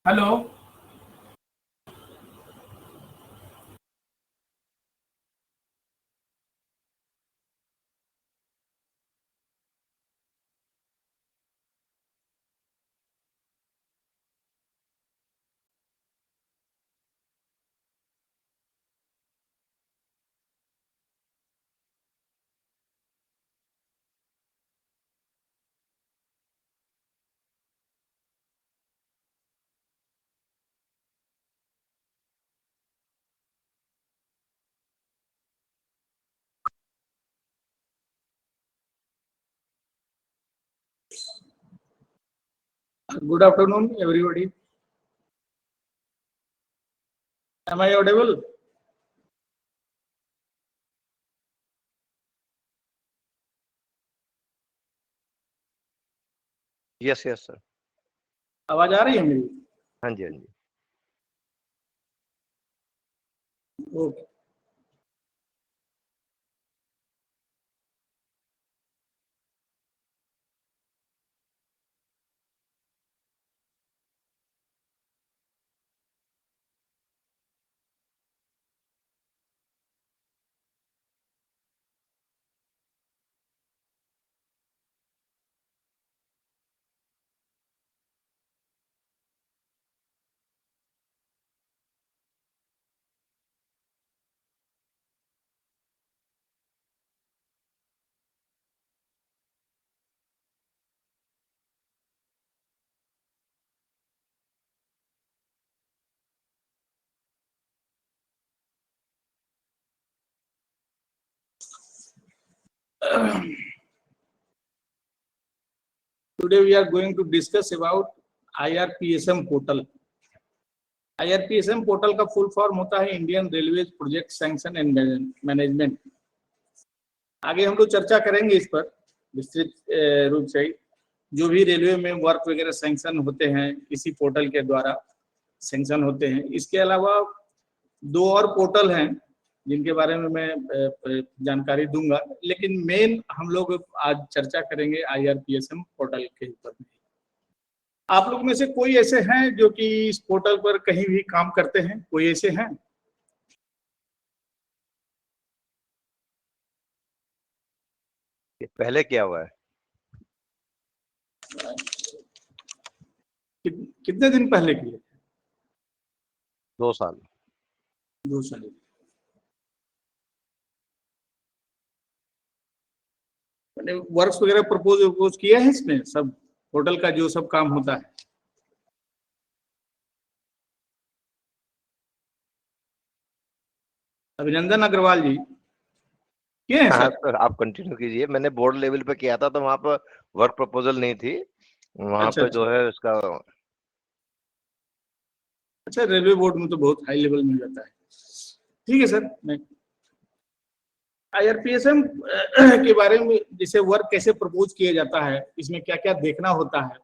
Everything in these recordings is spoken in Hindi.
Hello. Good afternoon, everybody. Am I audible? Yes yes sir. आवाज आ रही है मेरी? हाँ जी हाँ जी। Okay. Today we are going to discuss about IRPSM portal. IRPSM portal का फुल फॉर्म होता है Indian railway project sanction and management. आगे हम लोग चर्चा करेंगे इस पर विस्तृत रूप से। जो भी रेलवे में वर्क वगैरह सैंक्शन होते हैं इसी पोर्टल के द्वारा सैंक्शन होते हैं। इसके अलावा दो और पोर्टल हैं जिनके बारे में मैं जानकारी दूंगा, लेकिन मेन हम लोग आज चर्चा करेंगे IRPSM पोर्टल के ऊपर। आप लोग में से कोई ऐसे हैं जो कि इस पोर्टल पर कहीं भी काम करते हैं? कोई ऐसे हैं? पहले क्या हुआ है? कितने दिन पहले किए? 2 साल। 2 साल। मैंने वर्क्स वगैरह प्रपोज किया है इसमें, सब पोर्टल का जो सब काम होता है। अभिनंदन अग्रवाल जी किए हैं हाँ सर? सर, आप कंटिन्यू कीजिए। मैंने बोर्ड लेवल पे किया था तो वहाँ पर वर्क प्रपोजल नहीं थी, वहाँ अच्छा पे अच्छा। जो है इसका। अच्छा, रेलवे बोर्ड में तो बहुत हाई लेवल में जाता है। ठीक है सर। मैं IRPSM के बारे में, जैसे वर्क कैसे प्रपोज किया जाता है, इसमें क्या क्या देखना होता है,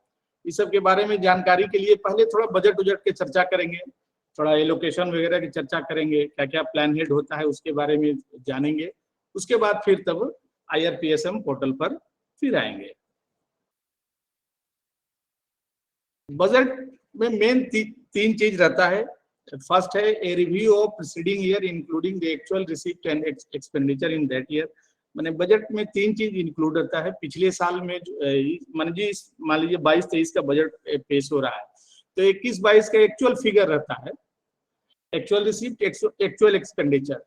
इस सब के बारे में जानकारी के लिए पहले थोड़ा बजट उजट की चर्चा करेंगे, थोड़ा एलोकेशन वगैरह की चर्चा करेंगे, क्या क्या प्लान हेड होता है उसके बारे में जानेंगे। उसके बाद फिर तब IRPSM पोर्टल पर फिर आएंगे। बजट में मेन तीन चीज रहता है। फर्स्ट है a review of preceding year including the actual receipt and expenditure in that year. मैंने बजट में 3 चीज इंक्लूड रहता है। पिछले साल में मान लीजिए 22-23 का बजट पेश हो रहा है, तो 21-22 का एक्चुअल फिगर रहता है, एक्चुअल रिसीप्ट, एक्चुअल एक्सपेंडिचर,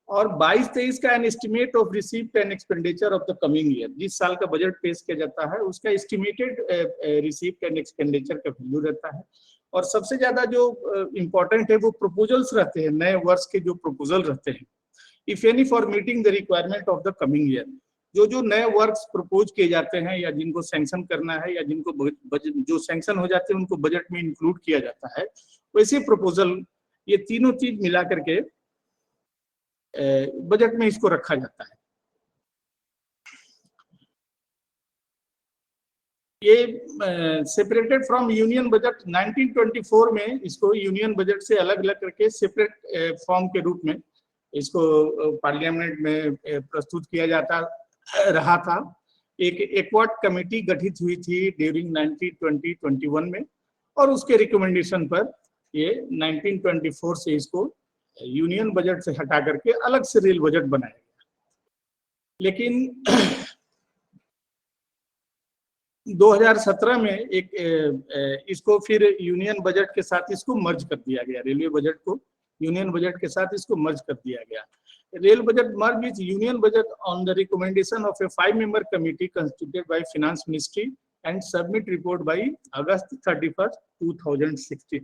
और 22-23 का an estimate of receipt and expenditure of the coming year. जिस साल का बजट पेश किया जाता है उसका एस्टिमेटेड रिसीप्ट एंड एक्सपेंडिचर का वैल्यू रहता है। और सबसे ज्यादा जो इम्पोर्टेंट है वो प्रपोजल्स रहते हैं, नए वर्ष के जो प्रपोजल रहते हैं, if any for meeting the requirement of the coming year. जो नए वर्क्स प्रपोज किए जाते हैं या जिनको सैंक्शन करना है या जिनको जो सैंक्शन हो जाते हैं उनको बजट में इंक्लूड किया जाता है, वैसे प्रपोजल, ये तीनों चीज मिला करके बजट में इसको रखा जाता है। ये सेपरेटेड फ्रॉम यूनियन बजट 1924 में इसको यूनियन बजट से अलग अलग करके सेपरेट फॉर्म के रूप में इसको पार्लियामेंट में प्रस्तुत किया जाता रहा था। एक एक्वार्ड कमेटी गठित हुई थी ड्यूरिंग 1920-21 में, और उसके रिकमेंडेशन पर ये 1924 से इसको यूनियन बजट से हटा करके अलग से रेल बजट बनाया गया। लेकिन 2017 में एक इसको फिर यूनियन बजट के साथ इसको मर्ज कर दिया गया, रेलवे बजट को यूनियन बजट के साथ इसको मर्ज कर दिया गया। Rail budget merge with union budget on the recommendation of A 5-member committee constituted by finance ministry and submit report by अगस्त 31, 2016।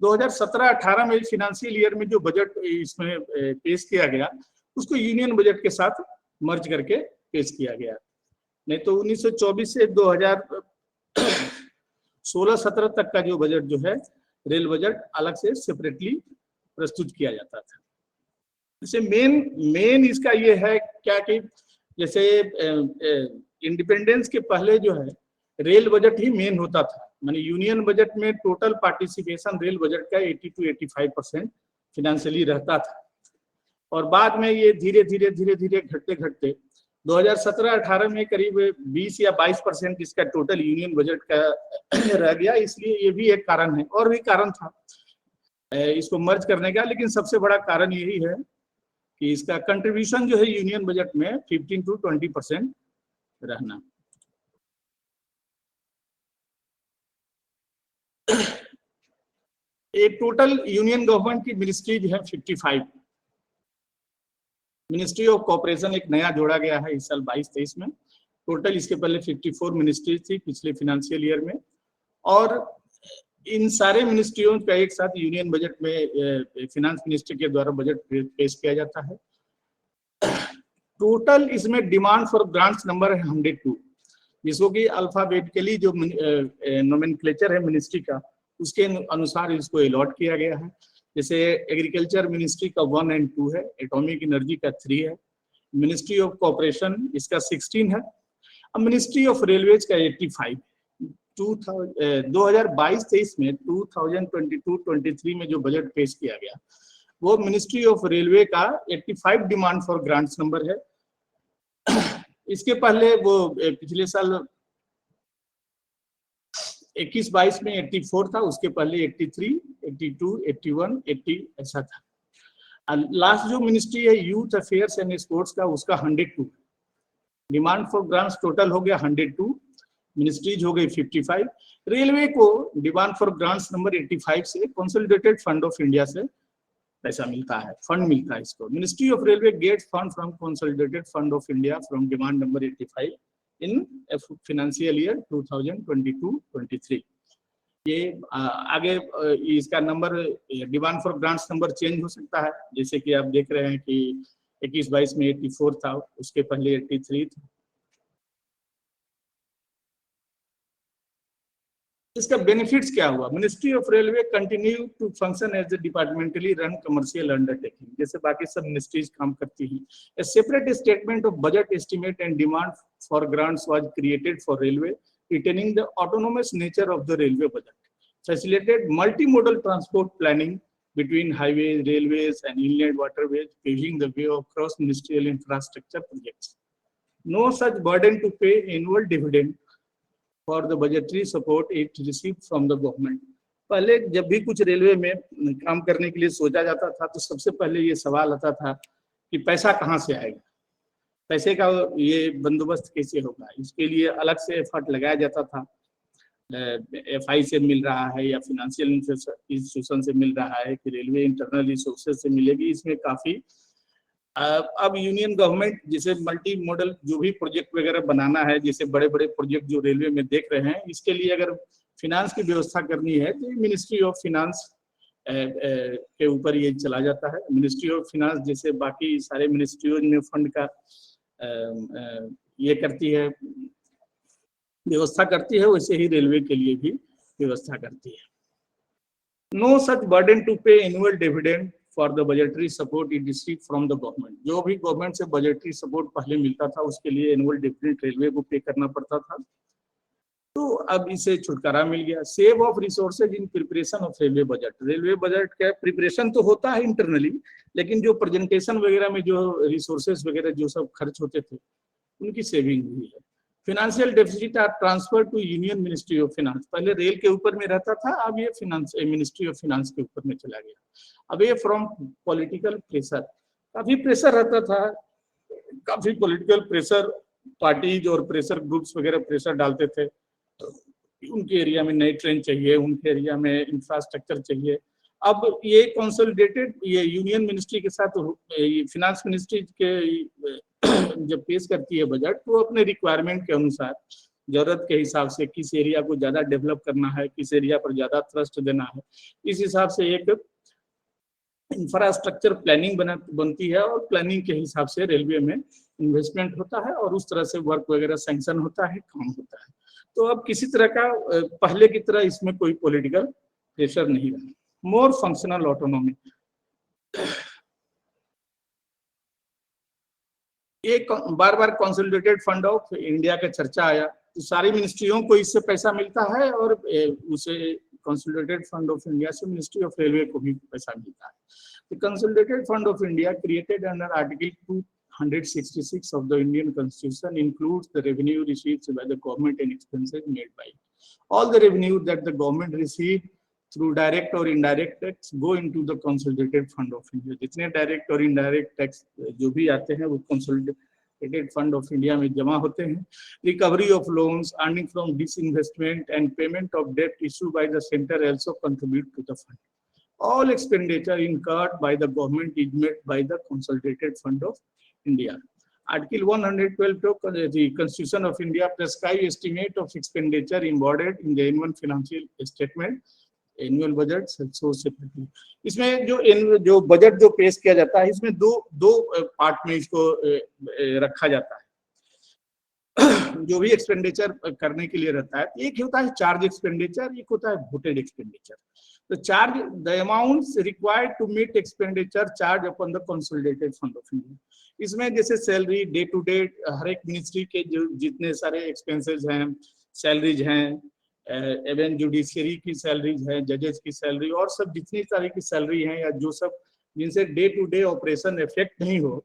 2017-18 में फाइनेंशियल ईयर में जो बजट इसमें पेश किया गया उसको यूनियन बजट के साथ मर्ज करके पेश किया गया। नहीं तो 1924 से 2016-17 तक का जो बजट जो है रेल बजट अलग से सेपरेटली प्रस्तुत किया जाता था। जैसे मेन इसका ये है क्या कि जैसे इंडिपेंडेंस के पहले जो है रेल बजट ही मेन होता था, माने यूनियन बजट में टोटल पार्टिसिपेशन रेल बजट का 80 to 85% फाइनेंशियली रहता था। और बाद में ये धीरे धीरे घटते 2017-18 में करीब 20 या 22% इसका टोटल यूनियन बजट का रह गया। इसलिए ये भी एक कारण है, और भी कारण था इसको मर्ज करने का, लेकिन सबसे बड़ा कारण यही है कि इसका कंट्रीब्यूशन जो है यूनियन बजट में 15 to 20% रहना। एक टोटल यूनियन गवर्नमेंट की मिनिस्ट्रीज है 55। मिनिस्ट्री ऑफ कॉर्पोरेशन एक नया जोड़ा गया है इस साल 22-23 में। टोटल इसके पहले 54 मिनिस्ट्रीज थी पिछले फाइनेंशियल ईयर में, और इन सारे मिनिस्ट्रियों का एक साथ यूनियन बजट में फिनांस मिनिस्ट्री के द्वारा बजट पेश किया जाता है। टोटल इसमें डिमांड फॉर ग्रांट्स नंबर है 102, जिसको कि अल्फाबेटिकली जो नोमेनक्लेचर है मिनिस्ट्री का उसके अनुसार इसको अलॉट किया गया है। जैसे एग्रीकल्चर मिनिस्ट्री का 1 और 2 है, एटॉमिक एनर्जी का 3 है, मिनिस्ट्री ऑफ कॉर्पोरेशन इसका 16 है, अब मिनिस्ट्री ऑफ रेलवेज का 85। 2022-23 में 2022-23 में जो बजट पेश किया गया वो मिनिस्ट्री ऑफ रेलवे का 85 डिमांड फॉर ग्रांट्स नंबर है। इसके पहले वो पिछले साल 21-22 में 84 था, उसके पहले 83, 82, 81, 80 ऐसा था। लास्ट जो मिनिस्ट्री है यूथ अफेयर्स एंड स्पोर्ट्स का उसका 102 डिमांड फॉर ग्रांट्स टोटल हो गया 102, मिनिस्ट्रीज हो गई 55। रेलवे को डिमांड फॉर ग्रांट्स नंबर 85 से कंसोलिडेटेड फंड ऑफ इंडिया से पैसा मिलता है, फंड मिलता है इसको। Ministry of railway gets fund from consolidated fund of India from demand number 85 in financial year 2022-23। ये आगे इसका number demand for grants number change हो सकता है, जैसे कि आप देख रहे हैं कि 21-22 में 84 था, उसके पहले 83 था। इसका बेनिफिट्स क्या हुआ? Ministry of railway continue to function as a departmentally run commercial undertaking, जैसे बाकी सब मिनिस्ट्रीज काम करती हैं। A separate statement of budget estimate and demand for grants was created for railway, retaining the autonomous nature of the railway budget, facilitated multimodal transport planning between highways, railways and inland waterways, paving the way of cross-ministerial infrastructure projects. No such burden to pay annual dividend for the budgetary support it received from the government. पहले जब भी कुछ रेलवे में काम करने के लिए सोचा जाता था तो सबसे पहले ये सवाल आता था कि पैसा कहाँ से आएगा, पैसे का ये बंदोबस्त कैसे होगा। इसके लिए अलग से एफर्ट लगाया जाता था, एफआई से मिल रहा है या फाइनेंशियल इंस्टीट्यूशन से मिल रहा है कि रेलवे इंटरनल रिसोर्सेज से मिलेगी। इसमें काफी अब यूनियन गवर्नमेंट जैसे मल्टी मॉडल जो भी प्रोजेक्ट वगैरह बनाना है, जैसे बड़े बड़े प्रोजेक्ट जो रेलवे में देख रहे हैं, इसके लिए अगर फिनांस की व्यवस्था करनी है तो मिनिस्ट्री ऑफ फिनांस के ऊपर ये चला जाता है। मिनिस्ट्री ऑफ फिनांस जैसे बाकी सारे मिनिस्ट्रियों में फंड का ये करती है, व्यवस्था करती है, वैसे ही रेलवे के लिए भी व्यवस्था करती है। नो सच बर्डन टू पे annual dividend for the budgetary support it receive from the government. जो भी गवर्नमेंट से बजटरी सपोर्ट पहले मिलता था उसके लिए एनुअल डिविडेंड रेलवे को पे करना पड़ता था, तो अब इसे छुटकारा मिल गया। Save of resources in preparation of railway budget. Railway budget का प्रिपरेशन तो होता है इंटरनली, लेकिन जो प्रेजेंटेशन वगैरह में जो रिसोर्सेज वगैरह जो सब खर्च होते थे उनकी सेविंग हुई है। Financial deficit are transfer to union ministry of finance. पहले रेल के ऊपर में रहता था, अब ये फाइनेंस मिनिस्ट्री ऑफ फाइनेंस के ऊपर में चला गया। अब ये फ्रॉम पॉलिटिकल प्रेशर, काफी प्रेशर रहता था, काफी पॉलिटिकल प्रेशर, पार्टीज और प्रेशर ग्रुप्स वगैरह प्रेशर डालते थे, उनके एरिया में नई ट्रेन चाहिए, उनके एरिया में इंफ्रास्ट्रक्चर चाहिए। अब ये कंसोलिडेटेड, ये यूनियन मिनिस्ट्री के साथ फिनांस मिनिस्ट्री के जब पेश करती है बजट, तो अपने रिक्वायरमेंट के अनुसार, जरूरत के हिसाब से, किस एरिया को ज्यादा डेवलप करना है, किस एरिया पर ज्यादा थ्रस्ट देना है, इस हिसाब से एक इंफ्रास्ट्रक्चर प्लानिंग बनती है, और प्लानिंग के हिसाब से रेलवे में इन्वेस्टमेंट होता है, और उस तरह से वर्क वगैरह सैंक्शन होता है, काम होता है। तो अब किसी तरह का पहले की तरह इसमें कोई पॉलिटिकल प्रेशर नहीं रहा। मोर फंक्शनल ऑटोनॉमी, एक बार बार कंसोलिडेटेड फंड ऑफ इंडिया का चर्चा आया, तो सारी मिनिस्ट्रियों को इससे पैसा मिलता है, और उसे कंसोलिडेटेड फंड ऑफ इंडिया से मिनिस्ट्री ऑफ रेलवे को भी पैसा मिलता है। The Consolidated Fund of India, created under Article 266 of the Indian Constitution, includes the revenue received by the government and expenses made by it. All the revenue that the government receives through direct or indirect tax go into the Consolidated Fund of India. जितने direct और indirect tax जो भी आते हैं वो Consolidated Fund of India में जमा होते हैं। Recovery of loans, earning from disinvestment and payment of debt issued by the center also contribute to the fund. All expenditure incurred by the government is met by the Consolidated Fund of India. Article 112 of the Constitution of India prescribes estimate of expenditure embodied in the annual financial statement, annual budget so separately. इसमें जो बजट जो पेश किया जाता है, इसमें दो पार्ट में इसको रखा जाता है। जो भी एक्सपेंडिचर करने के लिए रहता है, एक होता है चार्ज एक्सपेंडिचर, एक होता है वोटेड एक्सपेंडिचर। तो charge, the amounts required to meet expenditure charge upon the consolidated fund of India. इसमें जैसे सैलरी, डे टू डे हर एक मिनिस्ट्री के जो जितने सारे एक्सपेंसेस हैं, सैलरीज हैं, इवन जुडिशियरी की सैलरीज है, जजेस की सैलरी, और सब जितनी सारी की सैलरी है, या जो सब जिनसे day to day operation effect नहीं हो,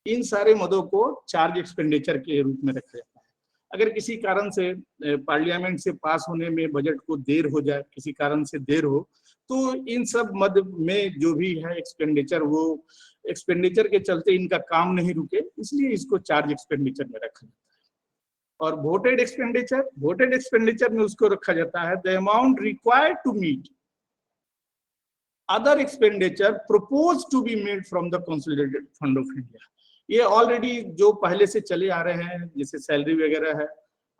इन सारे मदों को चार्ज एक्सपेंडिचर के रूप में रखा जाता है। अगर किसी कारण से पार्लियामेंट से पास होने में बजट को देर हो जाए, किसी कारण से देर हो, तो इन सब मद में जो भी है एक्सपेंडिचर, वो एक्सपेंडिचर के चलते इनका काम नहीं रुके, इसलिए इसको चार्ज एक्सपेंडिचर में रखा जाता है। और वोटेड एक्सपेंडिचर में उसको रखा जाता है the amount required to meet other expenditure propose to be made from the consolidated fund of India. ये ऑलरेडी जो पहले से चले आ रहे हैं, जैसे सैलरी वगैरह है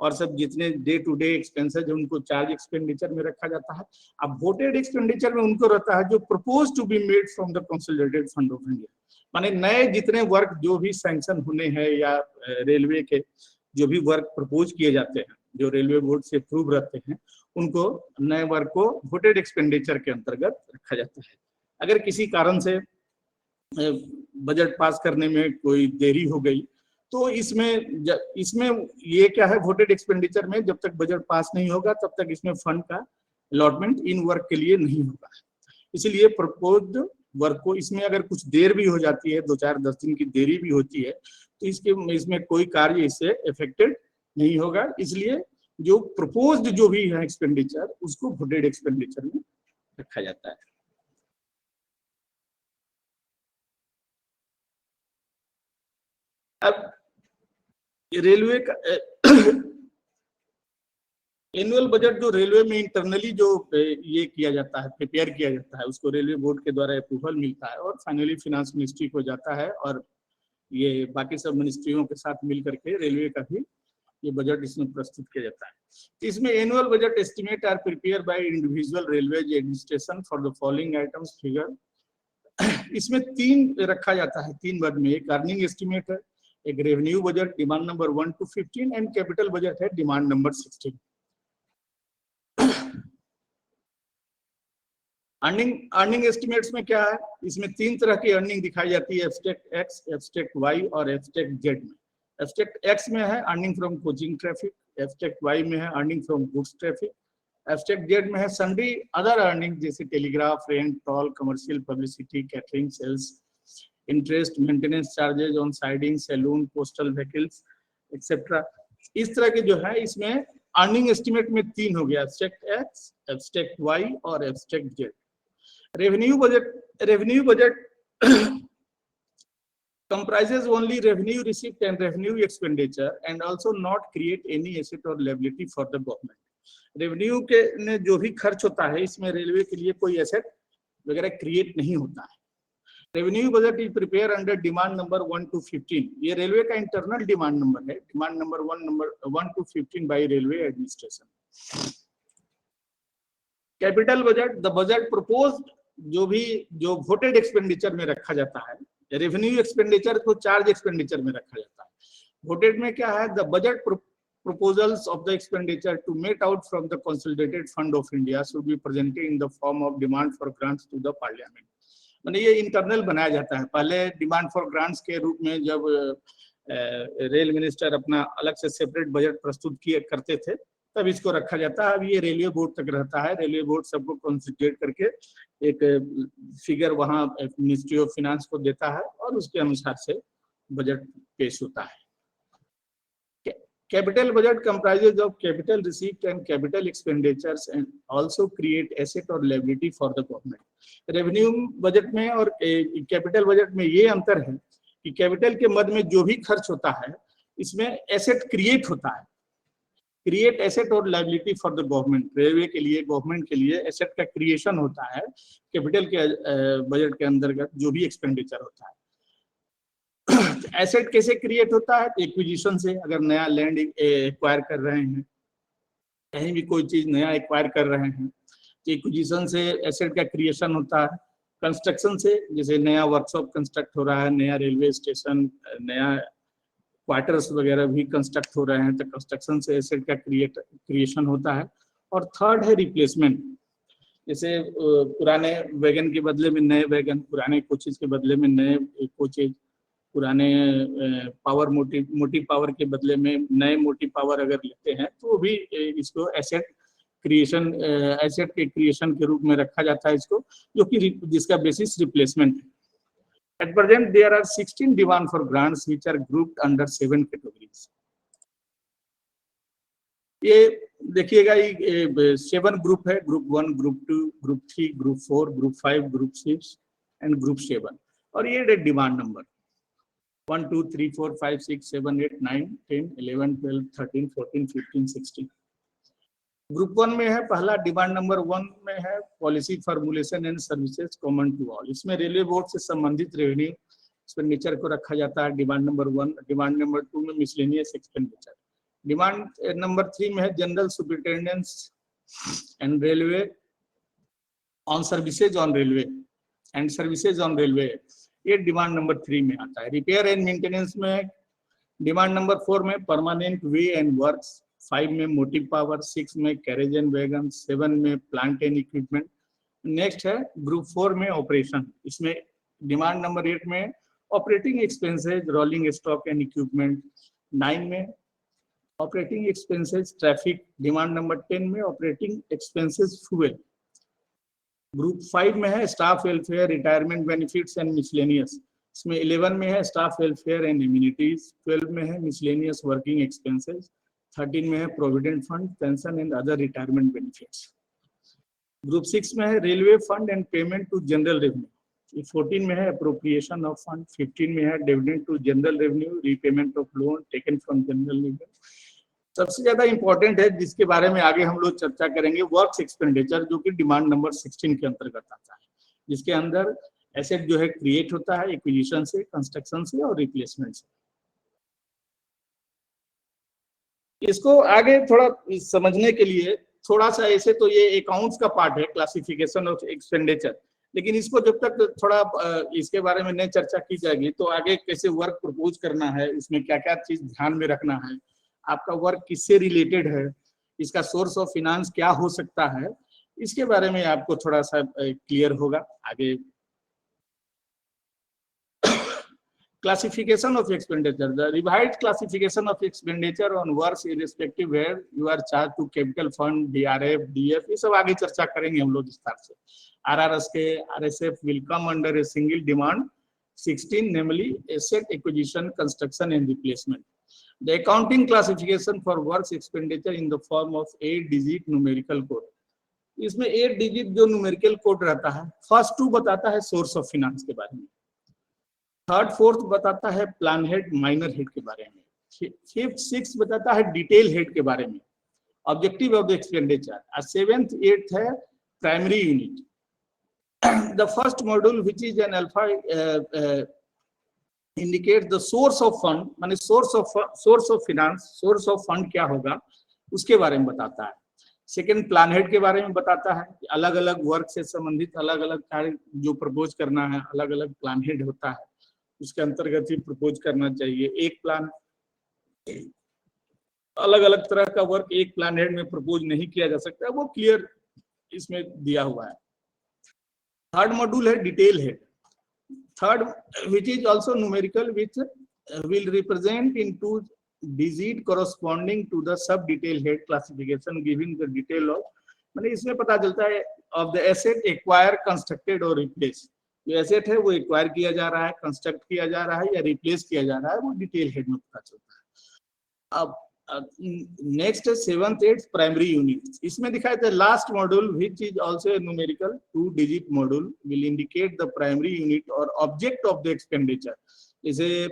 और सब जितने डे टू डे एक्सपेंसेस है, उनको चार्ज एक्सपेंडिचर में रखा जाता है। अब वोटेड एक्सपेंडिचर में उनको रहता है जो propose to be made from the consolidated fund of India, माने नए जितने वर्क जो भी सैंक्शन होने हैं, या रेलवे के जो भी वर्क प्रपोज किए जाते हैं, जो रेलवे बोर्ड से अप्रूव रहते हैं, उनको नए वर्क को वोटेड एक्सपेंडिचर के अंतर्गत रखा जाता है। अगर किसी कारण से बजट पास करने में कोई देरी हो गई, तो इसमें ये क्या है, वोटेड एक्सपेंडिचर में जब तक बजट पास नहीं होगा तब तक इसमें फंड का अलॉटमेंट इन वर्क के लिए नहीं होगा। इसलिए प्रपोज्ड वर्क को, इसमें अगर कुछ देर भी हो जाती है, 2-4-10 दिन की देरी भी होती है, तो इसमें कोई कार्य इससे इफेक्टेड नहीं होगा। इसलिए जो प्रपोज्ड जो भी है एक्सपेंडिचर, उसको वोटेड एक्सपेंडिचर में रखा जाता है। अब रेलवे का एनुअल बजट जो रेलवे में इंटरनली जो ये किया जाता है, प्रिपेयर किया जाता है, उसको रेलवे बोर्ड के द्वारा अप्रूवल मिलता है और फाइनली फाइनेंस मिनिस्ट्री को जाता है, और ये बाकी सब मिनिस्ट्रियों के साथ मिल करके रेलवे का भी ये बजट इसमें प्रस्तुत किया जाता है। इसमें annual budget estimate are prepare by individual railways administration for the following items figure. इसमें 3 रखा जाता है, 3 वर्ग में। एक अर्निंग एस्टिमेट है, एक revenue budget demand number 1 to 15, and capital budget है डिमांड नंबर 16। अर्निंग एस्टिमेट्स में क्या है, इसमें 3 तरह की अर्निंग दिखाई जाती है, एब्स्ट्रैक्ट एक्स, एब्स्ट्रैक्ट वाई और एब्स्ट्रैक्ट जेड में। एब्स्ट्रैक्ट एक्स में है earning from coaching traffic, abstract Y में है earning from goods traffic, abstract Z में है सन्ड्री अदर अर्निंग जैसे telegraph, rent, toll, commercial publicity, catering, sales, interest, maintenance charges on siding, saloon, postal vehicles etcetera. इस तरह के जो है इसमें अर्निंग एस्टिमेट में 3 हो गया, एब्स्ट्रैक्ट एक्स, एब्स्ट्रैक्ट वाई और abstract Z. Revenue budget comprises only revenue receipt and revenue expenditure and also not create any asset or liability for the government. Revenue के ने जो भी खर्च होता है इसमें रेलवे के लिए कोई एसेट वगैरह क्रिएट नहीं होता है। Revenue budget is prepare under demand number 1 to 15। ये रेलवे का इंटरनल डिमांड नंबर है, demand number 1 to 15 by railway administration. Capital budget, the budget proposed, जो वोटेड एक्सपेंडिचर में रखा जाता है। रेवेन्यू एक्सपेंडिचर को चार्ज एक्सपेंडिचर में रखा जाता है। वोटेड में क्या है, the budget proposals of the expenditure to made out from the consolidated fund of India should be presented in the form of demand for grants to the parliament। माने ये इंटरनल बनाया जाता है। पहले डिमांड फॉर ग्रांट्स के रूप में जब रेल मिनिस्टर अपना अलग से सेपरेट बजट प्रस्तुत किए करते थे तब इसको रखा जाता है। अब ये रेलवे बोर्ड तक रहता है। रेलवे बोर्ड सबको कंसिडरेट करके एक फिगर वहाँ मिनिस्ट्री ऑफ फिनांस को देता है और उसके अनुसार से बजट पेश होता है। Capital budget comprises of capital receipt and capital expenditures and also create asset or liability for the government। Revenue budget में और कैपिटल बजट में ये अंतर है कि कैपिटल के मद में जो भी खर्च होता है इसमें एसेट क्रिएट होता है। क्रिएट एसेट और liability for the government. Railway के लिए, गवर्नमेंट के लिए एसेट का क्रिएशन होता है कैपिटल के बजट के अंतर्गत जो भी एक्सपेंडिचर होता है। एसेट कैसे क्रिएट होता है? एक्विजिशन से। अगर नया लैंड एक्वायर कर रहे हैं, कहीं भी कोई चीज नया एक्वायर कर रहे हैं तो एक्विजिशन से एसेट का क्रिएशन होता है। कंस्ट्रक्शन से, जैसे नया वर्कशॉप कंस्ट्रक्ट हो रहा है, नया रेलवे स्टेशन, नया क्वार्टर्स वगैरह भी कंस्ट्रक्ट हो रहे हैं तो कंस्ट्रक्शन से एसेट का क्रिएशन होता है। और थर्ड है रिप्लेसमेंट। जैसे पुराने वैगन के बदले में नए वैगन, पुराने कोचेज के बदले में नए कोचेज, पुराने पावर मोटी पावर के बदले में नए मोटी पावर अगर लेते हैं तो भी इसको एसेट के क्रिएशन के रूप में रखा जाता है इसको, जो कि जिसका बेसिस रिप्लेसमेंट है। At present there are 16 demand for grants which are grouped under 7 categories. ये देखिएगा, 7 ग्रुप है, group 1, group 2, group 3, group 4, group 5, group 6 and group 7। और ये डिमांड नंबर 1 2 3 4 5 6 7 8 9 10 11 12 13 14 15 16। ग्रुप 1 में है, पहला डिमांड नंबर 1 में है policy formulation and services common to all. इसमें रेलवे बोर्ड से संबंधित रेवेन्यू एक्सपेंडिचर को रखा जाता है, डिमांड नंबर 1। डिमांड नंबर 2 में मिसलेनियस एक्सपेंडिचर। डिमांड नंबर 3 में है general superintendence and railway on services on railway and services on railway. ये डिमांड नंबर 3 में आता है। रिपेयर एंड मेंटेनेंस में डिमांड नंबर 4 में परमानेंट वे एंड वर्क्स, 5 में मोटिव पावर, 6 में कैरेज एंड वैगन, 7 में प्लांट एंड इक्विपमेंट। नेक्स्ट है ग्रुप 4 में ऑपरेशन। इसमें डिमांड नंबर 8 में operating expenses, rolling stock and equipment. 9 में operating expenses traffic. Demand number 10 में ऑपरेटिंग एक्सपेंसेस फ्यूल। ग्रुप 5 में है staff welfare, retirement benefits and miscellaneous. इसमें 11 में है स्टाफ वेलफेयर एंड इम्यूनिटीज। 12 में है मिसलेनियस वर्किंग एक्सपेंसेस। 13 में है provident fund, pension and other retirement benefits. Group 6 में है railway fund and payment to general revenue. 14 में है अप्रोप्रिएशन ऑफ फंड। 15 में है dividend to general revenue, repayment of loan taken from general revenue. सबसे ज्यादा इंपॉर्टेंट है जिसके बारे में आगे हम लोग चर्चा करेंगे, वर्क्स एक्सपेंडिचर, जो कि डिमांड नंबर 16 के अंतर्गत आता है, जिसके अंदर एसेट जो है क्रिएट होता है एक्विजिशन से, कंस्ट्रक्शन से और रिप्लेसमेंट से। इसको आगे थोड़ा समझने के लिए थोड़ा सा, ऐसे तो ये अकाउंट्स का पार्ट है, क्लासिफिकेशन ऑफ एक्सपेंडिचर, लेकिन इसको जब तक थोड़ा इसके बारे में नहीं चर्चा की जाएगी तो आगे कैसे वर्क प्रपोज करना है, इसमें क्या क्या चीज ध्यान में रखना है, आपका वर्क किससे रिलेटेड है, इसका सोर्स ऑफ फाइनेंस क्या हो सकता है, इसके बारे में आपको थोड़ा सा क्लियर होगा आगे। Classification of expenditure. The revised classification of expenditure on works irrespective where you are charged to capital fund, DRF, DF, ये सब आगे चर्चा करेंगे हम लोग विस्तार से। RRS के RSF will come under a single demand 16, namely asset acquisition, construction and replacement. The accounting classification for works expenditure in the form of 8-digit numerical code. इसमें 8 डिजिट जो न्यूमेरिकल कोड रहता है, फर्स्ट 2 बताता है सोर्स ऑफ फाइनेंस के बारे में, थर्ड 4th बताता है प्लान हेड माइनर हेड के बारे में, 5th 6th बताता है डिटेल हेड के बारे में, ऑब्जेक्टिव ऑफ द एक्सपेंडिचर, और 7th 8th है primary unit. The first module which is an alpha indicate the source of fund, माने source of finance, source of fund क्या होगा उसके बारे में बताता है. सेकेंड प्लान हेड के बारे में बताता है कि अलग अलग वर्क से संबंधित अलग अलग कार्य जो प्रपोज करना है, अलग अलग प्लान हेड होता है, उसके अंतर्गत ही प्रपोज करना चाहिए. एक प्लान अलग अलग तरह का वर्क एक प्लान हेड में प्रपोज नहीं किया जा सकता, वो क्लियर इसमें दिया हुआ है. थर्ड मॉड्यूल है detail head. Third which is also numerical, which will represent in 2 digit corresponding to the sub detail head classification giving the detail of, माने इसमें पता चलता है of the asset acquired, constructed or replaced. जो एसेट है वो एक्वायर किया जा रहा है, कंस्ट्रक्ट किया जा रहा है या रिप्लेस किया जा रहा है, वो डिटेल हेड में पता चलता है. अब नेक्स्ट है 7th 8th प्राइमरी यूनिट. इसमें दिखाया था last module which is also a numerical 2-digit module will indicate the primary unit or object of the expenditure. जैसे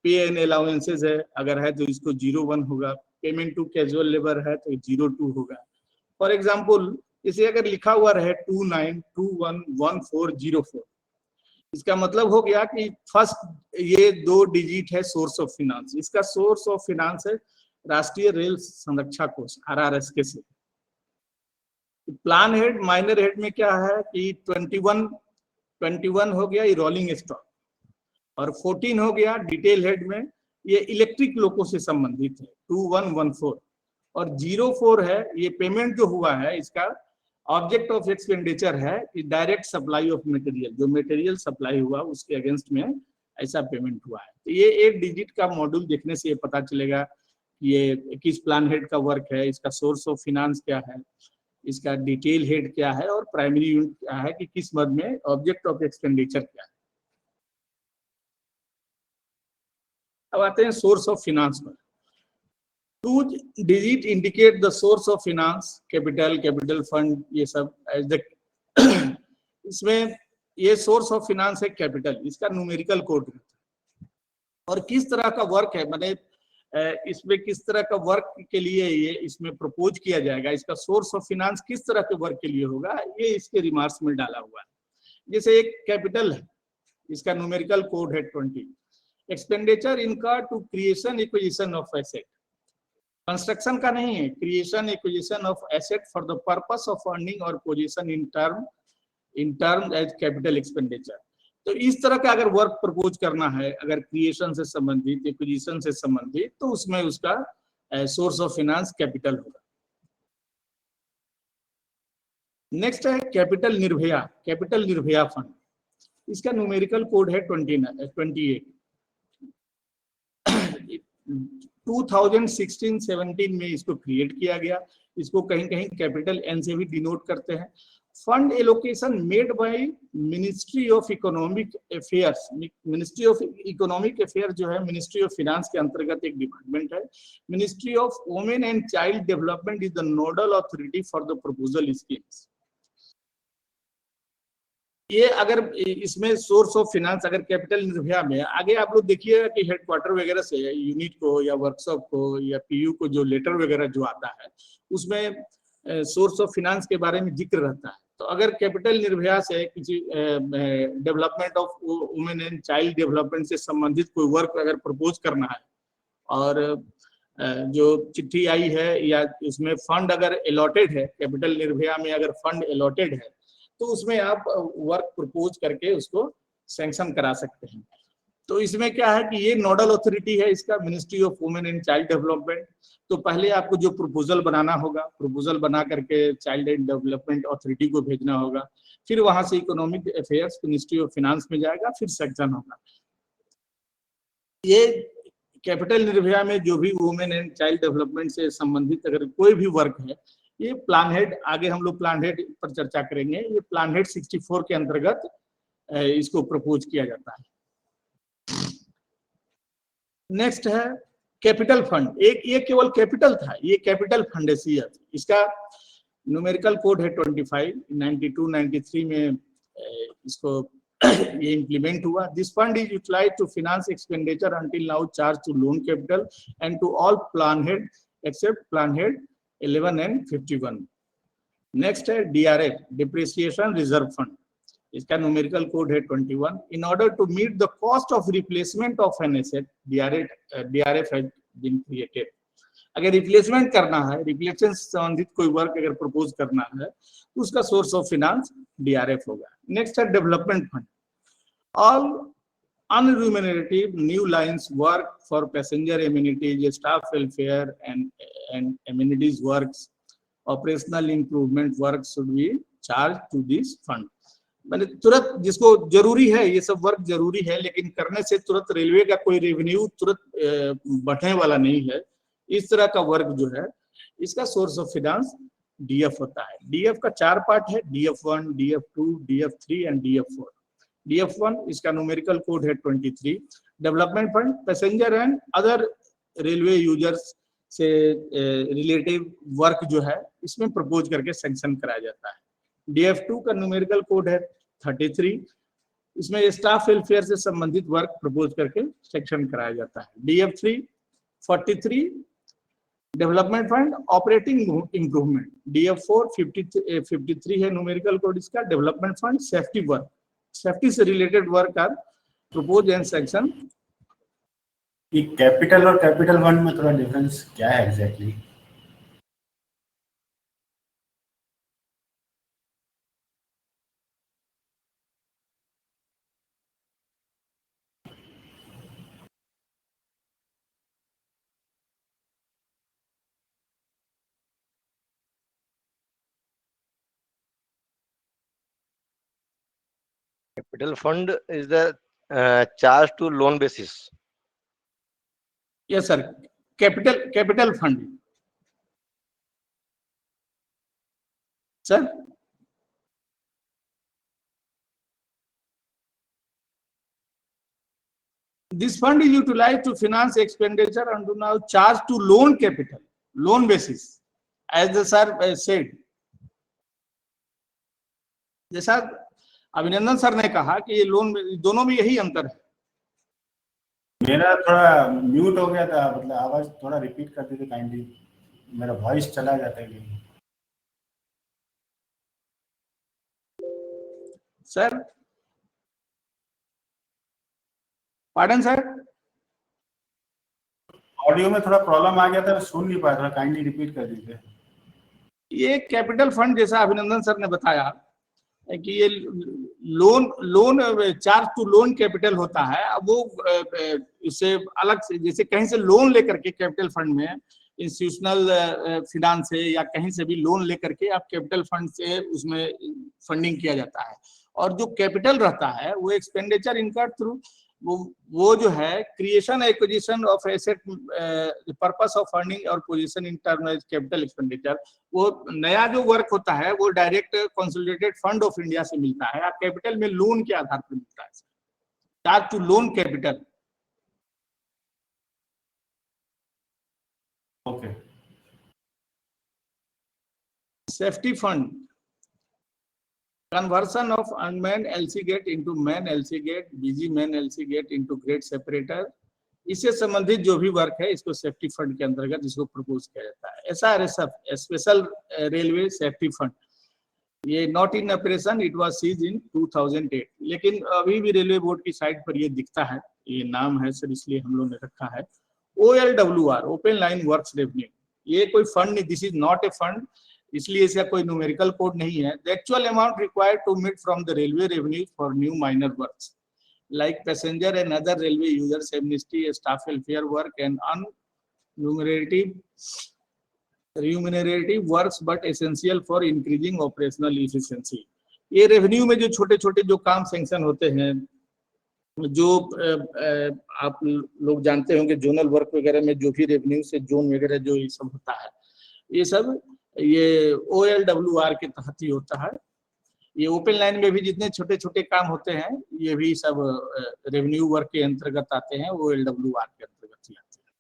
पे एंड अलाउंसेस है, अगर है तो इसको 01 होगा, पेमेंट टू कैजुअल लेबर है तो 02 होगा. फॉर एग्जांपल इसे अगर लिखा हुआ रहे 29211404, इसका मतलब हो गया कि फर्स्ट ये 2 डिजिट है सोर्स ऑफ फाइनेंस. इसका सोर्स ऑफ फाइनेंस है राष्ट्रीय रेल संरक्षा कोष RRSK से. प्लान हेड माइनर हेड में क्या है कि 21 हो गया ये रोलिंग स्टॉक, और 14 हो गया डिटेल हेड में ये इलेक्ट्रिक लोको से संबंधित है 2114, और 04 है ये पेमेंट जो हुआ है इसका ऑब्जेक्ट ऑफ एक्सपेंडिचर है कि डायरेक्ट सप्लाई ऑफ मटेरियल, जो मटेरियल सप्लाई हुआ उसके अगेंस्ट में ऐसा पेमेंट हुआ है. तो ये 8 डिजिट का मॉड्यूल देखने से ये पता चलेगा ये किस प्लान हेड का वर्क है, इसका सोर्स ऑफ फाइनेंस क्या है, इसका डिटेल हेड क्या है, और प्राइमरी यूनिट क्या है कि किस मद में ऑब्जेक्ट ऑफ एक्सपेंडिचर क्या है. अब आते हैं सोर्स ऑफ फाइनेंस पर. 2 digit indicate the source of finance, capital fund, ये सब एज द इसमें ये सोर्स ऑफ फाइनेंस है कैपिटल, इसका न्यूमेरिकल कोड रहता है. और किस तरह का वर्क है, माने इसमें किस तरह का वर्क के लिए ये इसमें प्रपोज किया जाएगा, इसका सोर्स ऑफ फाइनेंस किस तरह के वर्क के लिए होगा, ये इसके रिमार्क्स में डाला हुआ है. जैसे एक कैपिटल है, इसका न्यूमेरिकल कोड है 20. Expenditure incurred to creation acquisition of asset, construction का नहीं है, creation acquisition of asset for the purpose of earning और position in term as capital expenditure. तो इस तरह का अगर वर्क प्रपोज करना है, अगर क्रिएशन से संबंधित, एक्विजिशन से संबंधित, तो उसमें उसका सोर्स ऑफ फाइनेंस कैपिटल होगा. नेक्स्ट है कैपिटल निर्भया फंड. इसका न्यूमेरिकल कोड है 28. 2016-17 में इसको क्रिएट किया गया. इसको कहीं कहीं कैपिटल एन से भी डिनोट करते हैं. Fund allocation made by ministry of economic affairs. Ministry of economic affair जो है मिनिस्ट्री ऑफ फाइनेंस के अंतर्गत एक डिपार्टमेंट है. Ministry of women and child development is the nodal authority for the proposal schemes. ये अगर इसमें सोर्स ऑफ फाइनेंस अगर कैपिटल निर्भया में, आगे आप लोग देखिएगा कि हेडक्वार्टर वगैरह से यूनिट को या वर्कशॉप को या पीयू को जो लेटर वगैरह जो आता है उसमें सोर्स ऑफ फाइनेंस के बारे में जिक्र रहता है. तो अगर कैपिटल निर्भया से किसी development of women and child development से संबंधित कोई वर्क अगर प्रपोज करना है और जो चिट्ठी आई है या उसमें फंड अगर अलॉटेड है, कैपिटल निर्भया में अगर फंड अलॉटेड है तो उसमें आप वर्क प्रपोज करके उसको सैंक्शन करा सकते हैं. तो इसमें क्या है कि ये नोडल अथॉरिटी है इसका ministry of women and child development. तो पहले आपको जो प्रपोजल बनाना होगा, प्रपोजल बना करके चाइल्ड एंड डेवलपमेंट अथॉरिटी को भेजना होगा, फिर वहां से economic affairs ministry of finance में जाएगा, फिर सैंक्शन होगा. ये कैपिटल निर्भया में जो भी वुमेन एंड चाइल्ड डेवलपमेंट से संबंधित अगर कोई भी वर्क है, ये प्लान हेड, आगे हम लोग प्लान हेड पर चर्चा करेंगे, ये प्लान हेड 64 के अंतर्गत इसको प्रपोज किया जाता है. नेक्स्ट है कैपिटल फंड, एक ये केवल कैपिटल था, ये कैपिटल फंड है CF। इसका न्यूमेरिकल कोड है 25, 92, 93 में इसको ये इंप्लीमेंट हुआ। This fund is utilized to finance expenditure until now charge to loan capital and to all plan head except plan head 11 and 51। Next है DRF, डिप्रिसिएशन रिजर्व फंड। इसका न्यूमेरिकल कोड है 21। In order to meet the cost of replacement of an asset, DRF has been created. अगर रिप्लेसमेंट करना है, रिप्लेसमेंट से संबंधित कोई वर्क अगर प्रपोज करना है तो उसका सोर्स ऑफ फाइनेंस DRF होगा। नेक्स्ट है development fund. All unremunerative new lines work for passenger amenities, staff welfare and amenities works, operational improvement work should be charged to this fund। मैंने तुरंत जिसको जरूरी है, ये सब वर्क जरूरी है, लेकिन करने से तुरंत रेलवे का कोई रेवेन्यू तुरंत बढ़ने वाला नहीं है। इस तरह का वर्क जो है इसका सोर्स ऑफ फाइनेंस DF होता है। DF का 4 पार्ट है, DF1, DF2, DF3 and DF4। DF1 इसका न्यूमेरिकल कोड है 23। Development fund passenger and other railway users से रिलेटिव वर्क जो है इसमें प्रपोज करके सैंक्शन कराया जाता है। DF2 का न्यूमेरिकल कोड है 33। इसमें स्टाफ वेलफेयर से संबंधित वर्क प्रपोज करके सैंक्शन कराया जाता है। DF3 43 development fund operating improvement. DF4 53 है न्यूमेरिकल कोड इसका, development fund safety work, safety से related work are propose and sanction. ये कैपिटल और कैपिटल फंड में थोड़ा डिफरेंस क्या है exactly? Capital fund is the charge to loan basis. Yes sir, capital fund sir। This fund is utilized to finance expenditure and do now charge to loan capital, loan basis, as the sir said। जैसा अभिनंदन सर ने कहा कि ये लोन दोनों में यही अंतर है। मेरा थोड़ा म्यूट हो गया था, मतलब आवाज थोड़ा रिपीट कर दीजिए काइंडली, मेरा वॉइस चला जाता है। सर पार्डन सर, ऑडियो में थोड़ा प्रॉब्लम आ गया था, सुन नहीं पाया, थोड़ा काइंडली रिपीट कर दीजिए। ये कैपिटल फंड जैसा अभिनंदन सर ने बताया कि ये loan charge to loan capital होता है। अब वो इससे अलग से, जैसे कहीं से लोन लेकर के कैपिटल फंड में इंस्टीट्यूशनल फिनांस से या कहीं से भी लोन लेकर के आप कैपिटल फंड से उसमें फंडिंग किया जाता है। और जो कैपिटल रहता है वो एक्सपेंडिचर इनकर्ड थ्रू वो जो है creation acquisition of asset, purpose of funding और position in term of capital expenditure. वो नया जो वर्क होता है वो direct consolidated fund of India से मिलता है, और कैपिटल में लोन के आधार पर मिलता है, charge to loan capital. Okay. Safety fund, conversion of unmanned LC gate into manned LC gate, BG manned LC gate into grade separator, इससे संबंधित जो भी वर्क है इसको सेफ्टी फंड के अंतर्गत इसको प्रपोज किया जाता है। SRSF, special railway safety fund, ये not in operation, it was cease in 2008, लेकिन अभी भी रेलवे बोर्ड की साइट पर ये दिखता है, ये नाम है सर इसलिए हम लोग ने रखा है। OLWR, open line works revenue, ये कोई फंड नहीं, this is not a fund, इसलिए इसका कोई न्यूमेरिकल कोड नहीं है। The actual amount required to meet from the railway revenue for new minor works like passenger and other railway users amnesty, staff welfare work and remunerative works but essential for increasing operational efficiency। ये रेवेन्यू में जो छोटे छोटे जो काम सैंक्शन होते हैं, जो आप लोग जानते होंगे जोनल वर्क वगैरह में जो भी रेवेन्यू से जोन वगैरह जो ये सब होता है, ये सब ये OLWR के तहत ही होता है। ये ओपन लाइन में भी जितने छोटे छोटे काम होते हैं ये भी सब रेवेन्यू वर्क के अंतर्गत आते हैं, OLWR के अंतर्गत ही आते हैं।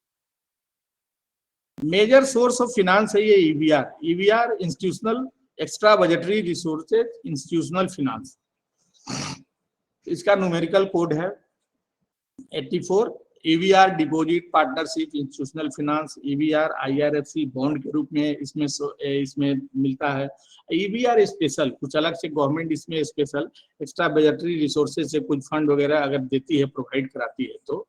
मेजर सोर्स ऑफ फिनांस है ये EBR. EBR institutional extra budgetary resources institutional finance, इसका न्यूमेरिकल कोड है 84। EBR deposit partnership institutional finance, EBR IRFC bond के रूप में इसमें मिलता है। ईवीआर स्पेशल, कुछ अलग से गवर्नमेंट इसमें स्पेशल एक्स्ट्रा बजटरी रिसोर्सेज से कुछ फंड वगैरह अगर देती है, प्रोवाइड कराती है, तो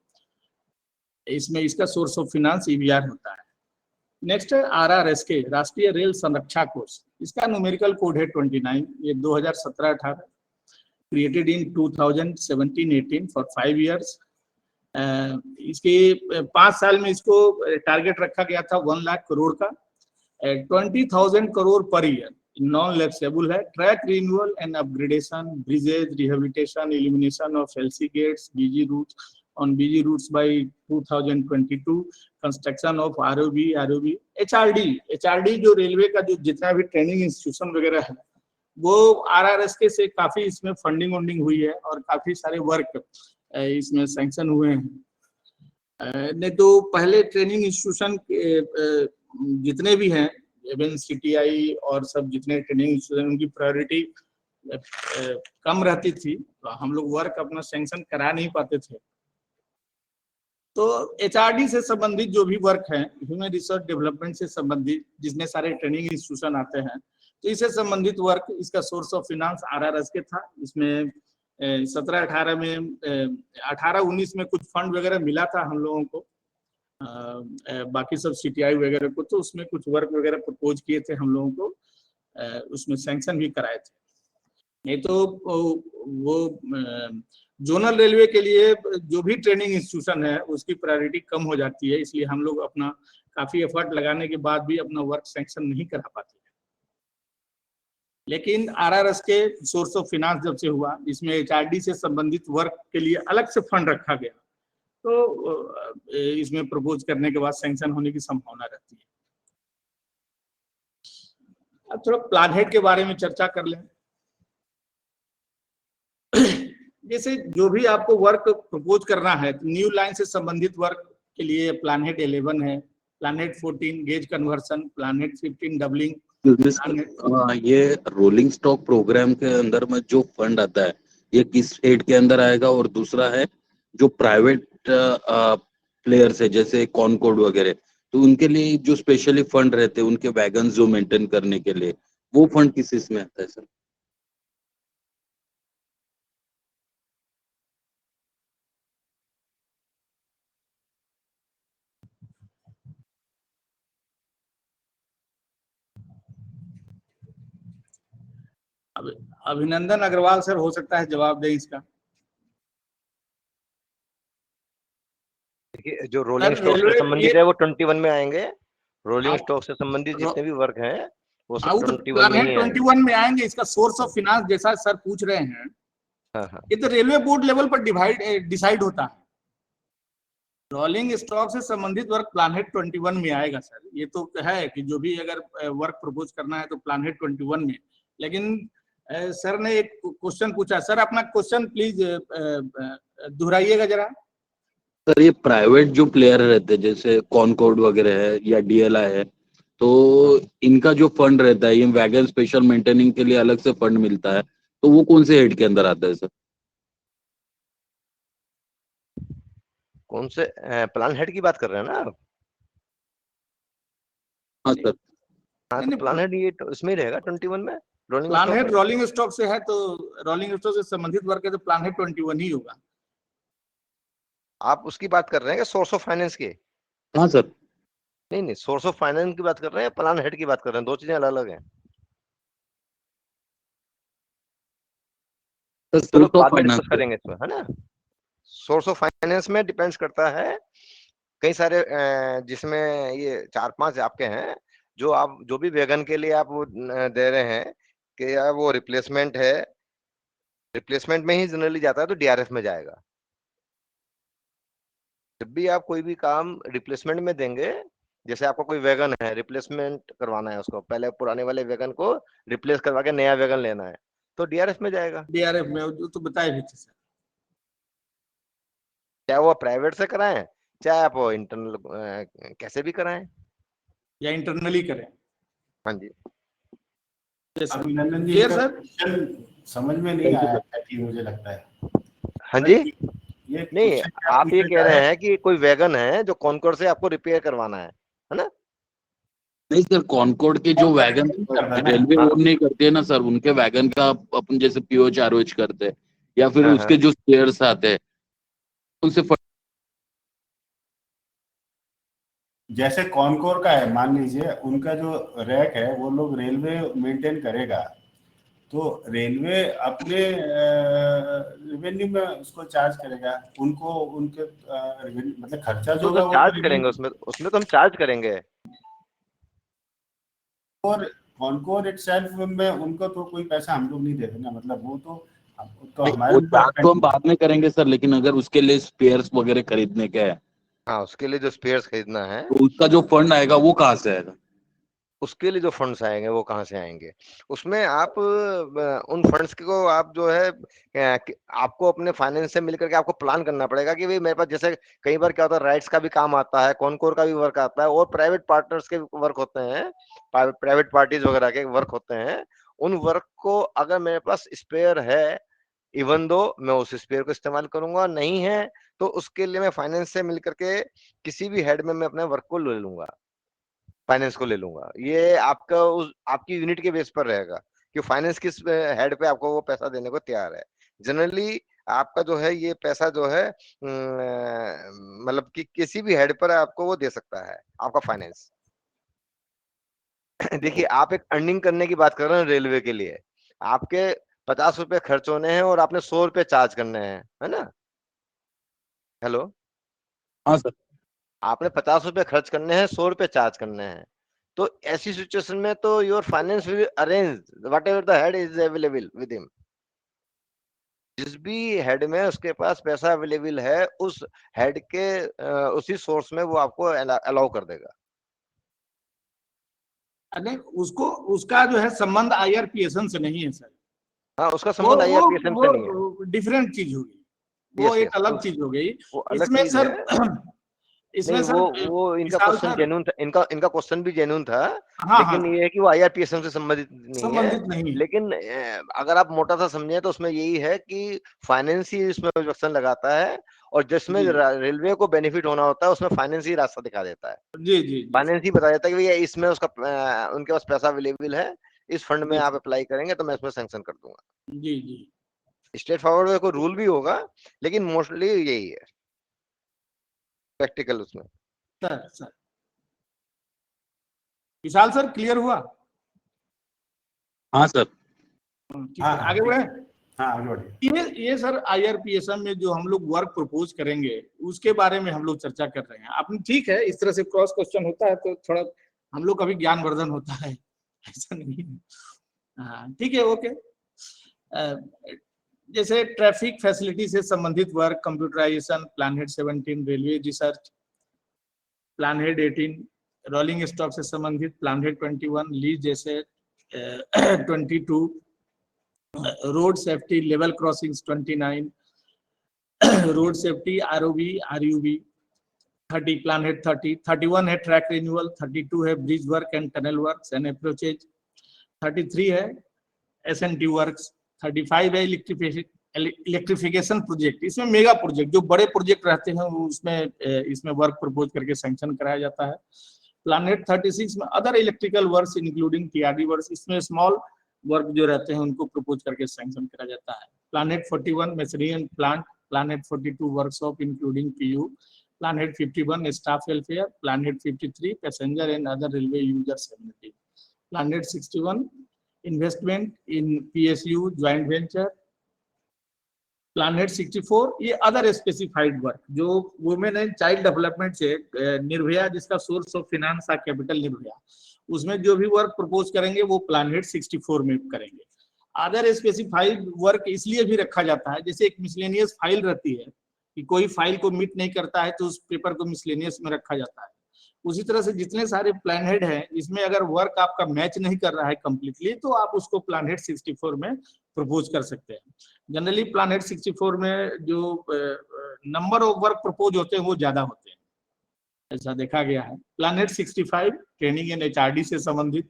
इसमें इसका सोर्स ऑफ फिनांस ईवीआर होता है। नेक्स्ट है आरआरएसके, राष्ट्रीय रेल संरक्षा कोष, इसका न्यूमेरिकल कोड है 29। ये 2017-18 क्रिएटेड इन 2017-18 फॉर 5 इयर्स। इसके 5 साल में इसको टारगेट रखा गया था 1 लाख करोड़ का, 20,000 करोड़ पर ईयर, नॉन लैप्सेबल है। Track renewal and upgradation, bridges rehabilitation, elimination of LC gates, BG routes on busy routes by 2022, construction of ROB, HRD जो रेलवे का जो जितना भी ट्रेनिंग इंस्टीट्यूशन वगैरह है, वो आरआरएसके से काफी इसमें फंडिंग वंडिंग हुई है और काफी सारे वर्क इसमें सैंक्शन हुए हैं। नहीं तो पहले ट्रेनिंग इंस्टीट्यूशन जितने भी हैं, इवन सीटीआई और सब जितने ट्रेनिंग इंस्टीट्यूशन, उनकी प्रायोरिटी कम रहती थी, तो हम लोग वर्क अपना सैंक्शन करा नहीं पाते थे। तो एचआरडी से संबंधित जो भी वर्क है, ह्यूमन रिसोर्स डेवलपमेंट से संबंधित जितने सारे ट्रेनिंग इंस्टीट्यूशन आते हैं, तो इससे संबंधित वर्क, इसका सोर्स ऑफ फिनांस आरआरएसके था। इसमें 17-18 में 18-19 में कुछ फंड वगैरह मिला था हम लोगों को, बाकी सब सीटीआई वगैरह को, तो उसमें कुछ वर्क वगैरह प्रपोज किए थे हम लोगों को, उसमें सैंक्शन भी कराए थे। नहीं तो वो जोनल रेलवे के लिए जो भी ट्रेनिंग इंस्टीट्यूशन है उसकी प्रायोरिटी कम हो जाती है, इसलिए हम लोग अपना काफी एफर्ट लगाने के बाद भी अपना वर्क सैंक्शन नहीं करा पाते। लेकिन आरआरएस के सोर्स ऑफ फिनांस जब से हुआ, इसमें एचआरडी से संबंधित वर्क के लिए अलग से फंड रखा गया, तो इसमें प्रपोज करने के बाद सैंक्शन होने की संभावना रहती है। अब थोड़ा प्लान हेड के बारे में चर्चा कर लें। जैसे जो भी आपको वर्क प्रपोज करना है, न्यू लाइन से संबंधित वर्क के लिए प्लान हेड 11 है, plan head 14 gauge conversion, plan head 15 doubling. ये रोलिंग स्टॉक प्रोग्राम के अंदर में जो फंड आता है, ये किस हेड के अंदर आएगा? और दूसरा है जो प्राइवेट प्लेयर्स है जैसे कॉनकॉर्ड वगैरह, तो उनके लिए जो स्पेशली फंड रहते हैं उनके वैगन जो मेंटेन करने के लिए, वो फंड किस इसमें आता है सर? अभिनंदन अग्रवाल सर हो सकता है जवाब दें इसका। देखिए, जो रोलिंग स्टॉक से संबंधित है वो 21 में आएंगे। रोलिंग स्टॉक से संबंधित जितने भी वर्क हैं वो सब 21 में ही 21 में आएंगे। इसका सोर्स ऑफ फिनांस जैसा सर पूछ रहे हैं, ये तो रेलवे बोर्ड लेवल पर डिसाइड होता है। रोलिंग स्टॉक से संबंधित वर्क प्लान हेड 21 में आएगा सर। ये तो है कि जो भी अगर वर्क प्रपोज करना है तो प्लान हेड 21 में। लेकिन सर ने एक क्वेश्चन पूछा, सर अपना क्वेश्चन प्लीज दोहराइएगा जरा। सर ये प्राइवेट जो प्लेयर रहते हैं जैसे कॉनकॉर्ड वगैरह है या डीएलआई है, तो इनका जो फंड रहता है, ये वैगन स्पेशल मेंटेनिंग के लिए अलग से फंड मिलता है, तो वो कौन से हेड के अंदर आता है सर? कौन से प्लान हेड की बात कर रहे हैं ना आप? हाँ सर। हाँ, तो प्लान हेड ये इसमें रहेगा 21 में। प्लान हेड रोलिंग स्टॉक से है, तो रोलिंग स्टॉक से संबंधित वर्क है तो प्लान हेड 21 ही होगा। आप उसकी बात कर रहे हैं सोर्स ऑफ फाइनेंस की? हाँ सर। नहीं, सोर्स ऑफ फाइनेंस की बात कर रहे हैं, प्लान हेड की बात कर रहे हैं, दो चीजें अलग अलग हैं। चलो बाद में डिस्कस करेंगे इसमें, है ना। सोर्स ऑफ फाइनेंस में डिपेंड्स करता है कई सारे, जिसमें ये 4-5 आपके हैं, जो आप जो भी वैगन के लिए आप वो दे रहे हैं कि यार वो रिप्लेसमेंट है, रिप्लेसमेंट में ही जनरली जाता है तो डीआरएफ में जाएगा। जब भी आप कोई भी काम रिप्लेसमेंट में देंगे, जैसे आपका कोई वैगन है, रिप्लेसमेंट करवाना है उसको, पहले पुराने वाले वैगन को रिप्लेस करवा के नया वैगन लेना है, तो डीआरएफ में जाएगा। डीआरएफ में तो बताए भी थे सर, चाहे वो प्राइवेट से कराएं चाहे आप इंटरनल कैसे भी कराएं। या इंटरनली करें? हाँ जी। Yes, sir. अभिनंदन जी, Clear, इनका sir? क्वेश्चन समझ में नहीं आया है कि मुझे लगता है। हाँ जी, ये नहीं क्वेश्चन क्या आप ये पूछना कह चाह रहे हैं कि कोई वैगन है जो कॉनकोर से आपको रिपेयर करवाना है ना? नहीं सर, कॉनकॉर्ड के जो वैगन रेलवे हाँ। ओन नहीं करती है ना सर, उनके वैगन का अपन जैसे पीओच आरओएच करते हैं या फिर हाँ, उसके जो स्पेयर्स आते हैं उनसे जैसे कॉनकोर का है, मान लीजिए उनका जो रैक है वो लोग रेलवे मेंटेन करेगा, तो रेलवे अपने रेवेन्यू में उसको चार्ज करेगा, उनको उनके मतलब खर्चा जो तो होगा वो चार्ज तो करेंगे, उसमें उसमें तो हम चार्ज करेंगे। और कॉनकोर इटसेल्फ में उनको तो कोई पैसा हम लोग नहीं देते ना, मतलब वो तो हमारे वो ऊपर चार्ज तो हम बाद में करेंगे सर, लेकिन अगर उसके लिए स्पेयर्स वगैरह खरीदने का है हाँ, उसके लिए जो स्पेयर्स खरीदना है, तो उसका जो फंड आएगा वो कहाँ से आएगा? उसके लिए जो फंड्स आएंगे वो कहाँ से आएंगे? उसमें आप उन फंड्स को आप जो है आपको अपने फाइनेंस से मिलकर के आपको प्लान करना पड़ेगा कि भाई मेरे पास, जैसे कई बार क्या होता है, राइट्स का भी काम आता है, कॉनकोर का भी वर्क आता है, और प्राइवेट पार्टनर्स के वर्क होते हैं, प्राइवेट पार्टीज वगैरह के वर्क होते हैं। उन वर्क को अगर मेरे पास स्पेयर है, इवन दो मैं उस स्पेयर को इस्तेमाल करूंगा, नहीं है तो उसके लिए मैं फाइनेंस से मिलकर के किसी भी हेड में मैं अपने वर्क को ले लूंगा, फाइनेंस को ले लूंगा। ये आपका उस आपकी यूनिट के बेस पर रहेगा कि फाइनेंस किस हेड पे आपको वो पैसा देने को तैयार है। जनरली आपका जो है ये पैसा जो है मतलब कि किसी भी हेड पर आपको वो दे सकता है आपका फाइनेंस। देखिए, आप एक अर्निंग करने की बात कर रहे हैं रेलवे के लिए, आपके 50 रुपए खर्च होने हैं और आपने 100 रुपए चार्ज करने हैं, है ना? हेलो, हाँ सर। आपने 50 रुपए खर्च करने हैं, 100 रुपए चार्ज करने हैं, तो ऐसी सिचुएशन में तो your finance will arrange what ever the head is available with him. जिस भी हेड में उसके पास पैसा अवेलेबल है, उस हेड के उसी सोर्स में वो आपको अलाउ कर देगा। नहीं, उसको उसका जो है संबंध आईआरपीएसन से नहीं है सर। हाँ, उसका संबंध आईआरपीएसएम से नहीं है। वो डिफरेंट चीज होगी, वो यस एक यस, अलग चीज हो गई। वो अलग इसमें चीज सर है। इसमें नहीं, सर वो इनका विशाल क्वेश्चन सर, जेन्युइन था, इनका क्वेश्चन भी जेन्युइन था, हाँ लेकिन हाँ, ये है कि वो आईआरपीएसएम से संबंधित नहीं है। संबंधित नहीं है। लेकिन अगर आप मोटा सा समझे तो उसमें यही है कि फाइनेंस ही इसमें ऑब्जेक्शन लगाता है, और जिसमें जी रेलवे को बेनिफिट होना होता है उसमें फाइनेंस ही रास्ता दिखा देता है। जी जी जी फाइनेंस ही बता देता है कि भैया इसमें उसका उनके पास पैसा अवेलेबल है, इस फंड में जी आप अप्लाई करेंगे तो मैं इसमें सैंक्शन कर दूंगा। जी जी स्ट्रेट फॉरवर्ड कोई रूल भी होगा, लेकिन मोस्टली यही है प्रैक्टिकल उसमें। सर विशाल सर, क्लियर हुआ? हाँ सर। ठीक है, हाँ आगे बढ़े। हाँ आगे बढ़िए। ये सर आईआरपीएसएम में जो हम लोग वर्क प्रपोज करेंगे उसके बारे में हम लोग चर्चा कर रहे हैं। आपने ठीक है, इस तरह से क्रॉस क्वेश्चन होता है तो थोड़ा हम लोग का भी ज्ञानवर्धन होता है, ऐसा नहीं है। हाँ ठीक है, ओके। जैसे ट्रैफिक फैसिलिटी से संबंधित work, computerisation, plan head 17, railway research, plan head 18, rolling stock से संबंधित प्लान हेड 21, लीज जैसे 22, road safety level crossings 29, road safety ROB RUB 30, plan head 30, 31 है ट्रैक रिन्यूअल, 32 है bridge work and tunnel works and approaches, 33 है एसएनटी वर्क्स, 35 है इलेक्ट्रिफिकेशन प्रोजेक्ट। इसमें मेगा प्रोजेक्ट जो बड़े प्रोजेक्ट रहते हैं इसमें वर्क प्रपोज करके सैंक्शन कराया जाता है। प्लानेट 36 में other electrical works including TRD works, इसमें स्मॉल वर्क जो रहते हैं उनको प्रपोज करके सैंक्शन करा जाता है। Planet 41 machinery and plant, planet 42 workshop including PU, planet 51 staff welfare, planet 53 passenger and other railway users amenity, planet 61 investment in PSU joint venture, planet 64 ये अदर स्पेसिफाइड वर्क जो वुमेन एंड चाइल्ड डेवलपमेंट से निर्भया, जिसका सोर्स ऑफ फाइनेंस का कैपिटल निर्भया, उसमें जो भी वर्क प्रपोज करेंगे वो प्लानेट 64 में करेंगे। अदर स्पेसिफाइड वर्क इसलिए भी रखा जाता है, जैसे एक मिसलेनियस फाइल रहती है कि कोई फाइल को मीट नहीं करता है तो उस पेपर को मिसलेनियस में रखा जाता है। उसी तरह से जितने सारे प्लान हेड हैं इसमें अगर वर्क आपका मैच नहीं कर रहा है कंप्लीटली तो आप उसको प्लान हेड 64 में प्रपोज कर सकते हैं। जनरली प्लान हेड 64 में जो नंबर ऑफ वर्क प्रपोज होते हैं वो ज्यादा होते हैं। ऐसा देखा गया है। Plan head 65 training and HRD से संबंधित,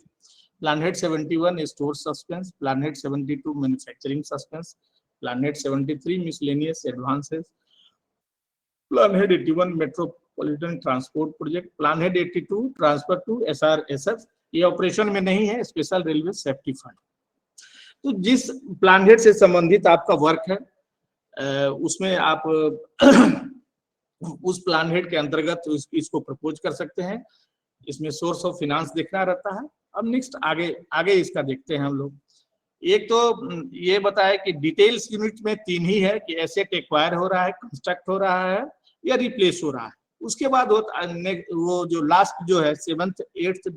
plan head 71 store suspense, plan head 72 manufacturing suspense, plan head 73 miscellaneous advances, plan head 81 metropolitan transport project, plan head 82 transfer to SRSF, ये ऑपरेशन में नहीं है, स्पेशल रेलवे सेफ्टी फंड। तो जिस प्लान हेड से संबंधित आपका वर्क है उसमें आप उस प्लान हेड के अंतर्गत इसको प्रपोज कर सकते हैं। इसमें सोर्स ऑफ फाइनेंस देखना रहता है। अब नेक्स्ट आगे इसका देखते हैं हम लोग। एक तो ये बताया कि डिटेल्स यूनिट में 3 ही है कि एसेट एक्वायर हो रहा है, कंस्ट्रक्ट हो रहा है या रिप्लेस हो रहा है। उसके बाद वो जो लास्ट जो है 7th 8th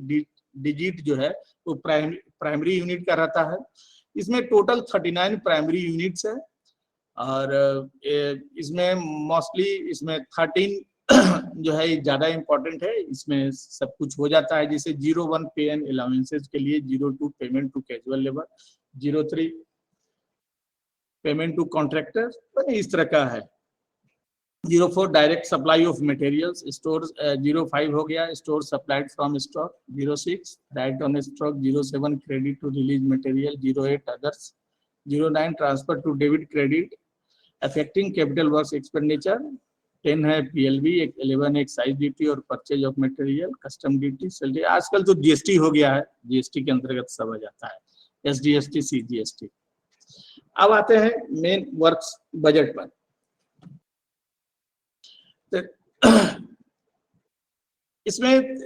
डिजिट जो है वो प्राइमरी यूनिट का रहता है। इसमें टोटल 39 प्राइमरी यूनिट्स है और इसमें मोस्टली इसमें 13 जो है ज्यादा इंपॉर्टेंट है। इसमें सब कुछ हो जाता है, जैसे 01 पे एंड अलाउंसेस के लिए, 02 payment to casual labour, 03 payment to contractor, इस तरह का है। 04 direct supply of materials store, 05 हो गया store supplied from stock, 06 write on stock, 07 credit to release material, 08 others, 09 transfer to debit credit affecting capital works expenditure, 10 है PLB, 11 एक्साइज ड्यूटी और purchase of material, custom duty, salary. आजकल तो GST हो गया है, GST के अंतर्गत सब आ जाता है, SDST CGST। अब आते हैं मेन वर्क्स बजट पर। इसमें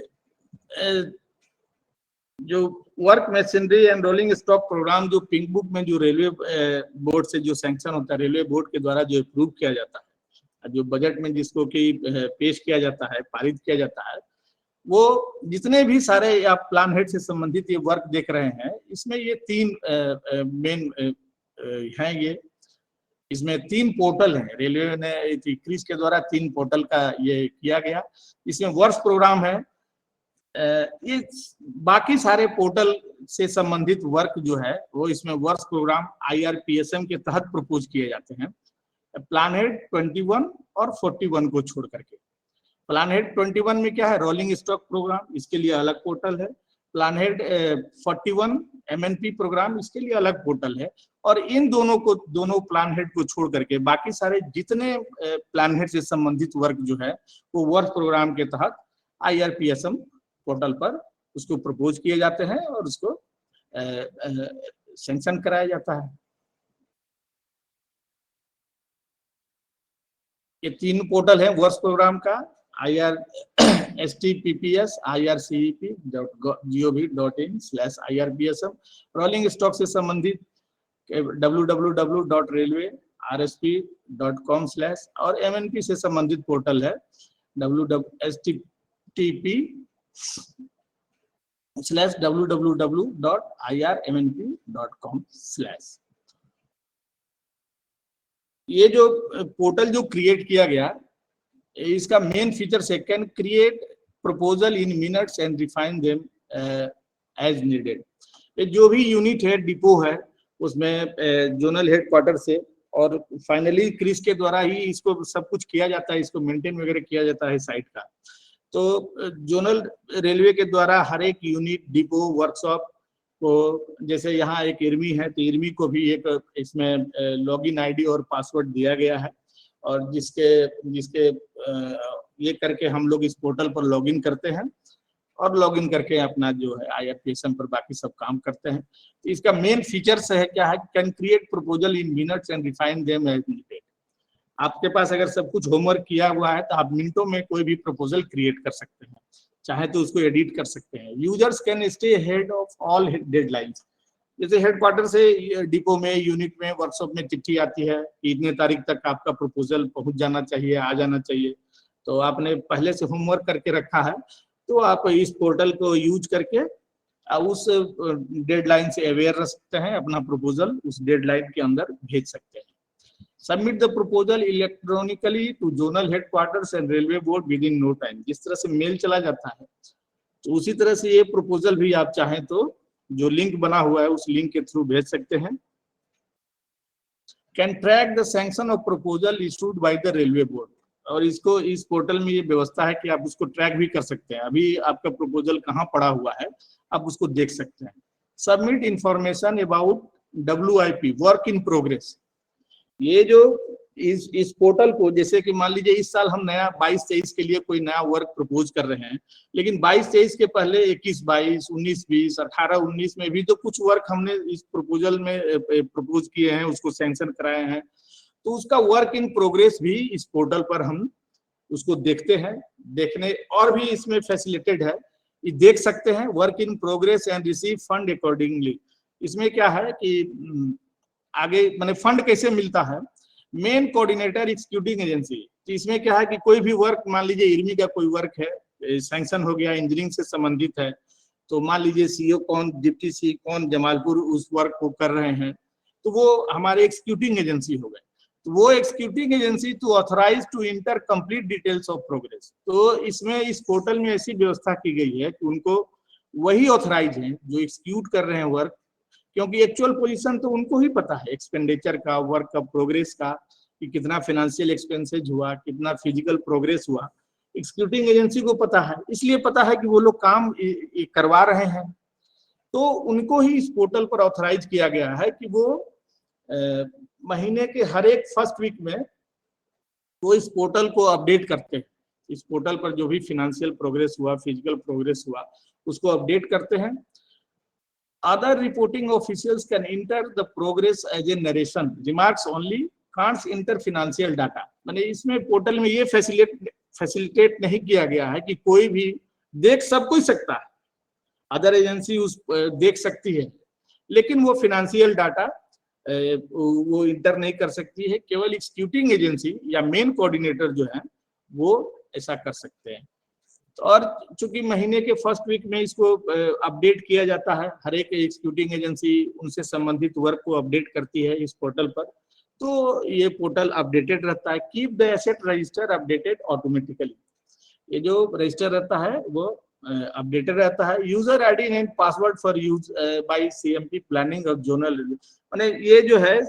जो work machinery and rolling stock programme जो पिंक बुक में जो रेलवे बोर्ड से जो सैंक्शन होता है, रेलवे बोर्ड के द्वारा जो अप्रूव किया जाता है, जो बजट में जिसको कि पेश किया जाता है, पारित किया जाता है, वो जितने भी सारे आप प्लान हेड से संबंधित ये वर्क देख रहे हैं, इसमें ये 3 मेन हैं। ये इसमें 3 पोर्टल हैं, रेलवे ने क्रिस के द्वारा 3 पोर्टल का ये किया गया। इसमें वर्क्स प्रोग्राम है। ये बाकी सारे पोर्टल से संबंधित वर्क जो है वो इसमें वर्क्स प्रोग्राम IRPSM के तहत प्रपोज किए जाते हैं, प्लान हेड 21 और 41 को छोड़ करके। प्लान हेड 21 में क्या है, रोलिंग स्टॉक प्रोग्राम, इसके लिए अलग पोर्टल है। प्लान हेड 41 MNP प्रोग्राम, इसके लिए अलग पोर्टल है। और इन दोनों प्लान हेड को छोड़ करके बाकी सारे जितने प्लान हेड से संबंधित वर्क जो है वो वर्क प्रोग्राम के तहत IRPSM पोर्टल पर उसको प्रपोज किए जाते हैं और उसको सैंक्शन कराया जाता है। ये 3 पोर्टल है वर्क्स प्रोग्राम का, IRSTPPS, ircep.gov.in/IRPSM। रोलिंग स्टॉक से संबंधित www.railway.rsp.com/ और MNP से संबंधित पोर्टल है www.irmnp.com/। ये जो पोर्टल जो क्रिएट किया गया, इसका मेन फीचर है can create proposal in minutes and refine them as needed. जो भी यूनिट है, डिपो है, उसमें जोनल हेडक्वार्टर से और फाइनली क्रिस के द्वारा ही इसको सब कुछ किया जाता है, इसको मेंटेन वगैरह किया जाता है साइट का। तो जोनल रेलवे के द्वारा हर एक यूनिट, डिपो, वर्कशॉप को, जैसे यहाँ एक इर्मी है तो इर्मी को भी एक इसमें लॉगिन ID और पासवर्ड दिया गया है, और जिसके ये करके हम लोग इस पोर्टल पर लॉगिन करते हैं और लॉगिन करके अपना जो है IRPSM पर बाकी सब काम करते हैं। तो इसका मेन फीचर्स है क्या है, can create proposal in minutes and refine them as needed. आपके पास अगर सब कुछ होमवर्क किया हुआ है तो आप मिनटों में कोई भी प्रपोजल क्रिएट कर सकते हैं, चाहे तो उसको एडिट कर सकते हैं। Users can stay head of all deadlines. जैसे हेडक्वार्टर से डिपो में, यूनिट में, वर्कशॉप में चिट्ठी आती है कि इतने तारीख तक आपका प्रपोजल पहुंच जाना चाहिए, आ जाना चाहिए, तो आपने पहले से होमवर्क करके रखा है, तो आप इस पोर्टल को यूज करके उस डेडलाइन से अवेयर रह सकते हैं, अपना प्रपोजल उस डेडलाइन के अंदर भेज सकते हैं। Submit the proposal electronically to zonal headquarters and railway board with in no time. जिस तरह से मेल चला जाता है तो उसी तरह से ये प्रपोजल भी आप चाहें तो जो लिंक बना हुआ है उस लिंक के थ्रू भेज सकते हैं। Can track the sanction of proposal issued by the railway board. और इसको इस पोर्टल में ये व्यवस्था है कि आप उसको ट्रैक भी कर सकते हैं, अभी आपका प्रपोजल कहाँ पड़ा हुआ है आप उसको देख सकते हैं। Submit information about WIP, work in progress. ये जो इस पोर्टल को, जैसे कि मान लीजिए इस साल हम नया 22-23 के लिए कोई नया वर्क प्रपोज कर रहे हैं, लेकिन 22-23 के पहले 21-22, 19-20, 18-19 में भी तो कुछ वर्क हमने इस प्रपोजल में प्रपोज किए हैं, उसको सैंक्शन कराए हैं, तो उसका वर्क इन प्रोग्रेस भी इस पोर्टल पर हम उसको देखते हैं। देखने और भी इसमें फैसिलिटेड है, ये देख सकते हैं work in progress and receive fund accordingly. इसमें क्या है कि आगे माने फंड कैसे मिलता है, मेन कोऑर्डिनेटर एग्जीक्यूटिंग एजेंसी। तो इसमें क्या है कि कोई भी वर्क, मान लीजिए इरमी का कोई वर्क है, सैंक्शन हो गया, इंजीनियरिंग से संबंधित है, तो मान लीजिए सीईओ कौन, डिप्टी सी कौन जमालपुर उस वर्क को कर रहे हैं, तो वो हमारे एग्जीक्यूटिंग एजेंसी हो गए। तो वो executing agency to authorise to enter complete details of progress. तो इसमें इस पोर्टल में ऐसी व्यवस्था की गई है कि उनको वही ऑथराइज हैं जो एग्जीक्यूट कर रहे हैं वर्क, क्योंकि एक्चुअल पोजीशन तो उनको ही पता है एक्सपेंडिचर का, वर्क का, प्रोग्रेस का, कि कितना फाइनेंशियल एक्सपेंसेज हुआ, कितना फिजिकल प्रोग्रेस हुआ, एग्जीक्यूटिंग एजेंसी को पता है। इसलिए पता है कि वो लोग काम करवा रहे हैं, तो उनको ही इस पोर्टल पर ऑथराइज किया गया है कि वो महीने के हर एक फर्स्ट वीक में वो इस पोर्टल को अपडेट करते हैं। इस पोर्टल पर जो भी फाइनेंशियल प्रोग्रेस हुआ, फिजिकल प्रोग्रेस हुआ, उसको अपडेट करते हैं। Other reporting officials can enter the progress as a narration. Remarks only can't enter financial data. माने इसमें पोर्टल में ये फैसिलिटेट नहीं किया गया है कि कोई भी देख, सब कोई सकता है, अदर एजेंसी उस देख सकती है, लेकिन वो फाइनेंशियल डाटा वो इंटर नहीं कर सकती है। केवल एग्जीक्यूटिंग एजेंसी या मेन कोऑर्डिनेटर जो है वो ऐसा कर सकते हैं। और चूंकि महीने के फर्स्ट वीक में इसको अपडेट किया जाता है, हर एक एग्जीक्यूटिंग एजेंसी उनसे संबंधित वर्क को अपडेट करती है इस पोर्टल पर, तो ये पोर्टल अपडेटेड रहता है। Keep the asset register updated automatically. ये जो रजिस्टर रहता है वो अपडेटेड रहता है। User ID and password for use by CMP planning और जोनल रिव्यू। माने ये जो है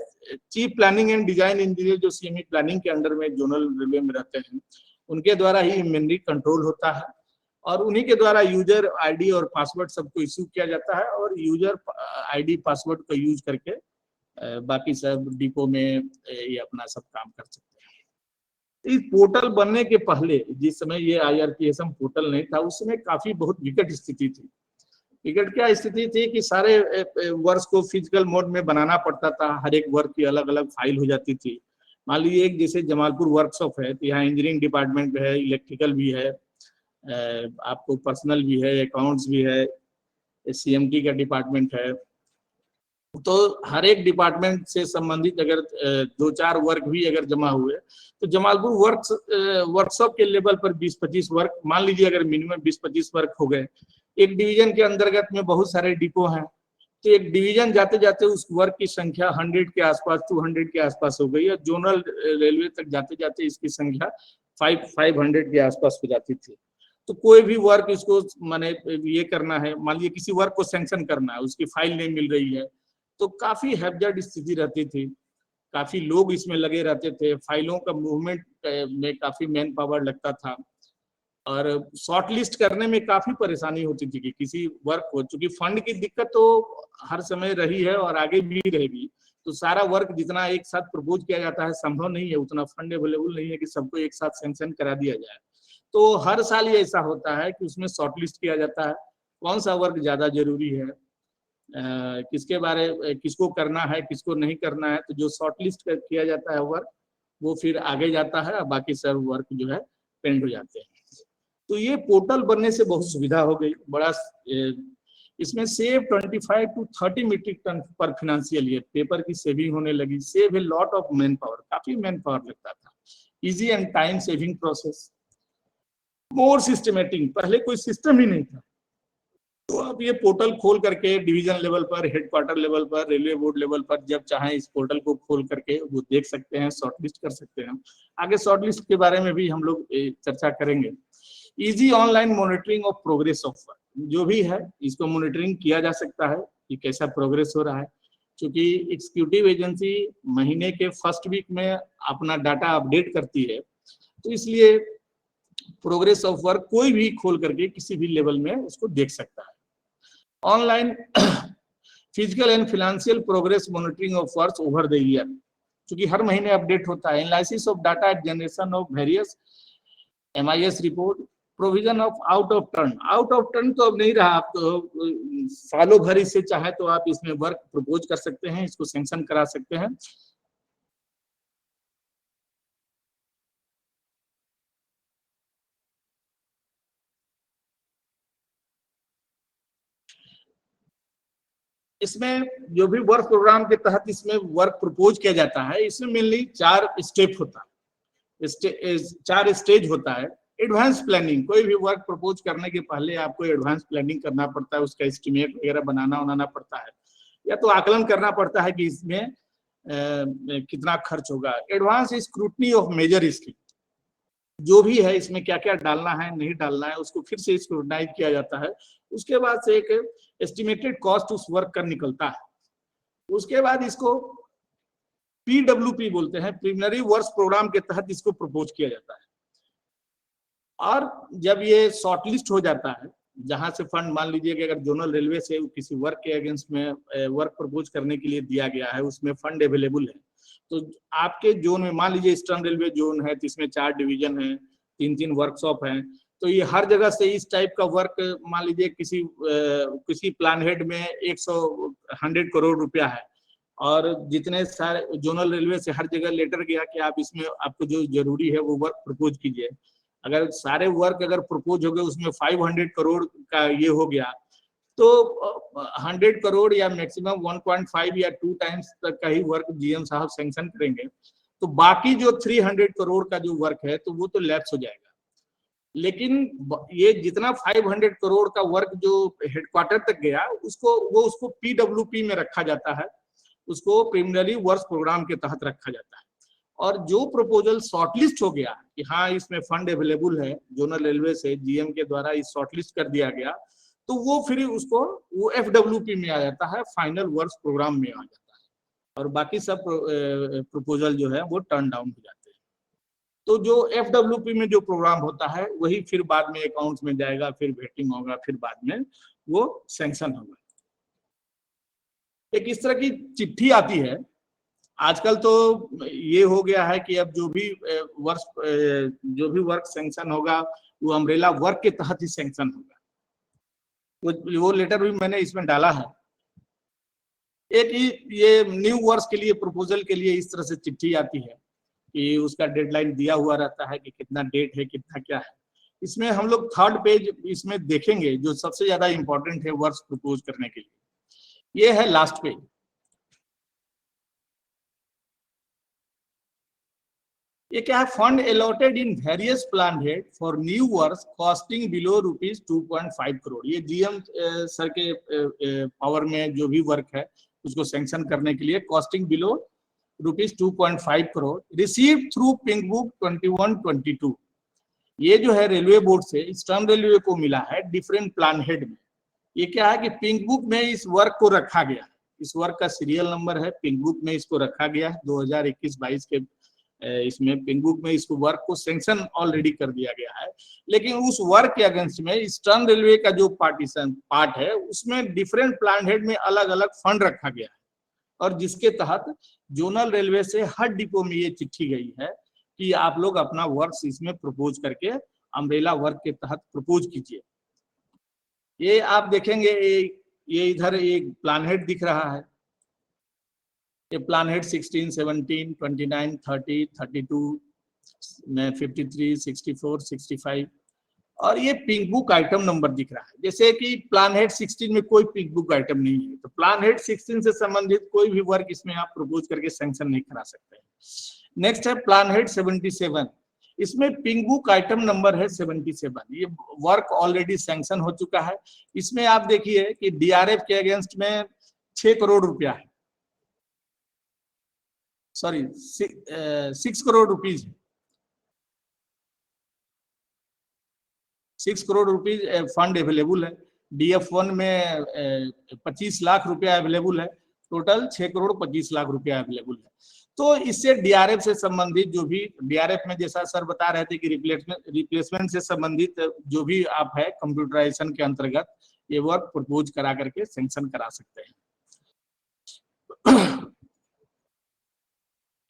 chief planning and design engineer जो CME प्लानिंग के अंडर में जोनल रिव्यू में रहते हैं, उनके द्वारा ही मेमोरी कंट्रोल होता है और उन्हीं के द्वारा यूजर आईडी और पासवर्ड सबको इश्यू किया जाता है, और यूजर आईडी पासवर्ड का यूज करके बाकी सब डिपो में ये अपना सब काम कर सकते हैं। इस पोर्टल बनने के पहले, जिस समय ये IRPSM पोर्टल नहीं था, उस समय काफी बहुत विकट स्थिति थी। विकट क्या स्थिति थी कि सारे वर्क्स को फिजिकल मोड में बनाना पड़ता था, हर एक वर्क की अलग अलग फाइल हो जाती थी। मान लीजिए एक जैसे जमालपुर वर्कशॉप है, तो यहाँ इंजीनियरिंग डिपार्टमेंट है, इलेक्ट्रिकल भी है, आपको पर्सनल भी है, अकाउंट्स भी है, CMT का डिपार्टमेंट है। तो हर एक डिपार्टमेंट से संबंधित अगर 2-4 वर्क भी अगर जमा हुए, तो जमालपुर वर्कशॉप के लेवल पर 20-25 वर्क, मान लीजिए अगर मिनिमम 20-25 वर्क हो गए। एक डिवीजन के अंतर्गत में बहुत सारे डिपो हैं, तो एक डिवीजन जाते जाते उस वर्क की संख्या 100 के आसपास, 200 के आसपास हो गई, और जोनल रेलवे तक जाते जाते इसकी संख्या 500 के आसपास हो जाती थी। तो कोई भी वर्क इसको माने ये करना है, मान लीजिए किसी वर्क को सैंक्शन करना है, उसकी फाइल नहीं मिल रही है, तो काफी हैप्जर्ड स्थिति रहती थी, काफी लोग इसमें लगे रहते थे, फाइलों का मूवमेंट में काफी मैन पावर लगता था, और शॉर्ट लिस्ट करने में काफी परेशानी होती थी कि किसी वर्क को, चूंकि फंड की दिक्कत तो हर समय रही है और आगे भी रहेगी, तो सारा वर्क जितना एक साथ प्रपोज किया जाता है संभव नहीं है, उतना फंड अवेलेबल नहीं है कि सबको एक साथ सैंक्शन करा दिया जाए। तो हर साल ये ऐसा होता है कि उसमें शॉर्ट लिस्ट किया जाता है, कौन सा वर्क ज्यादा जरूरी है, किसको करना है, किसको नहीं करना है। तो जो शॉर्ट लिस्ट किया जाता है वर्क, वो फिर आगे जाता है, और बाकी सब वर्क जो है पेंड हो जाते हैं। तो ये पोर्टल बनने से बहुत सुविधा हो गई, बड़ा इसमें सेव 25 to 30 मीट्रिक टन पर फाइनेंशियल ईयर पेपर की सेविंग होने लगी। Save a lot of man power, काफी मैन पावर लगता था। Easy and time saving process, more systematic, पहले कोई सिस्टम ही नहीं था, तो अब ये पोर्टल खोल करके डिवीजन लेवल पर, हेडक्वार्टर लेवल पर, रेलवे बोर्ड लेवल पर जब चाहें इस पोर्टल को खोल करके वो देख सकते हैं, शॉर्टलिस्ट कर सकते हैं। आगे शॉर्टलिस्ट के बारे में भी हम लोग चर्चा करेंगे। Easy online monitoring of progress of work, जो भी है इसको मॉनिटरिंग किया जा सकता है कि कैसा प्रोग्रेस हो रहा है, क्योंकि एग्जीक्यूटिव एजेंसी महीने के फर्स्ट वीक में अपना डाटा अपडेट करती है, तो इसलिए प्रोग्रेस ऑफ वर्क कोई भी खोल करके किसी भी लेवल में उसको देख सकता है। Online physical and financial progress monitoring of work over the year, क्योंकि हर महीने अपडेट होता है। Analysis of data generation of various MIS report, provision of out of turn तो अब नहीं रहा, आप तो सालों भर इससे चाहे तो आप इसमें वर्क प्रपोज कर सकते हैं, इसको सैंक्शन करा सकते हैं। इसमें जो भी वर्क प्रोग्राम के तहत इसमें वर्क प्रपोज किया जाता है, इसमें मेनली 4 स्टेप होता है, 4 स्टेज होता है। एडवांस प्लानिंग, कोई भी वर्क प्रपोज करने के पहले आपको एडवांस प्लानिंग करना पड़ता है, उसका एस्टिमेट वगैरह बनाना पड़ता है, या तो आकलन करना पड़ता है कि इसमें कितना खर्च होगा। Advance scrutiny of major scheme, जो भी है इसमें क्या क्या डालना है नहीं डालना है उसको फिर से स्क्रूटनाइज किया जाता है। उसके बाद से एक एस्टिमेटेड कॉस्ट उस वर्क का निकलता है। उसके बाद इसको PWP बोलते हैं, प्रीलिमिनरी वर्क प्रोग्राम के तहत इसको प्रपोज किया जाता है। और जब ये शॉर्टलिस्ट हो जाता है, जहां से फंड मान लीजिए कि अगर जोनल रेलवे से किसी वर्क के अगेंस्ट में वर्क प्रपोज करने के लिए दिया गया है, उसमें फंड अवेलेबल है, तो आपके जोन में मान लीजिए ईस्टर्न रेलवे जोन है, तो इसमें 4 डिवीजन है, 3-3 वर्कशॉप हैं, तो ये हर जगह से इस टाइप का वर्क मान लीजिए किसी प्लान हेड में 100 करोड़ रुपया है, और जितने सारे जोनल रेलवे से हर जगह लेटर गया कि आप इसमें आपको जो जरूरी है वो वर्क प्रपोज कीजिए। अगर सारे वर्क अगर प्रपोज हो गए उसमें 500 करोड़ का ये हो गया, तो 100 करोड़ या मैक्सिमम 1.5 या 2 टाइम्स तक का ही वर्क GM साहब सैंक्शन करेंगे। तो बाकी जो 300 करोड़ का जो वर्क है तो वो तो लैप्स हो जाएगा। लेकिन ये जितना 500 करोड़ का वर्क जो हेडक्वार्टर तक गया उसको PWP में रखा जाता है, उसको प्रीलिमिनरी वर्क प्रोग्राम के तहत रखा जाता है। और जो प्रपोजल शॉर्टलिस्ट हो गया कि हाँ इसमें फंड अवेलेबल है, जोनल रेलवे से GM के द्वारा इस शॉर्टलिस्ट कर दिया गया, तो वो फिर वो FWP में आ जाता है, फाइनल वर्क प्रोग्राम में आ जाता है, और बाकी सब प्रपोजल जो है वो टर्न डाउन हो जाते हैं। तो जो FWP में जो प्रोग्राम होता है वही फिर बाद में अकाउंट्स में जाएगा, फिर वेटिंग होगा, फिर बाद में वो सैंक्शन होगा। एक इस तरह की चिट्ठी आती है। आजकल तो ये हो गया है कि अब जो भी वर्क सैंक्शन होगा वो अम्ब्रेला वर्क के तहत ही सैंक्शन होगा। वो लेटर भी मैंने इसमें डाला है। एक ये न्यू वर्क के लिए प्रपोजल के लिए इस तरह से चिट्ठी आती है कि उसका डेडलाइन दिया हुआ रहता है कि कितना डेट है, कितना क्या है। इसमें हम लोग 3rd पेज इसमें देखेंगे जो सबसे ज्यादा इंपॉर्टेंट है वर्क प्रपोज करने के लिए। ये है लास्ट पेज। ये क्या है? Fund allotted in various plan head for new work costing below ₹2.5 crore. ये GM सर के पावर में जो भी वर्क है उसको सैंक्शन करने के लिए costing below ₹2.5 crore receive through pink book 21-22। ये जो है रेलवे बोर्ड से ईस्टर्न रेलवे को मिला है डिफरेंट प्लान हेड में। ये क्या है कि पिंक बुक में इस वर्क को रखा गया, इस वर्क का सीरियल नंबर है, पिंक बुक में इसको रखा गया है 2021-22 के इसमें पिंक बुक में इसको वर्क को सैंक्शन ऑलरेडी कर दिया गया है। लेकिन उस वर्क के अगेंस्ट में ईस्टर्न रेलवे का जो पार्ट है उसमें डिफरेंट प्लान हेड में अलग अलग फंड रखा गया है, और जिसके तहत जोनल रेलवे से हर डिपो में ये चिट्ठी गई है कि आप लोग अपना वर्क इसमें प्रपोज करके अम्ब्रेला वर्क के तहत प्रपोज कीजिए। ये आप देखेंगे ये इधर एक प्लान हेड दिख रहा है, ये प्लान हेड 16, 17, 29, 30, 32 में 53, 64, 65, और ये पिंक बुक आइटम नंबर दिख रहा है। जैसे कि प्लान हेड 16 में कोई पिंक बुक आइटम नहीं है, तो प्लान हेड 16 से संबंधित कोई भी वर्क इसमें आप प्रपोज करके सैंक्शन नहीं करा सकते। नेक्स्ट है प्लान हेड 77, इसमें पिंक बुक आइटम नंबर है 77। ये वर्क ऑलरेडी सैंक्शन हो चुका है। इसमें आप देखिए कि DRF के अगेंस्ट में 6 करोड़ रुपया है, sorry 6 crore rupees, 6 crore rupees fund available है। DF1 में 25 लाख रुपया अवेलेबल है, टोटल 6 करोड़ 25 लाख रुपया अवेलेबल है। तो इससे डीआरएफ से संबंधित जो भी डीआरएफ में जैसा सर बता रहे थे कि रिप्लेसमेंट से संबंधित जो भी आप है कंप्यूटराइजेशन के अंतर्गत ये वर्क प्रपोज करा करके सैंक्शन करा सकते हैं।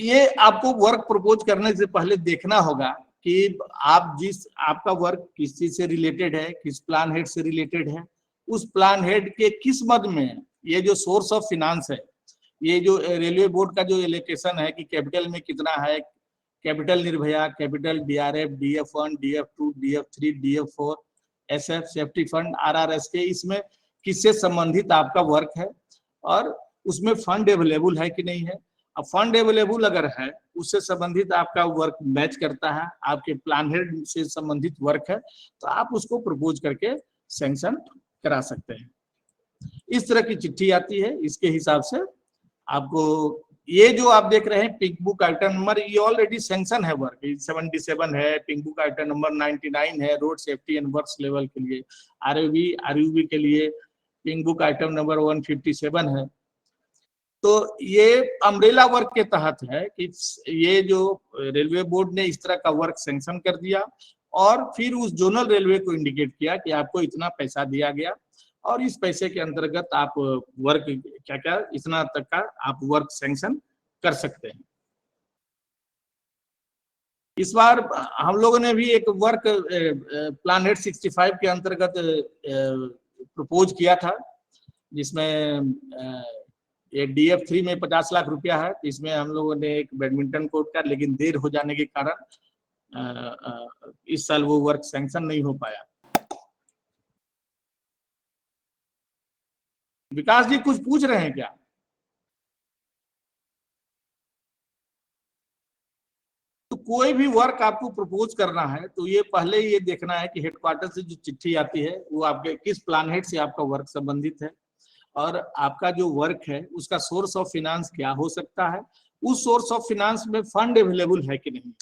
ये आपको वर्क प्रपोज करने से पहले देखना होगा कि आपका वर्क किस चीज से रिलेटेड है, किस प्लान हेड से रिलेटेड है, उस प्लान हेड के किस मद में ये जो सोर्स ऑफ फाइनेंस है, ये जो रेलवे बोर्ड का जो एलोकेशन है कि कैपिटल में कितना है, capital Nirbhaya, capital DRF, DF1, DF2, DF3, DF4, SF, safety fund, RRSK, इसमें किससे संबंधित आपका वर्क है और उसमें फंड अवेलेबल है कि नहीं है। अब फंड अवेलेबल अगर है, उससे संबंधित आपका वर्क मैच करता है, आपके प्लान हेड से संबंधित वर्क है, तो आप उसको प्रपोज करके सैंक्शन करा सकते हैं। इस तरह की चिट्ठी आती है, इसके हिसाब से आपको ये जो आप देख रहे हैं पिंक बुक आइटम नंबर, ये ऑलरेडी सैंक्शन है वर्क, 77 है, पिंक बुक आइटम नंबर 99 है road safety and works level के लिए, आरयूबी के लिए पिंक बुक आइटम नंबर 157 है। तो ये अम्ब्रेला वर्क के तहत है कि ये जो रेलवे बोर्ड ने इस तरह का वर्क सैंक्शन कर दिया और फिर उस जोनल रेलवे को इंडिकेट किया कि आपको इतना पैसा दिया गया और इस पैसे के अंतर्गत आप वर्क क्या क्या इतना तक का आप वर्क सैंक्शन कर सकते हैं। इस बार हम लोगों ने भी एक वर्क प्लान हेड 65 के अंतर्गत प्रपोज किया था, जिसमें ये DF3 में 50 लाख रुपया है। इसमें हम लोगों ने एक बैडमिंटन कोर्ट का, लेकिन देर हो जाने के कारण इस साल वो वर्क सैंक्शन नहीं हो पाया। विकास जी कुछ पूछ रहे हैं क्या? तो कोई भी वर्क आपको प्रपोज करना है तो ये पहले ये देखना है कि हेडक्वार्टर से जो चिट्ठी आती है वो आपके किस प्लान हेड से आपका वर्क संबंधित है और आपका जो वर्क है उसका सोर्स ऑफ फाइनेंस क्या हो सकता है, उस सोर्स ऑफ फाइनेंस में फंड अवेलेबल है कि नहीं।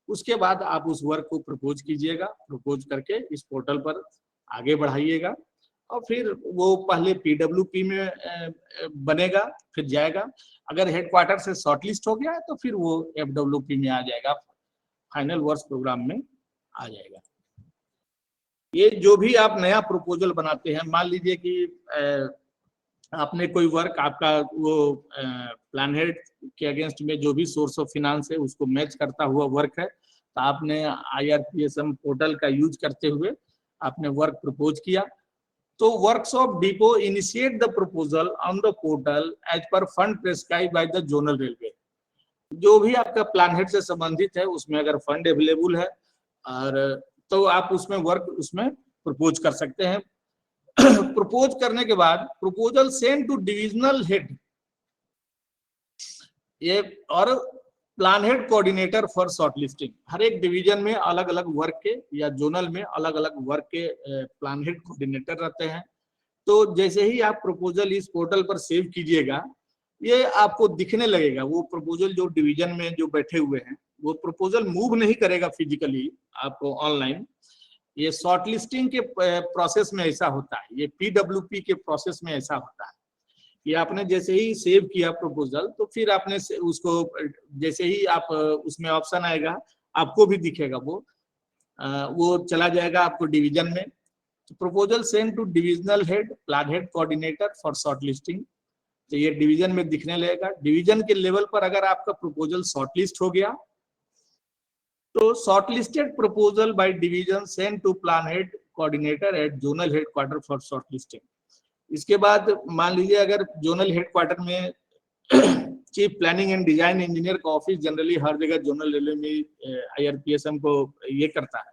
उसके बाद आप उस वर्क को प्रपोज कीजिएगा, प्रपोज करके इस पोर्टल पर आगे बढ़ाइएगा और फिर वो पहले PWP में बनेगा, फिर जाएगा। अगर हेडक्वार्टर से शॉर्टलिस्ट हो गया है तो फिर वो FWP में आ जाएगा, फाइनल वर्क प्रोग्राम में आ जाएगा। ये जो भी आप नया प्रपोजल बनाते हैं, मान लीजिए कि आपने कोई वर्क आपका वो प्लान हेड के अगेंस्ट में जो भी सोर्स ऑफ फाइनेंस है उसको मैच करता हुआ वर्क है, तो आपने IRPSM पोर्टल का यूज करते हुए आपने वर्क प्रपोज किया, तो workshop depot initiate the proposal on the portal as per fund prescribe by the zonal railway. जो भी आपका प्लान हेड से संबंधित है उसमें अगर फंड अवेलेबल है और तो आप उसमें वर्क उसमें प्रपोज कर सकते हैं। प्रपोज करने के बाद proposal send to divisional head, ये और plan head coordinator for shortlisting. हर एक डिवीजन में अलग अलग वर्क के या जोनल में अलग अलग वर्क के प्लान हेड कोऑर्डिनेटर रहते हैं। तो जैसे ही आप प्रपोजल इस पोर्टल पर सेव कीजिएगा, ये आपको दिखने लगेगा। वो प्रपोजल जो डिवीजन में जो बैठे हुए हैं वो प्रपोजल मूव नहीं करेगा फिजिकली आपको ऑनलाइन। ये शॉर्टलिस्टिंग के प्रोसेस में ऐसा होता है, ये PWP के प्रोसेस में ऐसा होता है कि आपने जैसे ही सेव किया प्रपोजल तो फिर आपने उसको जैसे ही आप उसमें ऑप्शन आएगा आपको भी दिखेगा, वो चला जाएगा आपको डिवीजन में। तो proposal send to divisional head plan head coordinator for shortlisting, तो ये डिवीजन में दिखने लगेगा। डिवीजन के लेवल पर अगर आपका प्रपोजल शॉर्टलिस्ट हो गया तो shortlisted proposal by division send to plan head coordinator at zonal headquarter for shortlisting. इसके बाद मान लीजिए अगर जोनल हेडक्वार्टर में chief planning and design engineer का ऑफिस जनरली हर जगह जोनल रेलवे में IRPSM को ये करता है,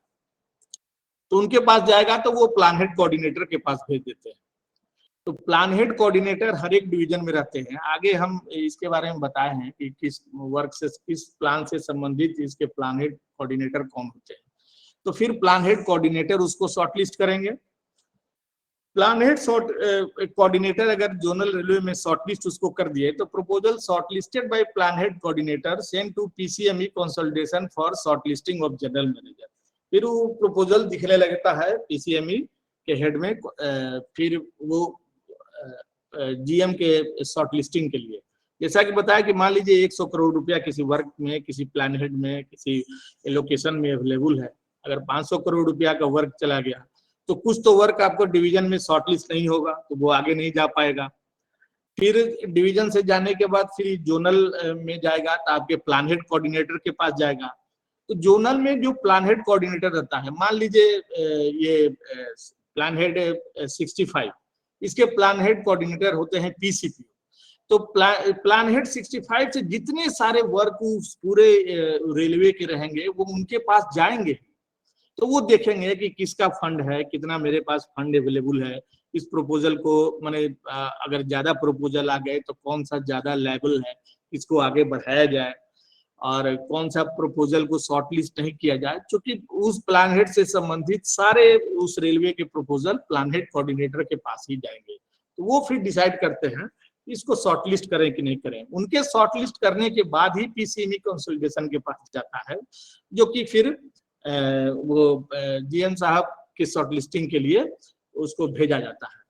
तो उनके पास जाएगा तो वो प्लान हेड कोऑर्डिनेटर के पास भेज देते हैं। तो प्लान हेड कोऑर्डिनेटर हर एक डिवीजन में रहते हैं। आगे हम इसके बारे में बताए हैं कि किस वर्क से किस प्लान से संबंधित इसके प्लान हेड कोऑर्डिनेटर कौन होते हैं। तो फिर प्लान हेड कोऑर्डिनेटर उसको शॉर्टलिस्ट करेंगे। प्लान हेड कोऑर्डिनेटर अगर जोनल रेलवे में शॉर्टलिस्ट उसको कर दिए तो proposal shortlisted by plan head coordinator send to PCME consultation for shortlisting of general manager. फिर वो प्रपोजल दिखने लगता है PCME के हेड में, फिर वो GM के शॉर्टलिस्टिंग के लिए। जैसा कि बताया कि मान लीजिए 100 करोड़ रुपया किसी वर्क में, किसी प्लान हेड में, किसी लोकेशन में अवेलेबल है। अगर 500 करोड़ रुपया का वर्क चला गया तो कुछ तो वर्क आपको डिवीजन में शॉर्टलिस्ट नहीं होगा, तो वो आगे नहीं जा पाएगा। फिर डिवीजन से जाने के बाद फिर जोनल में जाएगा तो आपके प्लान हेड कोऑर्डिनेटर के पास जाएगा। तो जोनल में जो प्लान हेड कोऑर्डिनेटर रहता है, मान लीजिए ये प्लान हेड 65, इसके प्लान हेड कोऑर्डिनेटर होते हैं पीसीपी। तो प्लान हेड 65 से जितने सारे वर्क पूरे रेलवे के रहेंगे वो उनके पास जाएंगे। तो वो देखेंगे कि किसका फंड है, कितना मेरे पास फंड अवेलेबल है, इस प्रपोजल को मैंने अगर ज्यादा प्रपोजल आ गए तो कौन सा ज्यादा लेवल है, किसको आगे बढ़ाया जाए, और कौन सा प्रपोजल को शॉर्टलिस्ट नहीं किया जाए। क्योंकि उस प्लान हेड से संबंधित सारे उस रेलवे के प्रपोजल प्लान हेड कोऑर्डिनेटर के पास ही जाएंगे। तो वो फिर डिसाइड करते हैं इसको शॉर्टलिस्ट करें कि नहीं करें। उनके शॉर्टलिस्ट करने के बाद ही पीसीएमई कंसोलिडेशन के पास जाता है, जो कि फिर वो जीएम साहब की शॉर्टलिस्टिंग के लिए उसको भेजा जाता है।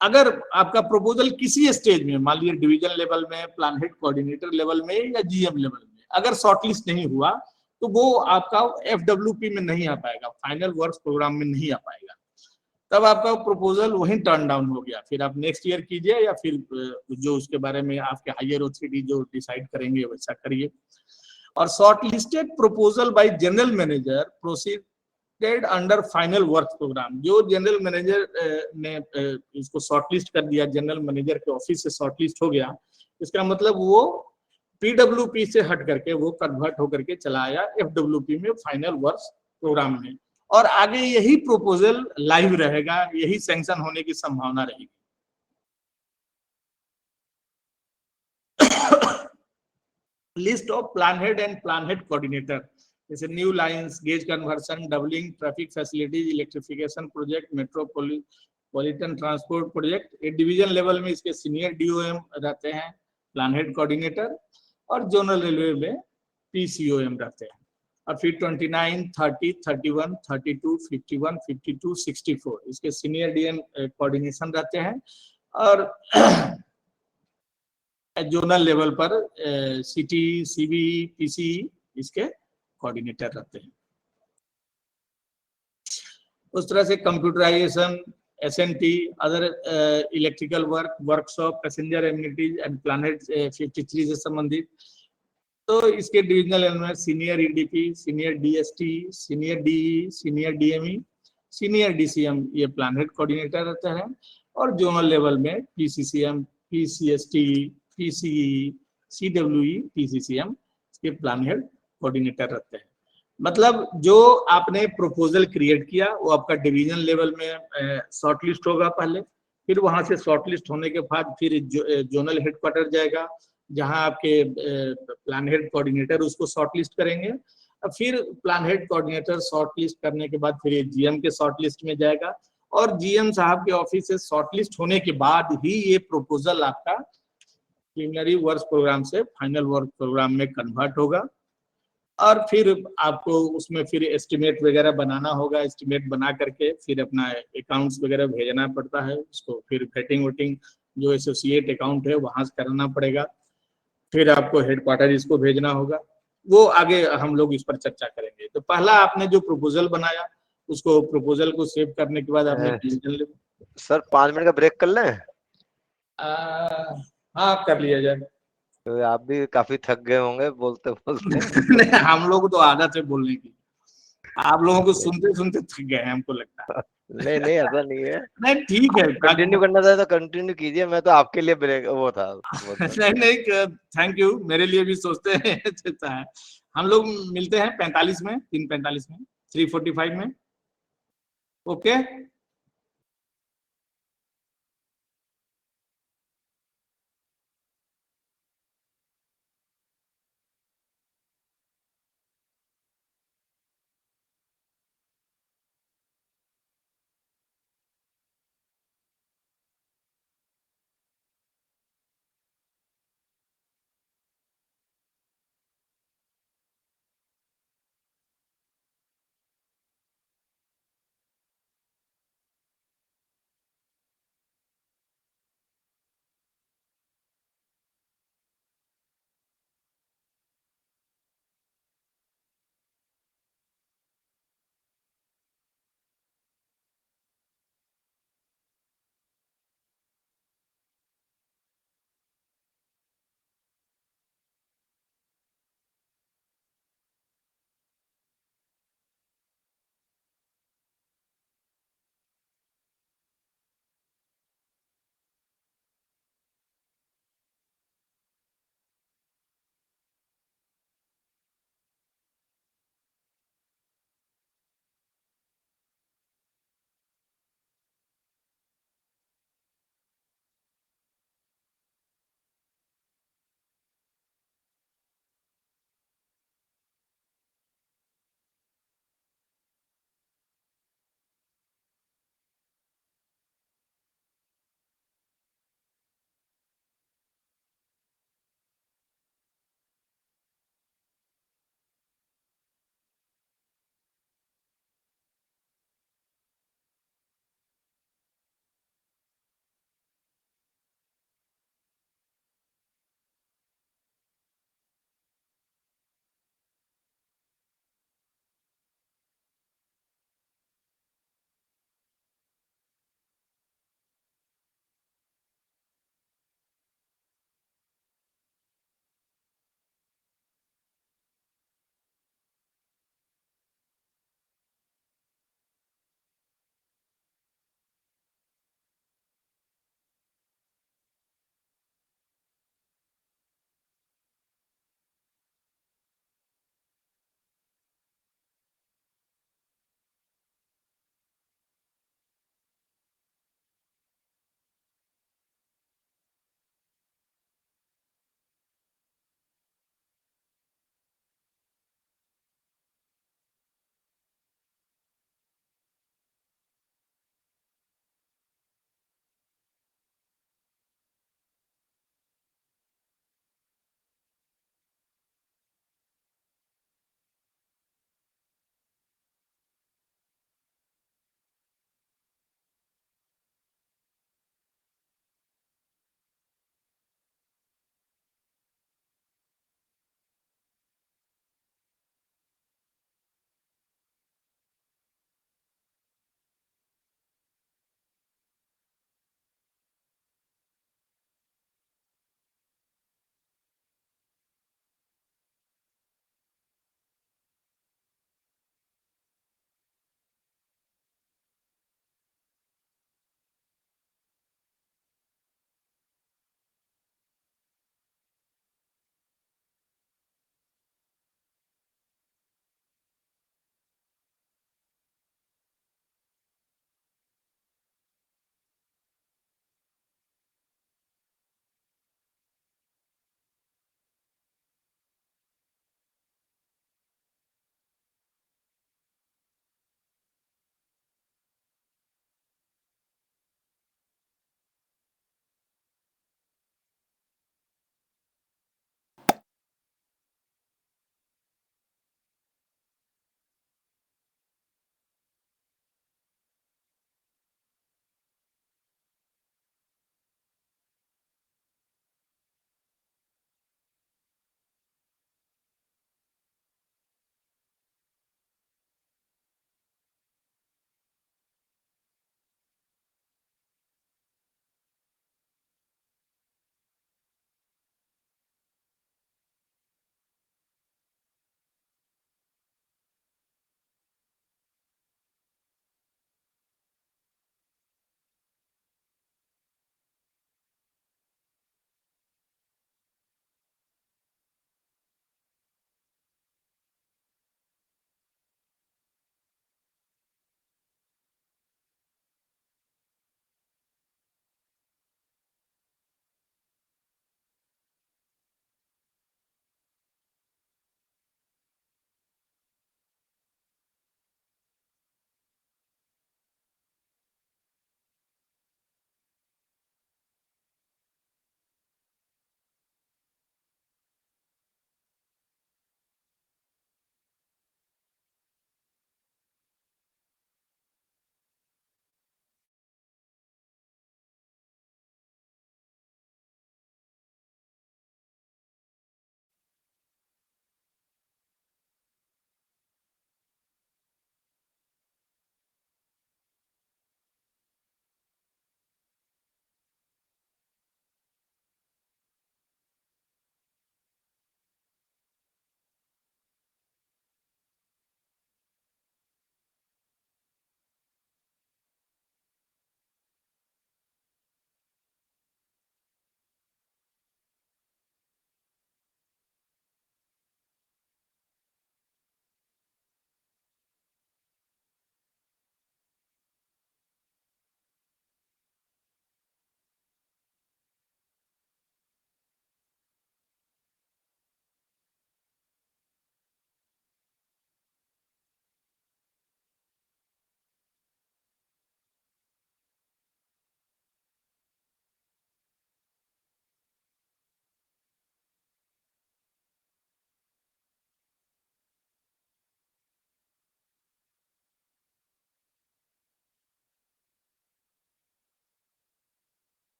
अगर आपका प्रपोजल किसी स्टेज में, मान लीजिए डिवीजन लेवल में, प्लान हेड कोऑर्डिनेटर लेवल में या जीएम लेवल में, अगर शॉर्टलिस्ट नहीं हुआ तो वो आपका एफडब्ल्यूपी में नहीं आ पाएगा, फाइनल वर्क्स प्रोग्राम में नहीं आ पाएगा। तब आपका प्रपोजल वहीं टर्न डाउन हो गया। फिर आप नेक्स्ट ईयर कीजिए या फिर जो उसके बारे में आपके हायर ऑथोरिटी जो डिसाइड करेंगे वैसा करिए। और shortlisted proposal by general manager proceeded under final work programme. जो जनरल मैनेजर ने इसको शॉर्टलिस्ट कर दिया, जनरल मैनेजर के ऑफिस से शॉर्टलिस्ट हो गया, इसका मतलब वो पीडब्ल्यूपी से हट करके वो कन्वर्ट होकर के चला आया एफडब्ल्यूपी में, फाइनल वर्क प्रोग्राम में। और आगे यही प्रपोजल लाइव रहेगा, यही सैंक्शन होने की संभावना रहेगी। List of plan head and plan head coordinator, जैसे new lines, gauge conversion, doubling, traffic facilities, electrification project, metropolitan transport project. Division level में इसके सीनियर डीओएम रहते हैं, प्लान हेड कोऑर्डिनेटर, और जोनल रेलवे में पीसीओएम रहते हैं। और फिर 29, 30, 31, 32, 51, 52, 64 इसके सीनियर डीएम कोऑर्डिनेशन रहते हैं। और जोनल लेवल पर सिटी, सीबी, पीसी इसके कोऑर्डिनेटर रहते हैं। उस तरह से computerisation, SNT, other electrical work, workshop, passenger amenities and planet 53 से संबंधित। तो इसके डिविजनल लेवल में senior EDP, senior DST, senior DE, senior DME, senior DCM ये प्लान हेड कोऑर्डिनेटर रहते हैं। और जोनल लेवल में PCCM, PCST, PCE, CWE, PCCM इसके प्लान हेड कोऑर्डिनेटर रहते हैं। मतलब जो आपने प्रपोजल क्रिएट किया वो आपका डिवीजन लेवल में शॉर्टलिस्ट होगा पहले, फिर वहां से शॉर्टलिस्ट होने के बाद फिर जोनल हेडक्वार्टर जाएगा, जहां आपके प्लान हेड कोऑर्डिनेटर उसको शॉर्टलिस्ट करेंगे। फिर प्लान हेड कोऑर्डिनेटर शॉर्टलिस्ट करने के बाद फिर जीएम के शॉर्टलिस्ट में जाएगा, और जीएम साहब के ऑफिस से शॉर्टलिस्ट होने के बाद ही ये प्रपोजल आपका प्रीलिमिनरी वर्क प्रोग्राम से फाइनल वर्क प्रोग्राम में कन्वर्ट होगा। और फिर आपको उसमें फिर एस्टिमेट वगैरह बनाना होगा, एस्टिमेट बना करके फिर अपना अकाउंट्स वगैरह भेजना पड़ता है उसको, फिर वेटिंग वोटिंग जो एसोसिएट अकाउंट है वहां से करना पड़ेगा, फिर आपको हेडक्वार्टर इसको भेजना होगा। वो आगे हम लोग इस पर चर्चा करेंगे। तो पहला आपने जो प्रपोजल बनाया उसको, प्रपोजल को सेव करने के बाद आपने सर 5 मिनट का ब्रेक कर लें? हाँ कर लिया जाए। तो आप भी काफी थक गए होंगे बोलते बोलते। नहीं, हम लोग तो आदत है बोलने की, आप लोगों को सुनते सुनते थक गए हैं हमको लगता है। नहीं नहीं ऐसा नहीं है, नहीं ठीक है, कंटिन्यू करना था तो कंटिन्यू कीजिए, मैं तो आपके लिए ब्रेक वो था। नहीं नहीं थैंक यू, मेरे लिए भी सोचते हैं अच्छा है। हम लोग मिलते हैं 45 में, 3:45 में, 3:45 में। ओके।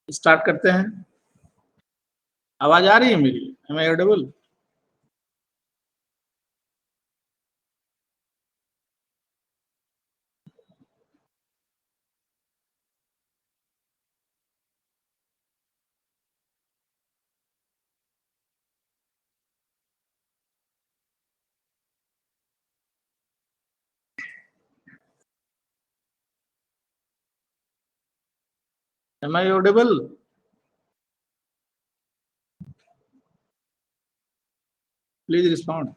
स्टार्ट करते हैं। आवाज आ रही है मेरी? Am I audible? Am I audible? Please respond.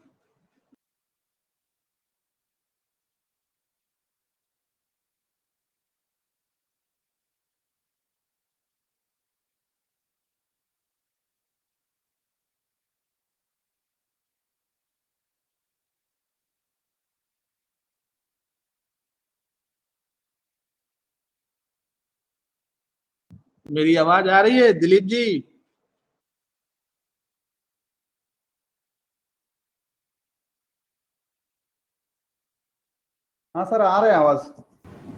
मेरी आवाज आ रही है दिलीप जी? हाँ सर, आ रहे हैं आवाज।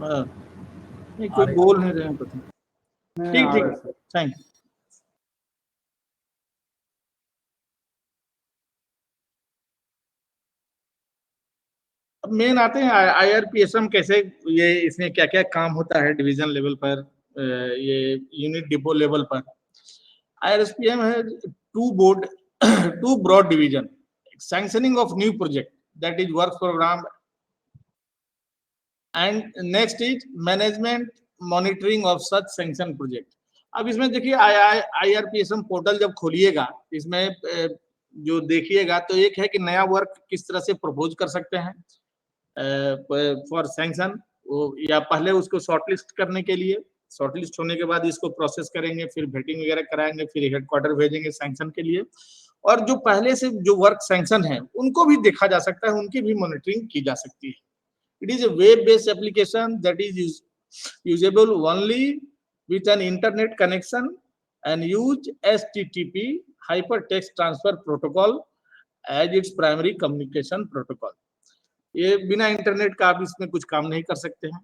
नहीं, कोई बोल नहीं रहे हैं पता नहीं। ठीक ठीक, थैंक यू। अब मेन आते हैं IRPSM कैसे, ये इसमें क्या क्या काम होता है डिवीजन लेवल पर, ये यूनिट डिपो लेवल पर। IRPSM है to broad division, sanctioning of new project that is work programme, and next is management monitoring of such sanction project. अब इसमें देखिए IRPSM पोर्टल जब खोलिएगा, इसमें जो देखिएगा तो एक है कि नया वर्क किस तरह से प्रपोज कर सकते हैं फॉर सैंक्शन, या पहले उसको शॉर्टलिस्ट करने के लिए, शॉर्टलिस्ट होने के बाद इसको प्रोसेस करेंगे, फिर वेटिंग वगैरह कराएंगे, फिर हेडक्वार्टर भेजेंगे सैंक्शन के लिए। और जो पहले से जो वर्क सैंक्शन है उनको भी देखा जा सकता है, उनकी भी मॉनिटरिंग की जा सकती है। It is a web-based application that is usable only with an internet connection and use HTTP hypertext transfer protocol as its primary communication protocol. ये बिना इंटरनेट का आप इसमें कुछ काम नहीं कर सकते हैं।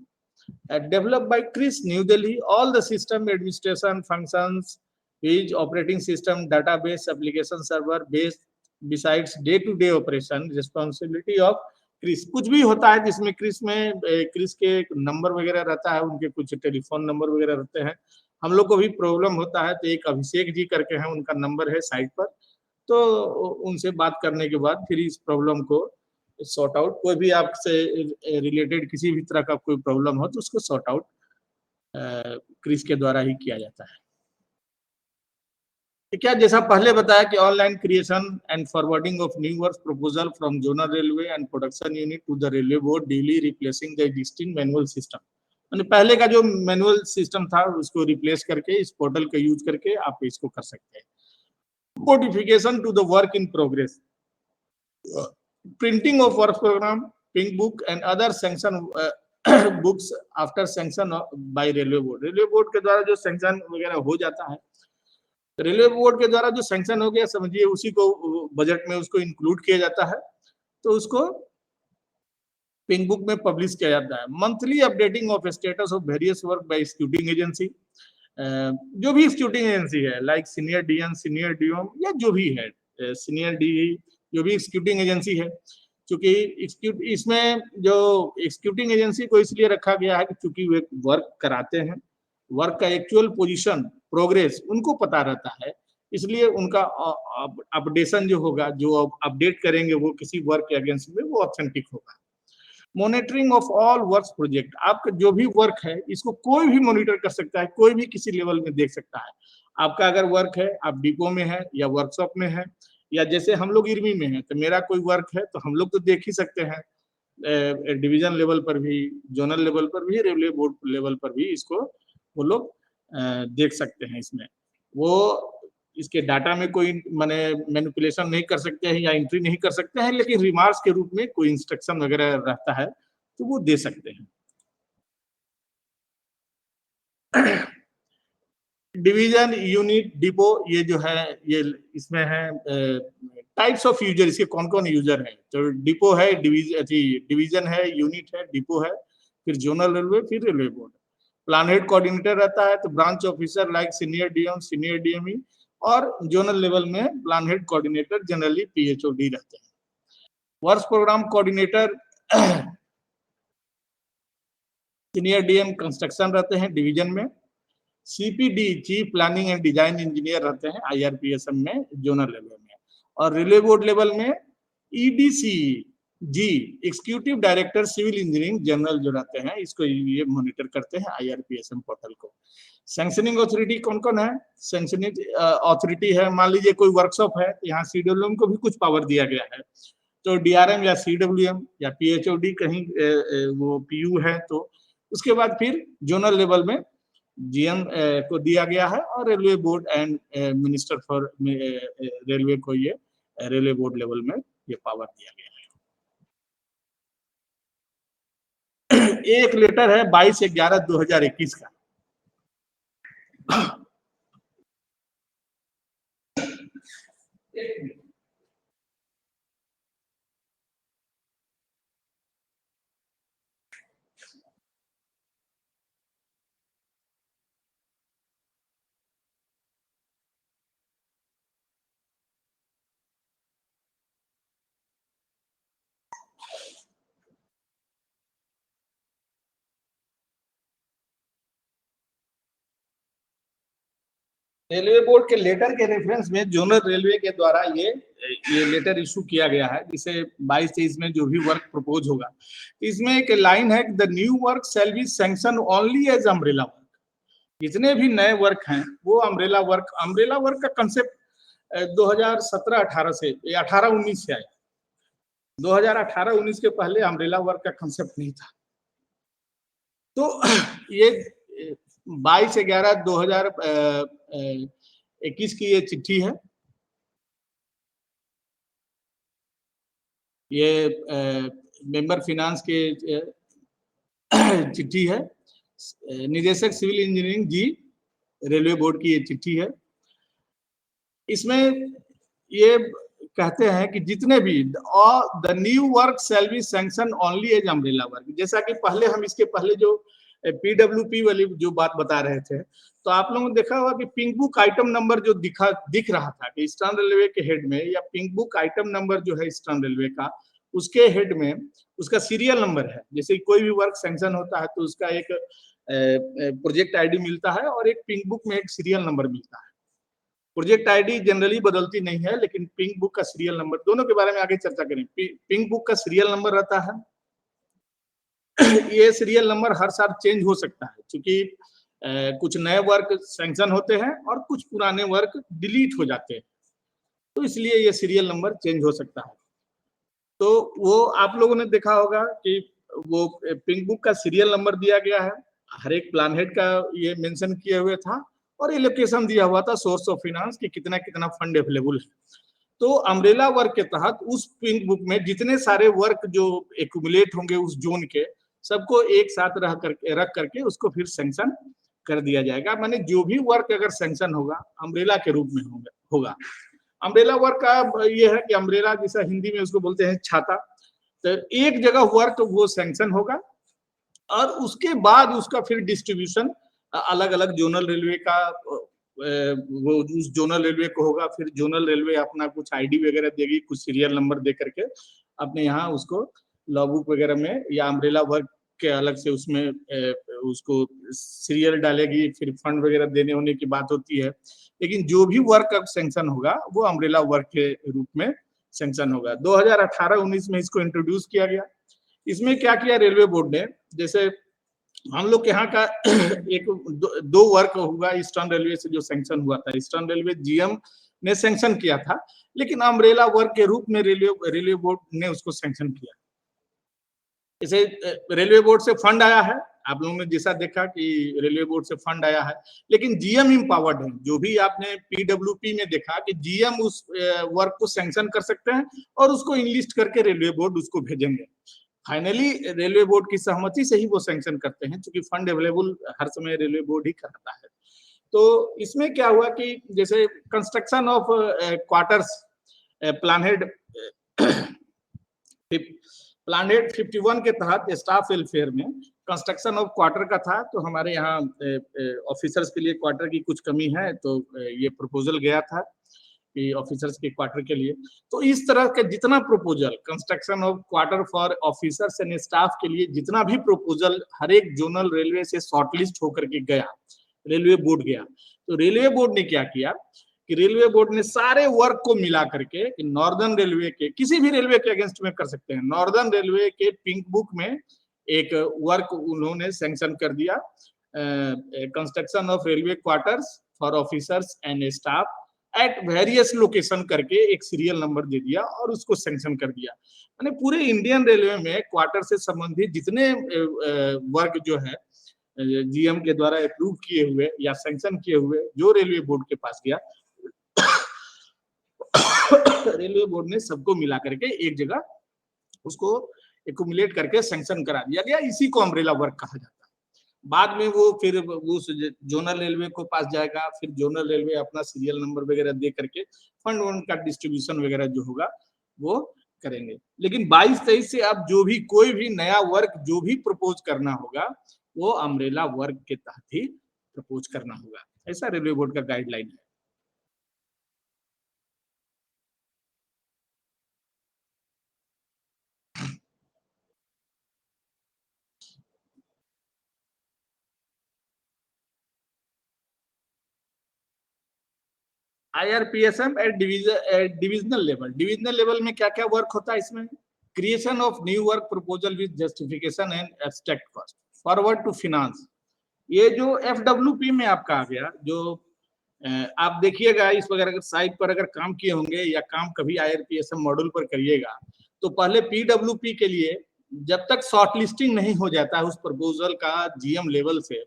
Developed by CRIS New Delhi, all the system administration functions is operating system database application server based besides day-to-day operation responsibility of CRIS. कुछ भी होता है जिसमें क्रिस में क्रिस के नंबर वगैरह रहता है, उनके कुछ टेलीफोन नंबर वगैरह रहते हैं। हम लोग को भी प्रॉब्लम होता है तो एक अभिषेक जी करके हैं, उनका नंबर है साइट पर, तो उनसे बात करने के बाद फिर इस प्रॉब्लम को सॉर्ट आउट, कोई भी आपसे रिलेटेड किसी भी तरह का कोई प्रॉब्लम हो तो उसको सॉर्ट आउट क्रिस के द्वारा ही किया जाता है। क्या जैसा पहले बताया कि online creation and forwarding of new work proposal from zonal railway and production unit to the railway board daily replacing the existing manual system. यानी पहले का जो मैनुअल सिस्टम था उसको रिप्लेस करके इस पोर्टल का यूज करके आप इसको कर सकते हैं। Notification to the work in progress, printing of work programme, pink book and other sanction books after sanction by railway board. Railway board के द्वारा जो सैंक्शन वगैरह हो जाता है, रेलवे बोर्ड के द्वारा जो सैंक्शन हो गया समझिए उसी को बजट में उसको इंक्लूड किया जाता है, तो उसको पिंक बुक में पब्लिश किया जाता है। Monthly updating of status of various work by executing agency, जो भी एक्जीक्यूटिंग एजेंसी है like senior DN, senior DOM या जो भी है सीनियर डी, जो भी एक्जीक्यूटिंग एजेंसी है, क्योंकि इसमें जो एक्जीक्यूटिंग एजेंसी को इसलिए रखा गया है कि चूंकि वे वर्क कराते हैं, वर्क का एक्चुअल पोजीशन प्रोग्रेस उनको पता रहता है, इसलिए उनका अपडेशन जो होगा, जो अपडेट करेंगे वो किसी वर्क के अगेंस्ट में, वो ऑथेंटिक होगा। Monitoring of all work project, आपका जो भी वर्क है इसको कोई भी मॉनिटर कर सकता है, कोई भी किसी लेवल में देख सकता है। आपका अगर वर्क है, आप डिपो में है या वर्कशॉप में है, या जैसे हम लोग इरमी में है तो मेरा कोई वर्क है तो हम लोग तो देख ही सकते हैं, डिवीजन लेवल पर भी, जोनल लेवल पर भी, रेलवे बोर्ड लेवल पर भी इसको वो लोग देख सकते हैं। इसमें वो इसके डाटा में कोई माने मैनिपुलेशन नहीं कर सकते हैं या एंट्री नहीं कर सकते हैं, लेकिन रिमार्क्स के रूप में कोई इंस्ट्रक्शन वगैरह रहता है तो वो दे सकते हैं। डिवीजन, यूनिट, डिपो, ये जो है ये इसमें है टाइप्स ऑफ यूजर, इसके कौन कौन यूजर है। तो डिपो है, डिवीजन है, यूनिट है, डिपो है, फिर जोनल रेलवे, फिर railway board. Plan head coordinator रहता है, तो branch officer like senior DM, senior DME, और जोनल लेवल में plan head coordinator generally PHOD रहते हैं। Works program coordinator senior DM construction रहते हैं डिवीजन में। CPD chief planning and design engineer रहते हैं आईआरपीएसएम में जोनल लेवल में। और रेलवे बोर्ड लेवल में EDC G executive director civil engineering general जो रहते हैं, इसको ये मॉनिटर करते हैं आईआरपीएसएम पोर्टल को। सैंक्शनिंग अथॉरिटी कौन कौन है? सैंक्शनिंग अथॉरिटी है, मान लीजिए कोई वर्कशॉप है, यहाँ सीडब्ल्यूएम को भी कुछ पावर दिया गया है, तो डीआरएम या सीडब्ल्यूएम या पीएचओडी कहीं वो पीयू है, तो उसके बाद फिर जोनल लेवल में जीएम को दिया गया है, और railway board and minister for railway को ये रेलवे बोर्ड लेवल में ये पावर दिया गया है। एक लेटर है 22/11/2021 का। रेलवे बोर्ड के लेटर के रेफरेंस में जोनल रेलवे के द्वारा ये लेटर इशू किया गया है, जिसे 22-23 में जो भी वर्क प्रपोज होगा, इसमें एक लाइन है, the new work shall be sanction only as umbrella work. जितने भी नए वर्क हैं वो अम्ब्रेला वर्क का कंसेप्ट 2017-18 से 18-19 से आया। 2018-19 के पहले अम्ब्रेला वर्क का कंसेप्ट नहीं था। तो ये 22/11/2021 की ये चिट्ठी है। ये मेंबर फिनांस के चिट्ठी है। निदेशक सिविल इंजीनियरिंग जी रेलवे बोर्ड की ये चिट्ठी है। इसमें ये कहते हैं कि जितने भी the new work shall be sanction only as umbrella work. जैसा कि पहले हम इसके पहले जो पीडब्ल्यूपी वाली जो बात बता रहे थे, तो आप लोगों ने देखा होगा कि पिंक बुक आइटम नंबर जो दिख रहा था कि ईस्टर्न रेलवे के हेड में, या पिंक बुक आइटम नंबर जो है ईस्टर्न रेलवे का, उसके हेड में उसका सीरियल नंबर है। जैसे कोई भी वर्क सैंक्शन होता है तो उसका एक प्रोजेक्ट आईडी मिलता है और एक पिंक बुक में एक सीरियल नंबर मिलता है। प्रोजेक्ट आईडी जनरली बदलती नहीं है, लेकिन पिंक बुक का सीरियल नंबर, दोनों के बारे में आगे चर्चा करें। पिंक बुक का सीरियल नंबर रहता है। ये सीरियल नंबर हर साल चेंज हो सकता है, क्योंकि कुछ नए वर्क सैंक्शन होते हैं और कुछ पुराने वर्क डिलीट हो जाते हैं, तो इसलिए ये सीरियल नंबर चेंज हो सकता है। तो वो आप लोगों ने देखा होगा कि वो पिंक बुक का सीरियल नंबर दिया गया है, हर एक प्लान हेड का ये मेंशन किए हुए था, और ये लोकेशन दिया हुआ था सोर्स ऑफ फाइनेंस की कितना कितना फंड अवेलेबल है। तो अम्ब्रेला वर्क के तहत उस पिंक बुक में जितने सारे वर्क जो एक्यूमुलेट होंगे उस जोन के, सबको एक साथ रख करके उसको फिर सैंक्शन कर दिया जाएगा। माने जो भी वर्क अगर सैंक्शन होगा अम्ब्रेला के रूप में होगा। अम्ब्रेला वर्क का ये है कि अम्ब्रेला जैसा हिंदी में उसको बोलते हैं छाता। तो एक जगह वर्क वो सैंक्शन होगा और उसके बाद उसका फिर डिस्ट्रीब्यूशन अलग अलग जोनल रेलवे का वो उस जोनल रेलवे को होगा। फिर जोनल रेलवे अपना कुछ आईडी वगैरह देगी, कुछ सीरियल नंबर दे करके अपने यहाँ उसको लॉ बुक वगैरह में या अम्ब्रेला वर्क के अलग से उसमें उसको सीरियल डालेगी। फिर फंड वगैरह देने होने की बात होती है, लेकिन जो भी वर्क अब सैंक्शन होगा वो अम्ब्रेला वर्क के रूप में सैंक्शन होगा। 2018-19 में इसको इंट्रोड्यूस किया गया। इसमें क्या किया रेलवे बोर्ड ने, जैसे हम लोग के यहाँ का एक दो वर्क हुआ ईस्टर्न रेलवे से जो सैंक्शन हुआ था। ईस्टर्न रेलवे जीएम ने सैंक्शन किया था, लेकिन अम्ब्रेला वर्क के रूप में रेलवे बोर्ड ने उसको सैंक्शन किया। जैसे रेलवे बोर्ड से फंड आया है, आप लोगों ने जैसा देखा कि रेलवे बोर्ड से फंड आया है, लेकिन जीएम इम्पावर्ड है। जो भी आपने पीडब्ल्यूपी में देखा कि जीएम उस वर्क को सैंक्शन कर सकते हैं और उसको इनलिस्ट करके रेलवे बोर्ड उसको भेजेंगे। फाइनली रेलवे बोर्ड की सहमति से ही वो सैंक्शन करते हैं, क्योंकि फंड अवेलेबल हर समय रेलवे बोर्ड ही कराता है। तो इसमें क्या हुआ कि जैसे construction of quarters plan head plan head 51 के तहत स्टाफ वेलफेयर में कंस्ट्रक्शन ऑफ क्वार्टर का था, तो हमारे यहाँ ऑफिसर्स के लिए क्वार्टर की कुछ कमी है, तो ये प्रपोजल गया था कि ऑफिसर्स के क्वार्टर के लिए। तो इस तरह के जितना proposal construction of quarter for officers and staff के लिए जितना भी प्रपोजल हर एक जोनल रेलवे से शॉर्टलिस्ट होकर के गया, रेलवे बोर्ड गया, तो रेलवे बोर्ड ने क्या किया कि रेलवे बोर्ड ने सारे वर्क को मिला करके नॉर्दर्न रेलवे के, किसी भी रेलवे के अगेंस्ट में कर सकते हैं, नॉर्दर्न रेलवे के पिंक बुक में एक वर्क उन्होंने सैंक्शन कर दिया, construction of railway quarters for officers and staff at various location करके एक सीरियल नंबर दे दिया और उसको सैंक्शन कर दिया। मैंने पूरे इंडियन रेलवे में क्वार्टर से संबंधित जितने वर्क जो है जीएम के द्वारा अप्रूव किए हुए या सैंक्शन किए हुए जो रेलवे बोर्ड के पास गया, रेलवे बोर्ड ने सबको मिला करके एक जगह उसको एक्युमुलेट करके सैंक्शन करा दिया गया। इसी को अम्ब्रेला वर्क कहा जाता है। बाद में वो फिर उस जोनल रेलवे को पास जाएगा, फिर जोनल रेलवे अपना सीरियल नंबर वगैरह दे करके फंड वंड का डिस्ट्रीब्यूशन वगैरह जो होगा वो करेंगे। लेकिन 22-23 से अब जो भी कोई भी नया वर्क जो भी प्रपोज करना होगा वो अम्ब्रेला वर्क के तहत ही प्रपोज करना होगा, ऐसा रेलवे बोर्ड का गाइडलाइन है। IRPSM एट डिविजनल लेवल में क्या क्या वर्क होता है इसमें? Creation of new work proposal with justification and abstract cost, forward to finance. ये जो FWP में आपका आ गया, जो आप देखिएगा इस वगैरह साइट पर अगर काम किए होंगे या काम कभी IRPSM मॉड्यूल पर करिएगा, तो पहले PWP के लिए जब तक शॉर्ट लिस्टिंग नहीं हो जाता है उस प्रपोजल का GM लेवल से,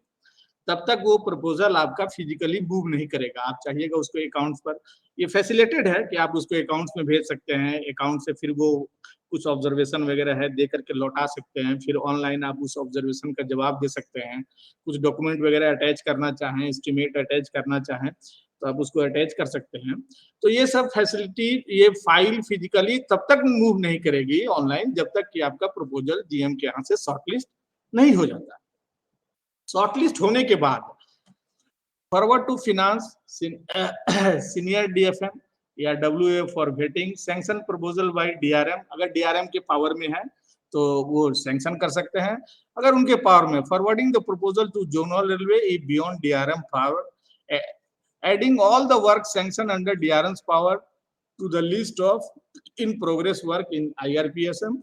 तब तक वो प्रपोजल आपका फिजिकली मूव नहीं करेगा। आप चाहिएगा उसको अकाउंट्स पर, ये फैसिलिटेटेड है कि आप उसको अकाउंट्स में भेज सकते हैं, अकाउंट से फिर वो कुछ ऑब्जर्वेशन वगैरह है दे करके लौटा सकते हैं, फिर ऑनलाइन आप उस ऑब्जर्वेशन का जवाब दे सकते हैं। कुछ डॉक्यूमेंट वगैरह अटैच करना चाहें, एस्टिमेट अटैच करना चाहें तो आप उसको अटैच कर सकते हैं। तो ये सब फैसिलिटी, ये फाइल फिजिकली तब तक मूव नहीं करेगी ऑनलाइन जब तक कि आपका प्रपोजल GM के यहाँ से शॉर्टलिस्ट नहीं हो जाता। शॉर्टलिस्ट होने के बाद forward to finance, senior DFM या WA for vetting, sanction proposal by DRM। अगर DRM के पावर में है तो वो सैंक्शन कर सकते हैं, अगर उनके पावर में forwarding the proposal to zonal railway if beyond DRM power, adding all the work sanction under DRM's power to the list of in progress work in IRPSM,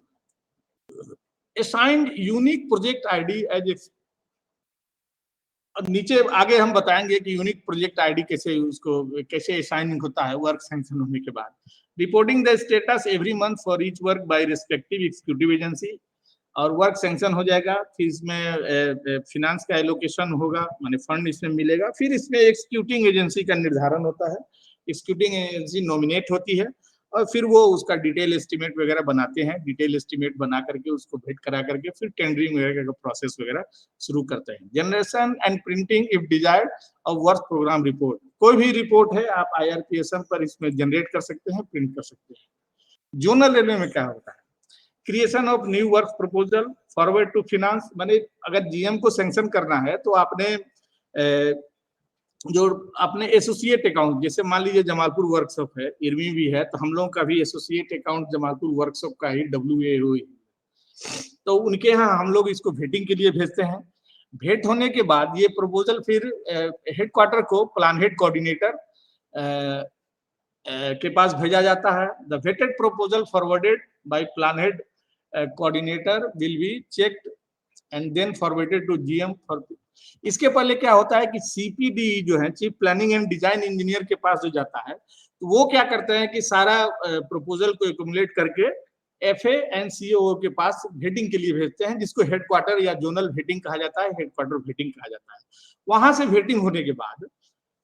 assigned unique project ID as. नीचे आगे हम बताएंगे कि यूनिक प्रोजेक्ट ID कैसे उसको कैसे असाइन होता है वर्क सैंक्शन होने के बाद। Reporting the status every month for each work by respective executive agency, और वर्क सैंक्शन हो जाएगा। फिर इसमें फिनांस का एलोकेशन होगा, माने फंड इसमें मिलेगा। फिर इसमें एग्जीक्यूटिंग एजेंसी का निर्धारण होता है, एग्जीक्यूटिंग एजेंसी नॉमिनेट होती है और फिर वो उसका डिटेल एस्टिमेट वगैरह बनाते हैं। डिटेल एस्टिमेट बना करके उसको भेंट करा करके फिर टेंडरिंग वगैरह का प्रोसेस वगैरह शुरू करते हैं। Generation and printing if desired और वर्क प्रोग्राम रिपोर्ट, कोई भी रिपोर्ट है आप IRPSM पर इसमें जनरेट कर सकते हैं, प्रिंट कर सकते हैं। जोनल रेलवे में क्या होता है? Creation of new work proposal, forward to finance, माने अगर GM को सैंक्शन करना है तो आपने जो अपने एसोसिएट अकाउंट, जैसे मान लीजिए जमालपुर वर्कशॉप है, इरवी भी है, तो हम लोगों का भी एसोसिएट अकाउंट जमालपुर वर्कशॉप का ही WAO, तो उनके यहाँ हम लोग इसको भेटिंग के लिए भेजते हैं। भेंट होने के बाद ये प्रपोजल फिर हेडक्वार्टर को प्लान हेड कोऑर्डिनेटर के पास भेजा जाता है। The vetted proposal forwarded by plan head coordinator will be checked and then forwarded to GM for. इसके पहले क्या होता है कि CPD जो है, chief planning and design engineer के पास जो जाता है, तो वो क्या करते हैं कि सारा प्रपोजल को एक्युमुलेट करके FA एंड CO के पास भेटिंग के लिए भेजते हैं, जिसको हेडक्वार्टर या जोनल भेटिंग कहा जाता है, हेडक्वार्टर भेटिंग कहा जाता है। वहां से भेटिंग होने के बाद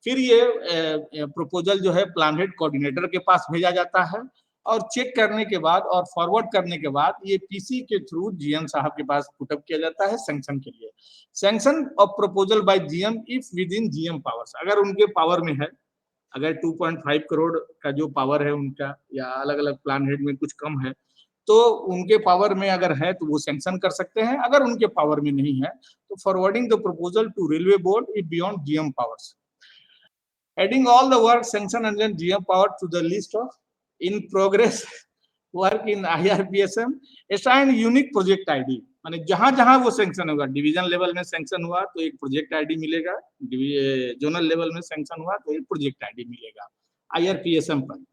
फिर ये प्रपोजल जो है प्लान हेड कोऑर्डिनेटर के पास भेजा जाता है और चेक करने के बाद और फॉरवर्ड करने के बाद ये PC के थ्रू GM साहब के पास पुटअप किया जाता है सैंक्शन के लिए। Sanction of proposal by GM if with in GM powers, अगर उनके पावर में है, अगर 2.5 करोड़ का जो पावर है उनका या अलग अलग प्लान हेड में कुछ कम है तो उनके पावर में अगर है तो वो सैंक्शन कर सकते हैं, अगर उनके पावर में नहीं है तो forwarding the proposal to railway board if beyond GM powers, adding all the work sanctioned under GM power to the list of in progress work in IRPSM, assign unique project ID। माने जहां जहां वो सैंक्शन होगा, डिवीजन लेवल में सैंक्शन हुआ तो एक प्रोजेक्ट आईडी मिलेगा, जोनल लेवल में सैंक्शन हुआ तो एक प्रोजेक्ट आईडी मिलेगा IRPSM पर।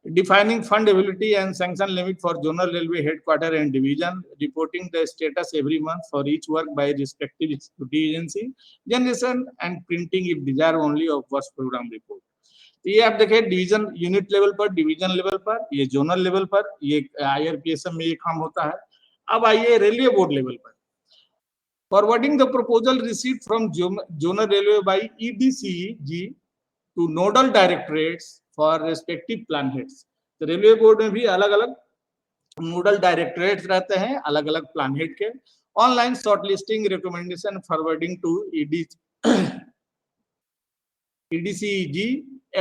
Defining fund availability and sanction limit for zonal railway headquarter and division, reporting the status every month for each work by respective executive agency, generation and printing if desired only of work program report। ये आप देखें डिवीजन यूनिट लेवल पर, डिवीजन लेवल पर, ये जोनल लेवल पर, ये IRPSM में ये काम होता है। अब आइए रेलवे बोर्ड लेवल पर। Forwarding the proposal received from zonal railway by EDCG to nodal directorates for respective plan heads। तो रेलवे बोर्ड में भी अलग अलग नोडल डायरेक्टरेट्स रहते हैं, अलग अलग प्लान हेड के। Online shortlisting recommendation forwarding to EDCG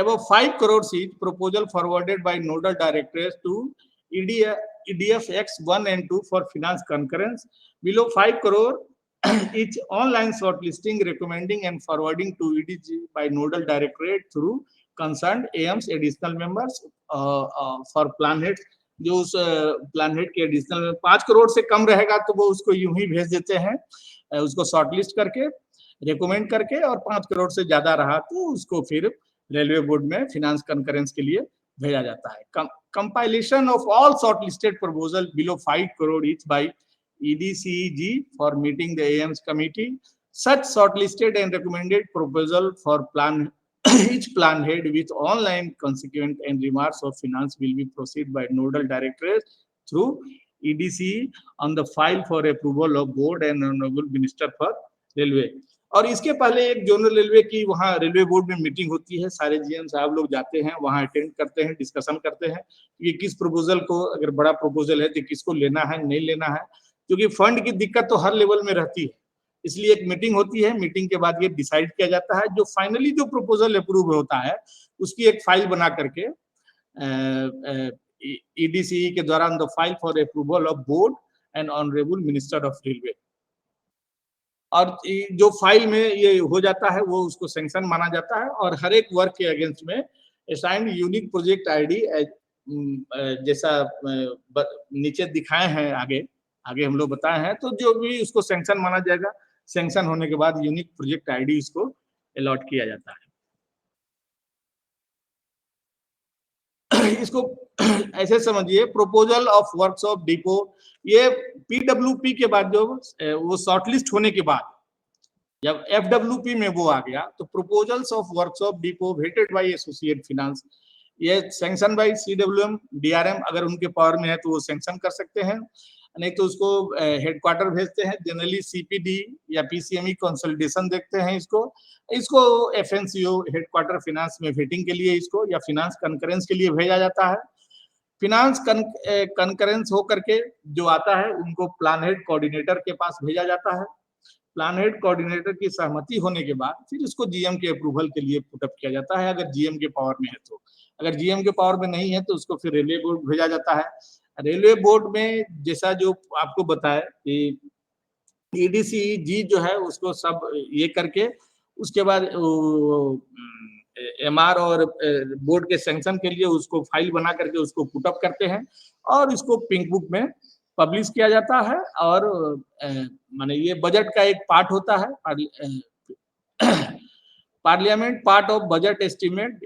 above 5 crore each proposal forwarded by nodal directorates to EDF X1 and 2 for finance concurrence, below 5 crore each online shortlisting recommending and forwarding to EDG by nodal directorate through concerned AMs additional members for plan heads। जो उस प्लान हेड के एडिशनल 5 करोड़ से कम रहेगा तो वो उसको यूं ही भेज देते हैं, उसको शॉर्टलिस्ट करके रेकमेंड करके, और 5 करोड़ से ज्यादा रहा तो उसको फिर रेलवे बोर्ड में फिनांस कंकरेंस के लिए भेजा जाता है। Compilation of all shortlisted proposal below 5 crore each by EDCG for meeting the AMs committee, such shortlisted and recommended proposal for plan each plan head with online consequent and remarks of finance will be proceeded by nodal directorate through EDC on the file for approval of board and honorable minister for railway। और इसके पहले एक जोनल रेलवे की वहाँ रेलवे बोर्ड में मीटिंग होती है, सारे जीएम साहब लोग जाते हैं वहाँ अटेंड करते हैं, डिस्कशन करते हैं कि किस प्रपोजल को, अगर बड़ा प्रपोजल है तो किसको लेना है नहीं लेना है, क्योंकि फंड की दिक्कत तो हर लेवल में रहती है। इसलिए एक मीटिंग होती है, मीटिंग के बाद ये डिसाइड किया जाता है, जो फाइनली जो प्रपोजल अप्रूव होता है उसकी एक फाइल बना करके EDCE के द्वारा the file for approval of board and honourable minister of railway, और जो फाइल में ये हो जाता है वो उसको सैंक्शन माना जाता है। और हर एक वर्क के अगेंस्ट में असाइंड यूनिक प्रोजेक्ट आईडी, जैसा नीचे दिखाए हैं, आगे हम लोग बताए हैं, तो जो भी उसको सैंक्शन माना जाएगा, सैंक्शन होने के बाद यूनिक प्रोजेक्ट आईडी इसको अलॉट किया जाता है। इसको ऐसे समझिए, proposal of works of depot, ये PWP के बाद जो वो शॉर्टलिस्ट होने के बाद जब FWP में वो आ गया तो proposals of works of depot vetted by associate finance, ये सैंक्शन बाय CWM DRM, अगर उनके पावर में है तो वो सैंक्शन कर सकते हैं, नहीं तो उसको हेडक्वार्टर भेजते हैं, जनरली CPD या PCME कंसल्टेशन देखते हैं इसको FNCO हेडक्वार्टर फिनांस में वेटिंग के लिए इसको या फिनांस कंकरेंस के लिए भेजा जाता है। फिनांस कंकरेंस हो करके जो आता है उनको प्लान हेड कोऑर्डिनेटर के पास भेजा जाता है। प्लान हेड कोऑर्डिनेटर की सहमति होने के बाद फिर उसको GM के अप्रूवल के लिए पुटअप किया जाता है, अगर GM के पावर में है तो। अगर GM के पावर में नहीं है तो उसको फिर रेलवे बोर्ड भेजा जाता है। रेलवे बोर्ड में जैसा जो आपको बताया कि EDCG जो है उसको सब ये करके उसके बाद MR और बोर्ड के सैंक्शन के लिए उसको फाइल बना करके उसको पुटअप करते हैं और इसको पिंक बुक में पब्लिश किया जाता है। और माने ये बजट का एक पार्ट होता है, parliament part of budget estimate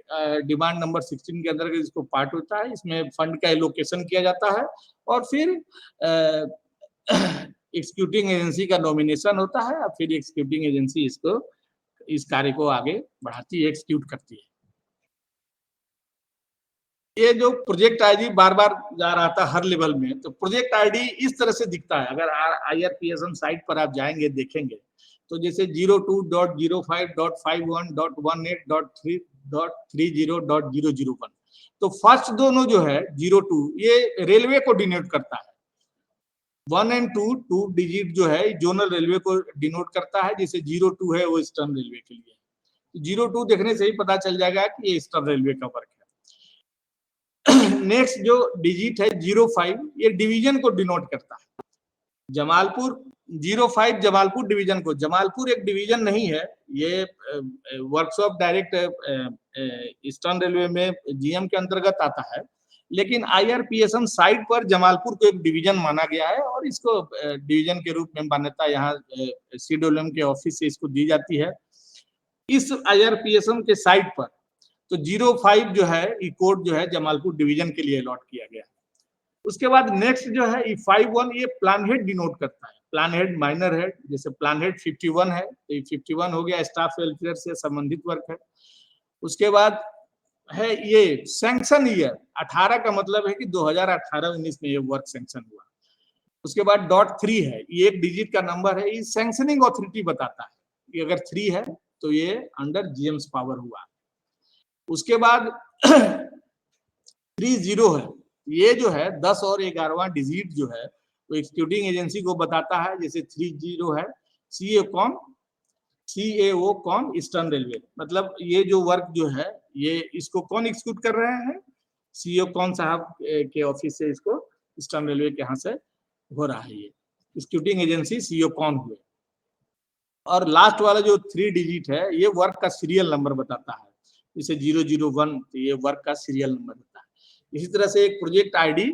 demand number 16 के अंदर इसको पार्ट होता है। इसमें फंड का एलोकेशन किया जाता है और फिर एग्जीक्यूटिंग एजेंसी का नॉमिनेशन होता है और फिर एग्जीक्यूटिंग एजेंसी इस कार्य को आगे बढ़ाती है, एग्जीक्यूट करती है। ये जो प्रोजेक्ट आईडी बार बार जा रहा था हर लेवल में, तो प्रोजेक्ट आईडी इस तरह से दिखता है। अगर IRPSM साइट पर आप जाएंगे देखेंगे तो जैसे 02.05.51.18.3.30.001, तो फर्स्ट दोनों जो है 02 ये रेलवे को डिनोट करता है, 1 और 2 डिजिट जो है जोनल रेलवे को डिनोट करता है, जैसे 02 है वो ईस्टर्न रेलवे के लिए। 02 देखने से ही पता चल जाएगा कि ये ईस्टर्न रेलवे का वर्क है। नेक्स्ट जो डिजिट है 05, ये डिवीजन को डिनोट करता है। जमालपुर 05 जमालपुर डिवीजन को, जमालपुर एक डिवीजन नहीं है, ये वर्कशॉप डायरेक्ट ईस्टर्न रेलवे में जीएम के अंतर्गत आता है, लेकिन आईआरपीएसएम साइट पर जमालपुर को एक डिवीजन माना गया है और इसको डिवीजन के रूप में मान्यता यहाँ सीडब्ल्यूएम के ऑफिस से इसको दी जाती है। इस आईआरपीएसएम के साइट पर तो 05 जो है ये कोड जो है जमालपुर डिवीजन के लिए अलॉट किया गया है। उसके बाद नेक्स्ट जो है ई 51, ये प्लान हेड डिनोट करता है, प्लान हेड माइनर हेड, जैसे प्लान हेड 51 है तो ये 51 हो गया, स्टाफ वेलफेयर से संबंधित वर्क है। उसके बाद है ये सैंक्शन ईयर 18 का मतलब है कि 2018-19 में ये वर्क सैंक्शन हुआ। उसके बाद .3 है, ये एक डिजिट का नंबर है, ये सैंक्शनिंग अथॉरिटी बताता है कि अगर 3 है तो ये अंडर जीएम्स पावर हुआ। उसके बाद 30 है, ये जो है 10 और 11वां डिजिट जो है वो एक्जीक्यूटिंग एजेंसी को बताता है, जैसे 30 है CAO कौन, ईस्टर्न रेलवे, मतलब ये जो वर्क जो है ये इसको कौन एग्जीक्यूट कर रहे हैं, CEO कौन साहब के ऑफिस से इसको ईस्टर्न रेलवे के यहाँ से हो रहा है, ये एक्जीक्यूटिंग एजेंसी CEO कौन हुए। और लास्ट वाला जो 3 डिजिट है ये वर्क का सीरियल नंबर बताता है, जैसे 001 तो ये वर्क का सीरियल नंबर होता है। इसी तरह से एक प्रोजेक्ट आईडी,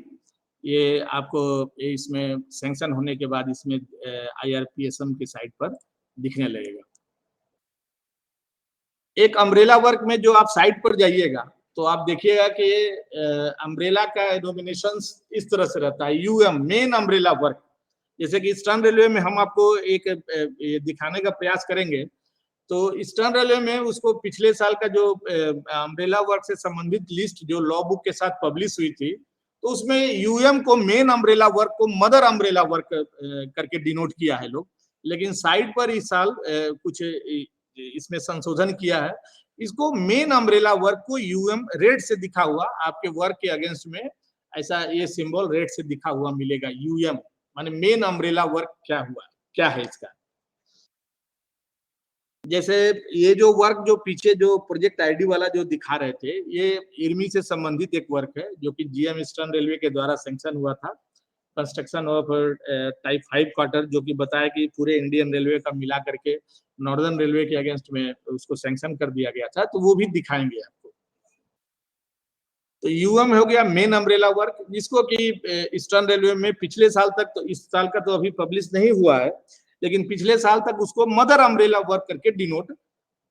ये आपको इसमें सैंक्शन होने के बाद इसमें आईआरपीएसएम की साइट पर दिखने लगेगा। एक अम्ब्रेला वर्क में जो आप साइट पर जाइएगा तो आप देखिएगा कि ये अम्ब्रेला का नॉमिनेशन इस तरह से रहता है, यूएम मेन अम्ब्रेला वर्क। जैसे कि ईस्टर्न रेलवे में हम आपको एक दिखाने का प्रयास करेंगे, तो ईस्टर्न रेलवे में उसको पिछले साल का जो अम्ब्रेला वर्क से संबंधित लिस्ट जो लॉ बुक के साथ पब्लिश हुई थी, तो उसमें यूएम को मेन अम्ब्रेला वर्क को मदर अम्ब्रेला वर्क करके डिनोट किया है लोग, लेकिन साइट पर इस साल कुछ इसमें संशोधन किया है, इसको मेन अम्ब्रेला वर्क को यूएम रेड से दिखा हुआ आपके वर्क के अगेंस्ट में ऐसा ये सिंबल रेड से दिखा हुआ मिलेगा, यूएम माने मेन अम्ब्रेला वर्क क्या हुआ, क्या है इसका। जैसे ये जो वर्क जो पीछे जो प्रोजेक्ट आईडी वाला जो दिखा रहे थे, ये इरमी से संबंधित एक वर्क है जो कि जीएम ईस्टर्न रेलवे के द्वारा सैंक्शन हुआ था, कंस्ट्रक्शन ऑफ टाइप 5 क्वार्टर, जो कि बताया कि पूरे इंडियन रेलवे का मिला करके नॉर्दर्न रेलवे के अगेंस्ट में उसको सैंक्शन कर दिया गया था, तो वो भी दिखाएंगे आपको। तो यूएम हो गया मेन अम्ब्रेला वर्क, जिसको कि ईस्टर्न रेलवे में पिछले साल तक, तो इस साल का तो अभी पब्लिश नहीं हुआ है, लेकिन पिछले साल तक उसको मदर अम्ब्रेला वर्क करके डिनोट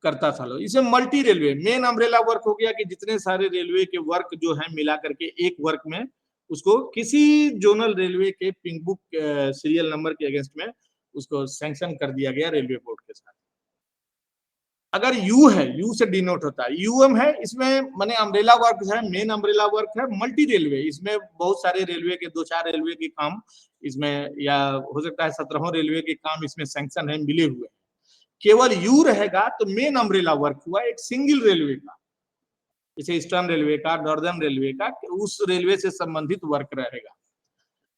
करता था लोग। इसे multi railway main umbrella work हो गया कि जितने सारे रेलवे के वर्क जो है मिला करके एक वर्क में उसको किसी जोनल रेलवे के पिंक बुक सीरियल नंबर के अगेंस्ट में उसको सैंक्शन कर दिया गया रेलवे बोर्ड के साथ। अगर यू है, यू से डिनोट होता है, यूएम है, इसमें माने अम्ब्रेला वर्क है, मेन अम्ब्रेला वर्क है, मल्टी रेलवे, इसमें बहुत सारे रेलवे के 2-4 रेलवे के काम इसमें, या हो सकता है 17 रेलवे के काम इसमें सैंक्शन है, मिले हुए। केवल यू रहेगा तो मेन अम्ब्रेला वर्क हुआ एक सिंगल रेलवे का, जैसे ईस्टर्न रेलवे का, नॉर्दर्न रेलवे का, उस रेलवे से संबंधित वर्क रहेगा।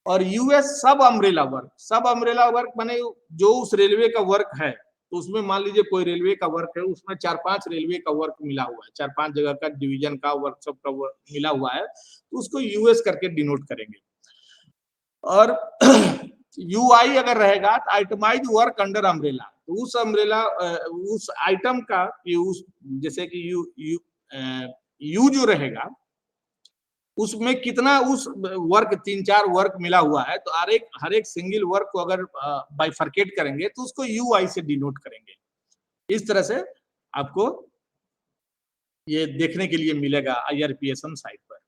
और यूएस सब अम्ब्रेला वर्क, सब अम्ब्रेला वर्क माने जो उस रेलवे का वर्क है, तो उसमें मान लीजिए कोई रेलवे का वर्क है, उसमें 4-5 रेलवे का वर्क मिला हुआ है, 4-5 जगह का डिवीजन का वर्कशॉप का वर्क मिला हुआ है, तो उसको यूएस करके डिनोट करेंगे। और यूआई अगर रहेगा तो आइटमाइज वर्क अंडर अम्ब्रेला, तो उस अम्ब्रेला उस आइटम का उस जैसे कि यू जो रहेगा उसमें कितना उस वर्क 3-4 वर्क मिला हुआ है, तो हर एक सिंगल वर्क को अगर बाइफरकेट करेंगे तो उसको यूआई से डिनोट करेंगे। इस तरह से आपको ये देखने के लिए मिलेगा आईआरपीएसएम साइट पर।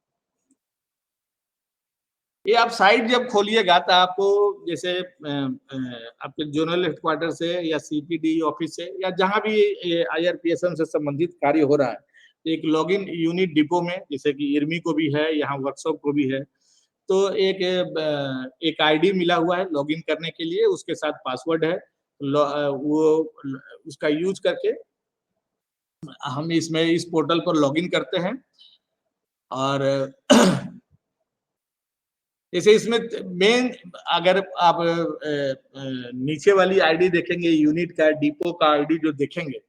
ये आप साइट जब खोलिएगा तो आपको जैसे आपके जोनल हेडक्वार्टर से या सीपीडी ऑफिस से या जहां भी आईआरपीएसएम से संबंधित कार्य हो रहा है, एक लॉगिन यूनिट डिपो में, जैसे कि इरमी को भी है, यहाँ वर्कशॉप को भी है, तो एक आईडी मिला हुआ है लॉगिन करने के लिए, उसके साथ पासवर्ड है, वो उसका यूज करके हम इसमें इस पोर्टल पर लॉगिन करते हैं। और जैसे इसमें मेन अगर आप नीचे वाली आईडी देखेंगे, यूनिट का डिपो का आईडी जो देखेंगे,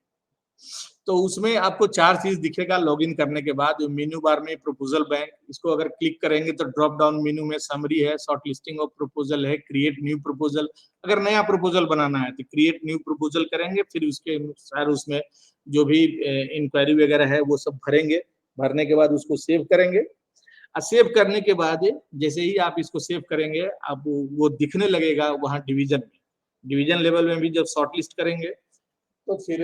तो उसमें आपको 4 चीज दिखेगा लॉगिन करने के बाद। मेन्यू बार में प्रपोजल बैंक, इसको अगर क्लिक करेंगे तो ड्रॉप डाउन मेन्यू में समरी है, शॉर्ट लिस्टिंग ऑफ प्रपोजल है, क्रिएट न्यू प्रपोजल। अगर नया प्रपोजल बनाना है तो क्रिएट न्यू प्रपोजल करेंगे, फिर उसके अनुसार उसमें जो भी इंक्वायरी वगैरह है वो सब भरेंगे। भरने के बाद उसको सेव करेंगे। और सेव करने के बाद जैसे ही आप इसको सेव करेंगे, आप वो दिखने लगेगा वहां डिवीजन में। डिवीजन लेवल में भी जब शॉर्ट लिस्ट करेंगे तो फिर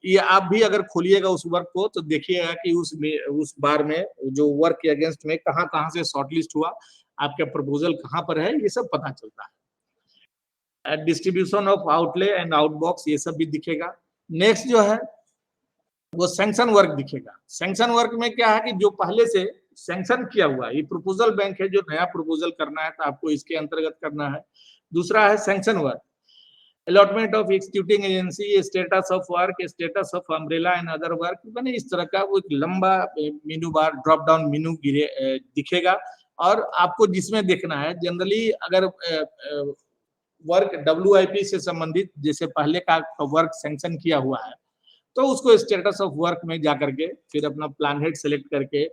ये आप भी अगर खोलिएगा उस वर्क को तो देखिएगा कि उस बार में जो वर्क के अगेंस्ट में कहाँ कहाँ से शॉर्टलिस्ट हुआ, आपका प्रपोजल कहाँ पर है, ये सब पता चलता है। Distribution of outlay and outbox ये सब भी दिखेगा। नेक्स्ट जो है वो सैंक्शन वर्क दिखेगा। सैंक्शन वर्क में क्या है कि जो पहले से सैंक्शन किया हुआ, ये प्रपोजल बैंक है, जो नया प्रपोजल करना है तो आपको इसके अंतर्गत करना है। दूसरा है sanction work, allotment of executing agency, status of work, status of umbrella and other work. मैंने इस तरह का वो एक लंबा मेनू बार, ड्रॉप डाउन मेनू दिखेगा। और आपको जिसमें देखना है, जनरली अगर वर्क WIP से संबंधित जैसे पहले का वर्क सैंक्शन किया हुआ है तो उसको स्टेटस ऑफ वर्क में जाकर के फिर अपना प्लान हेड सेलेक्ट करके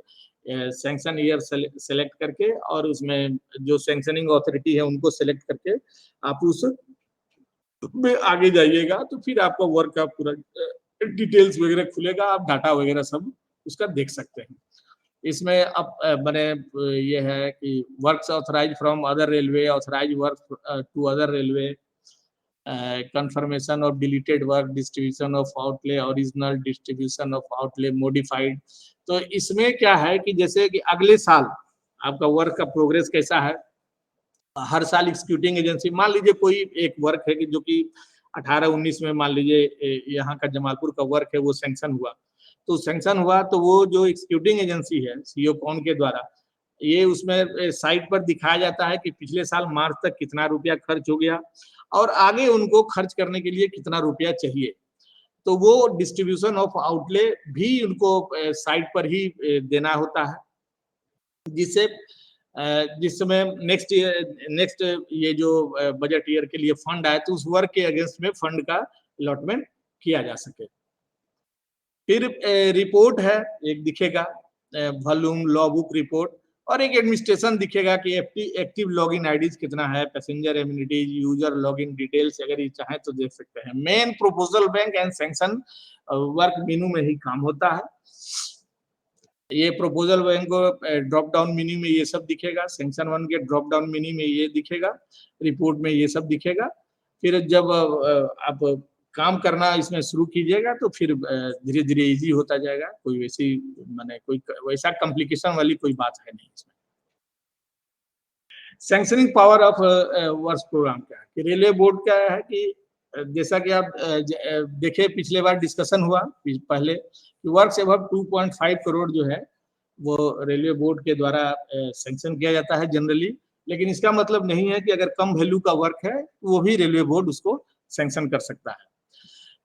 सैंक्शन ईयर सेलेक्ट करके और उसमें जो सैंक्शनिंग अथॉरिटी है उनको सेलेक्ट करके आप उस में आगे जाइएगा तो फिर आपका वर्क का पूरा डिटेल्स वगैरह खुलेगा, आप डाटा वगैरह सब उसका देख सकते हैं। इसमें अब मैंने ये है कि works authorise from other railway, authorise work to other railway, confirmation of deleted work, distribution of outlay, original distribution of outlay, modified। तो इसमें क्या है कि जैसे कि अगले साल आपका वर्क का प्रोग्रेस कैसा है, हर साल एग्जीक्यूटिंग एजेंसी, मान लीजिए कोई एक वर्क है कि जो कि 18-19 में मान लीजिए यहाँ का जमालपुर का वर्क है वो सैंक्शन हुआ, तो सैंक्शन हुआ तो वो जो एग्जीक्यूटिंग एजेंसी है सीओ कॉन के द्वारा ये उसमें साइट पर दिखाया जाता है कि पिछले साल मार्च तक कितना रुपया खर्च हो गया और आगे उनको खर्च करने के लिए कितना रुपया चाहिए। तो वो डिस्ट्रीब्यूशन ऑफ आउटले भी उनको साइट पर ही देना होता है, जिससे जिसमें नेक्स्ट ये जो बजट ईयर के लिए फंड आए तो उस वर्क के अगेंस्ट में फंड का अलॉटमेंट किया जा सके। फिर रिपोर्ट है एक दिखेगा, वॉल्यूम लॉ बुक रिपोर्ट, और एक एडमिनिस्ट्रेशन दिखेगा कि एक्टिव लॉगिन आईडीज कितना है, passenger amenities, user login details, अगर ये चाहे तो देख सकते हैं। Main proposal bank and sanction work मेनू में ही काम होता है। ये प्रपोजल बैंक को ड्रॉप डाउन मेन्यू में ये सब दिखेगा, सैंक्शन 1 के ड्रॉप डाउन मेन्यू में ये दिखेगा, रिपोर्ट में ये सब दिखेगा। फिर जब आप काम करना इसमें शुरू कीजिएगा तो फिर धीरे धीरे इजी होता जाएगा। कोई वैसी माने कोई वैसा कॉम्प्लिकेशन वाली कोई बात है नहीं इसमें। Sanctioning power of work programme क्या है कि रेलवे बोर्ड क्या है कि जैसा कि आप देखे पिछले बार डिस्कशन हुआ पहले कि वर्क अबव 2.5 करोड़ जो है वो रेलवे बोर्ड के द्वारा सैंक्शन किया जाता है जनरली, लेकिन इसका मतलब नहीं है कि अगर कम वैल्यू का वर्क है तो वो भी रेलवे बोर्ड उसको सैंक्शन कर सकता है।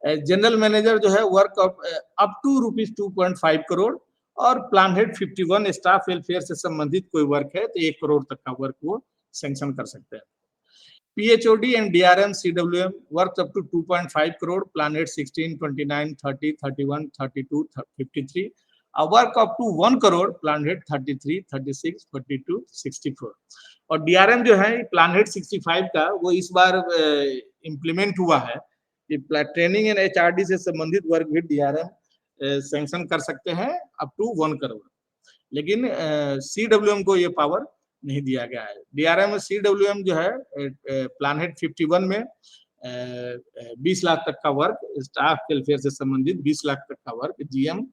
जनरल मैनेजर जो है वर्क अप टू ₹2.5 करोड़ और प्लान हेड 51 स्टाफ वेलफेयर से संबंधित कोई वर्क है तो 1 करोड़ तक का वर्क वो सैंक्शन कर सकते हैं। PHOD and DRM CWM worth up to 2.5 crore, plan head 16, 29, 30, 31, 32, 53. A work up to 1 crore, plan head 33, 36, 42, 64. और DRM जो है प्लान हेड 65 का वो इस बार इम्प्लीमेंट हुआ है कि ट्रेनिंग एंड HRD से संबंधित वर्क भी DRM सैंक्शन कर सकते हैं अप टू 1 करोड़, लेकिन CWM को ये पावर नहीं दिया गया है। DRM CWM जो है प्लान हेड 51 में 20 लाख तक का वर्क, स्टाफ वेलफेयर से संबंधित 20 लाख तक का वर्क, GM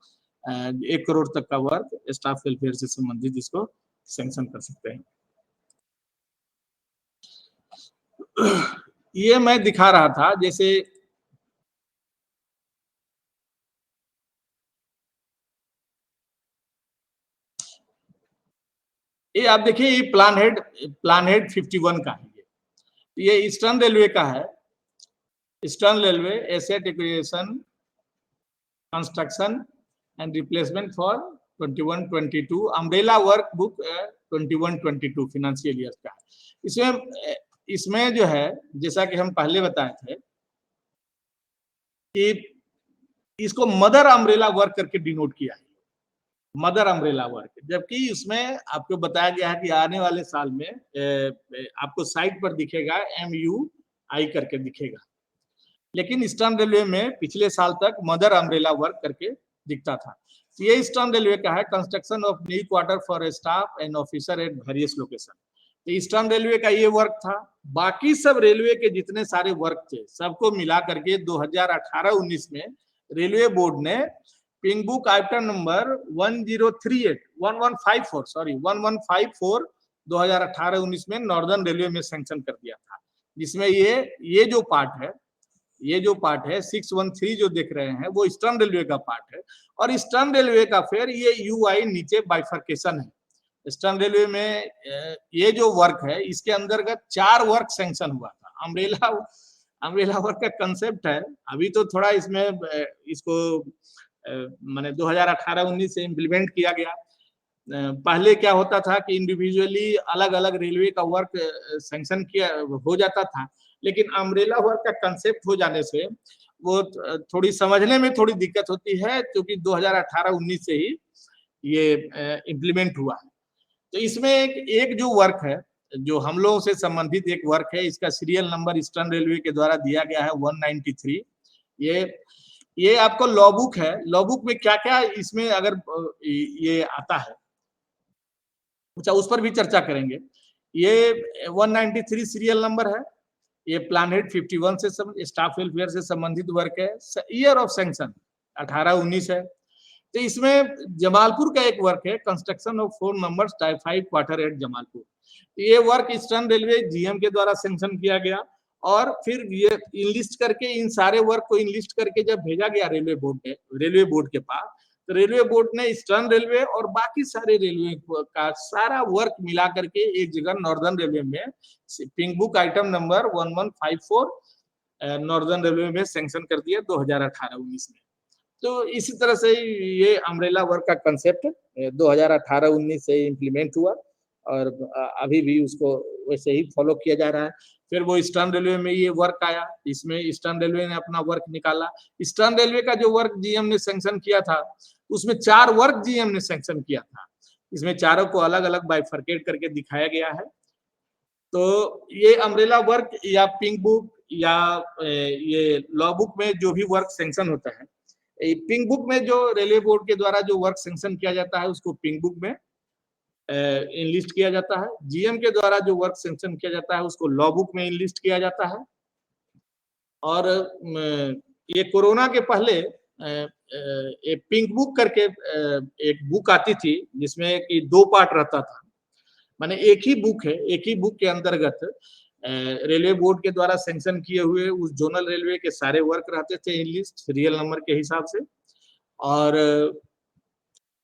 1 करोड़ तक का वर्क स्टाफ वेलफेयर से संबंधित इसको सैंक्शन कर सकते हैं। ये मैं दिखा रहा था जैसे ये आप देखिए ये प्लान हेड 51 का है, ये ईस्टर्न रेलवे का है। Eastern railway asset acquisition construction and replacement for 21-22, umbrella work book 21-22 financial year का है। इसमें जो है जैसा कि हम पहले बताए थे कि इसको मदर अम्ब्रेला वर्क करके डिनोट किया है, मदर अम्ब्रेला वर्क। जबकि उसमें आपको बताया गया है कि आने वाले साल में आपको साइट पर दिखेगा MUI करके दिखेगा, लेकिन ईस्टर्न रेलवे में पिछले साल तक मदर अम्ब्रेला वर्क करके दिखता था। तो ये ईस्टर्न रेलवे का है, construction of new quarter for staff and officer at various location. तो ईस्टर्न रेलवे का ये वर्क था। बाकी सब रेलवे के जितने सारे वर्क थे सबको मिला करके 2018-19 में रेलवे बोर्ड ने पिंक बुक आइटम नंबर 1154 2018-19 में नॉर्दर्न रेलवे में सैंक्शन कर दिया था, जिसमें ये जो पार्ट है, ये जो पार्ट है 613 जो देख रहे हैं वो ईस्टर्न रेलवे का पार्ट है। और ईस्टर्न रेलवे का फिर ये UI नीचे बाइफर्केशन है। ईस्टर्न रेलवे में ये जो वर्क है इसके अंतर्गत 4 वर्क सैंक्शन हुआ था। अम्ब्रेला वर्क का कंसेप्ट है, अभी तो थोड़ा इसमें इसको माने 2018-19 से इम्प्लीमेंट किया गया। पहले क्या होता था कि इंडिविजुअली अलग अलग रेलवे का वर्क सैंक्शन किया हो जाता था, लेकिन अम्ब्रेला वर्क का कंसेप्ट हो जाने से वो थोड़ी समझने में थोड़ी दिक्कत होती है, क्योंकि 2018-19 से ही ये इम्प्लीमेंट हुआ है। तो इसमें एक जो वर्क है, जो हम लोगों से संबंधित एक वर्क है, इसका सीरियल नंबर ईस्टर्न रेलवे के द्वारा दिया गया है 193। ये आपको लॉ बुक है। लॉ बुक में क्या क्या इसमें अगर ये आता है, अच्छा उस पर भी चर्चा करेंगे। ये 193 सीरियल नंबर है। ये प्लान हेड 51 से स्टाफ वेलफेयर से संबंधित वर्क है। ईयर ऑफ सैंक्शन 18-19 है। तो इसमें जमालपुर का एक वर्क है, construction of 4 numbers type 5 quarter at Jamalpur. ये वर्क ईस्टर्न रेलवे GM के द्वारा सैंक्शन किया गया, और फिर ये इनलिस्ट करके इन सारे वर्क को इनलिस्ट करके जब भेजा गया रेलवे बोर्ड के पास, तो रेलवे बोर्ड ने ईस्टर्न रेलवे और बाकी सारे रेलवे का सारा वर्क मिला करके एक जगह नॉर्दर्न रेलवे में pink book item number 1154 northern railway में सैंक्शन कर दिया 2018-19 में। तो इसी तरह से ये अम्ब्रेला वर्क का कंसेप्ट 2018-19 से इम्प्लीमेंट हुआ, और अभी भी उसको वैसे ही फॉलो किया जा रहा है। फिर वो ईस्टर्न रेलवे में ये वर्क आया, इसमें ईस्टर्न रेलवे ने अपना वर्क निकाला। ईस्टर्न रेलवे का जो वर्क GM ने सैंक्शन किया था, उसमें 4 वर्क GM ने सैंक्शन किया था। इसमें चारों को अलग अलग बाइफर्केट करके दिखाया गया है। तो ये अम्ब्रेला वर्क या पिंक बुक या ये लॉ बुक में जो भी वर्क सैंक्शन होता है, पिंक बुक में जो रेलवे बोर्ड के द्वारा जो वर्क सैंक्शन किया जाता है उसको पिंक बुक में इनलिस्ट किया जाता है। GM के द्वारा जो वर्क सैंक्शन किया जाता है उसको लॉ बुक में इनलिस्ट किया जाता है। और ये कोरोना के पहले एक पिंक बुक करके एक बुक आती थी, जिसमें कि 2 पार्ट रहता था। माने एक ही बुक है, एक ही बुक के अंतर्गत रेलवे बोर्ड के द्वारा सैंक्शन किए हुए उस जोनल रेलवे के सारे वर्क रहते थे इनलिस्ट सीरियल नंबर के हिसाब से। और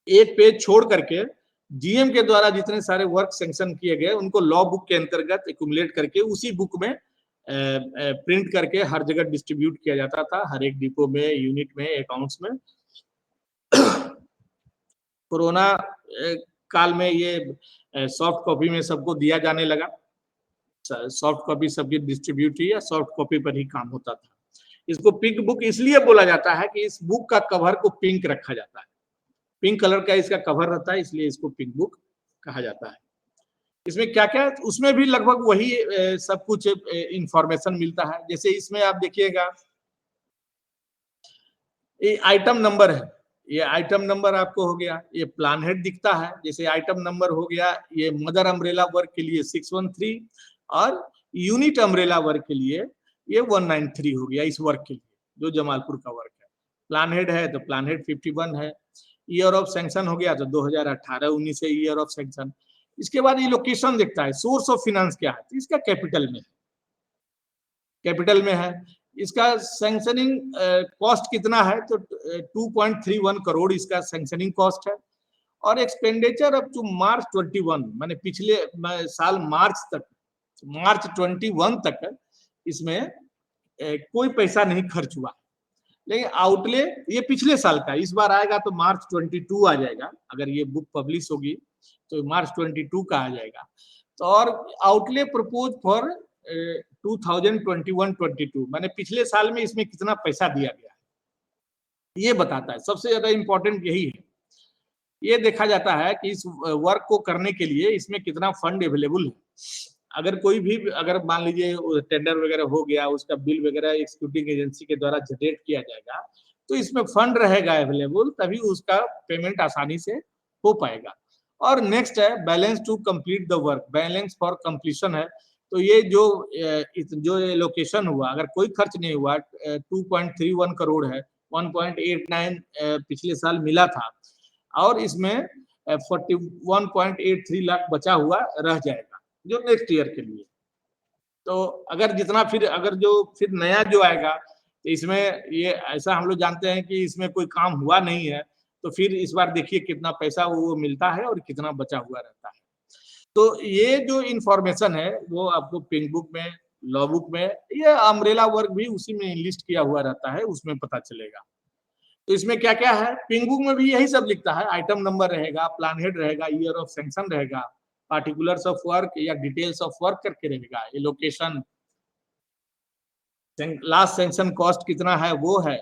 एक पेज छोड़ करके GM के द्वारा जितने सारे वर्क सैंक्शन किए गए उनको लॉ बुक के अंतर्गत एक्यूमुलेट करके उसी बुक में प्रिंट करके हर जगह डिस्ट्रीब्यूट किया जाता था, हर एक डिपो में, यूनिट में, अकाउंट्स में। कोरोना काल में ये सॉफ्ट कॉपी में सबको दिया जाने लगा। सॉफ्ट कॉपी सबकी डिस्ट्रीब्यूट हुई, सॉफ्ट कॉपी पर ही काम होता था। इसको पिंक बुक इसलिए बोला जाता है कि इस बुक का कवर को पिंक रखा जाता है, पिंक कलर का इसका कवर रहता है, इसलिए इसको पिंक बुक कहा जाता है। इसमें क्या क्या, उसमें भी लगभग वही सब कुछ इंफॉर्मेशन मिलता है। जैसे इसमें आप देखिएगा, ये आइटम नंबर है, ये आइटम नंबर आपको हो गया, ये प्लान हेड दिखता है। जैसे आइटम नंबर हो गया, ये मदर अम्ब्रेला वर्क के लिए 613 और यूनिट अम्ब्रेला वर्क के लिए ये 193 हो गया, इस वर्क के लिए जो जमालपुर का वर्क है। प्लान हेड है तो प्लान हेड 51 है। ईयर ऑफ सैंक्शन हो गया तो 2018-19 से ईयर ऑफ सैंक्शन। इसके बाद ये लोकेशन दिखता है, सोर्स ऑफ फाइनेंस क्या है, तो इसका कैपिटल में है, कैपिटल में है। इसका सैंक्शनिंग कॉस्ट कितना है, तो 2.31 करोड़ इसका सैंक्शनिंग कॉस्ट है। और एक्सपेंडिचर अप टू March 21, माने पिछले साल मार्च 21 तक इसमें कोई पैसा नहीं खर्च हुआ। लेकिन आउटले ये पिछले साल का, इस बार आएगा तो March 22 आ जाएगा, अगर ये बुक पब्लिश होगी तो March 22 का आ जाएगा। तो और आउटले प्रपोज फॉर 2021-22, माने पिछले साल में इसमें कितना पैसा दिया गया है। ये बताता है, सबसे ज्यादा इंपॉर्टेंट यही है। ये देखा जाता है कि इस वर्क को करने के लिए इसमें कितना फंड अवेलेबल है। अगर कोई भी, अगर मान लीजिए टेंडर वगैरह हो गया, उसका बिल वगैरह एक्जीक्यूटिंग एजेंसी के द्वारा जनरेट किया जाएगा, तो इसमें फंड रहेगा अवेलेबल, तभी उसका पेमेंट आसानी से हो पाएगा। और नेक्स्ट है balance to complete the work, balance for completion है। तो ये जो एलोकेशन हुआ, अगर कोई खर्च नहीं हुआ, 2.31 करोड़ है, 1.89 पिछले साल मिला था, और इसमें 41.83 लाख बचा हुआ रह जाएगा जो नेक्स्ट ईयर के लिए। तो अगर जितना फिर, अगर जो फिर नया जो आएगा, तो इसमें ये ऐसा हम लोग जानते हैं कि इसमें कोई काम हुआ नहीं है, तो फिर इस बार देखिए कितना पैसा वो मिलता है और कितना बचा हुआ रहता है। तो ये जो इंफॉर्मेशन है वो आपको पिंक बुक में, लॉ बुक में, ये अम्ब्रेला वर्क भी उसी में लिस्ट किया हुआ रहता है, उसमें पता चलेगा। तो इसमें क्या क्या है, पिंक बुक में भी यही सब लिखता है, आइटम नंबर रहेगा, प्लान हेड रहेगा, ईयर ऑफ सैंक्शन रहेगा, पार्टिकुलर्स ऑफ वर्क या डिटेल्स ऑफ वर्क करके रहेगा, एलोकेशन, लास्ट सैंक्शन कॉस्ट कितना है वो है,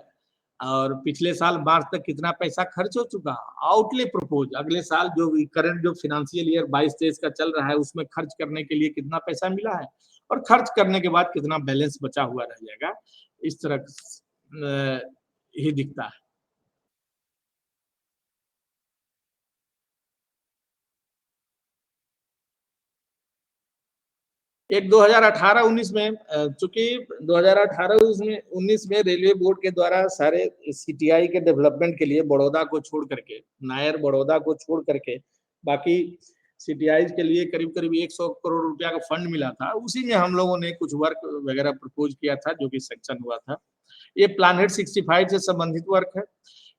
और पिछले साल मार्च तक कितना पैसा खर्च हो चुका, आउटले प्रपोज, अगले साल जो करंट जो फाइनेंशियल ईयर 22-23 का चल रहा है उसमें खर्च करने के लिए कितना पैसा मिला है, और खर्च करने के बाद कितना बैलेंस बचा हुआ रह जाएगा। इस तरह ही दिखता है। एक 2018-19 में, चूंकि 2018-19 में रेलवे बोर्ड के द्वारा सारे सीटीआई के डेवलपमेंट के लिए बड़ौदा को छोड़ करके, नायर बड़ौदा को छोड़ करके बाकी सीटीआई के लिए करीब करीब 100 करोड़ रुपया का फंड मिला था, उसी में हम लोगों ने कुछ वर्क वगैरह प्रपोज किया था जो कि सेक्शन हुआ था। ये प्लान 65 से संबंधित वर्क है।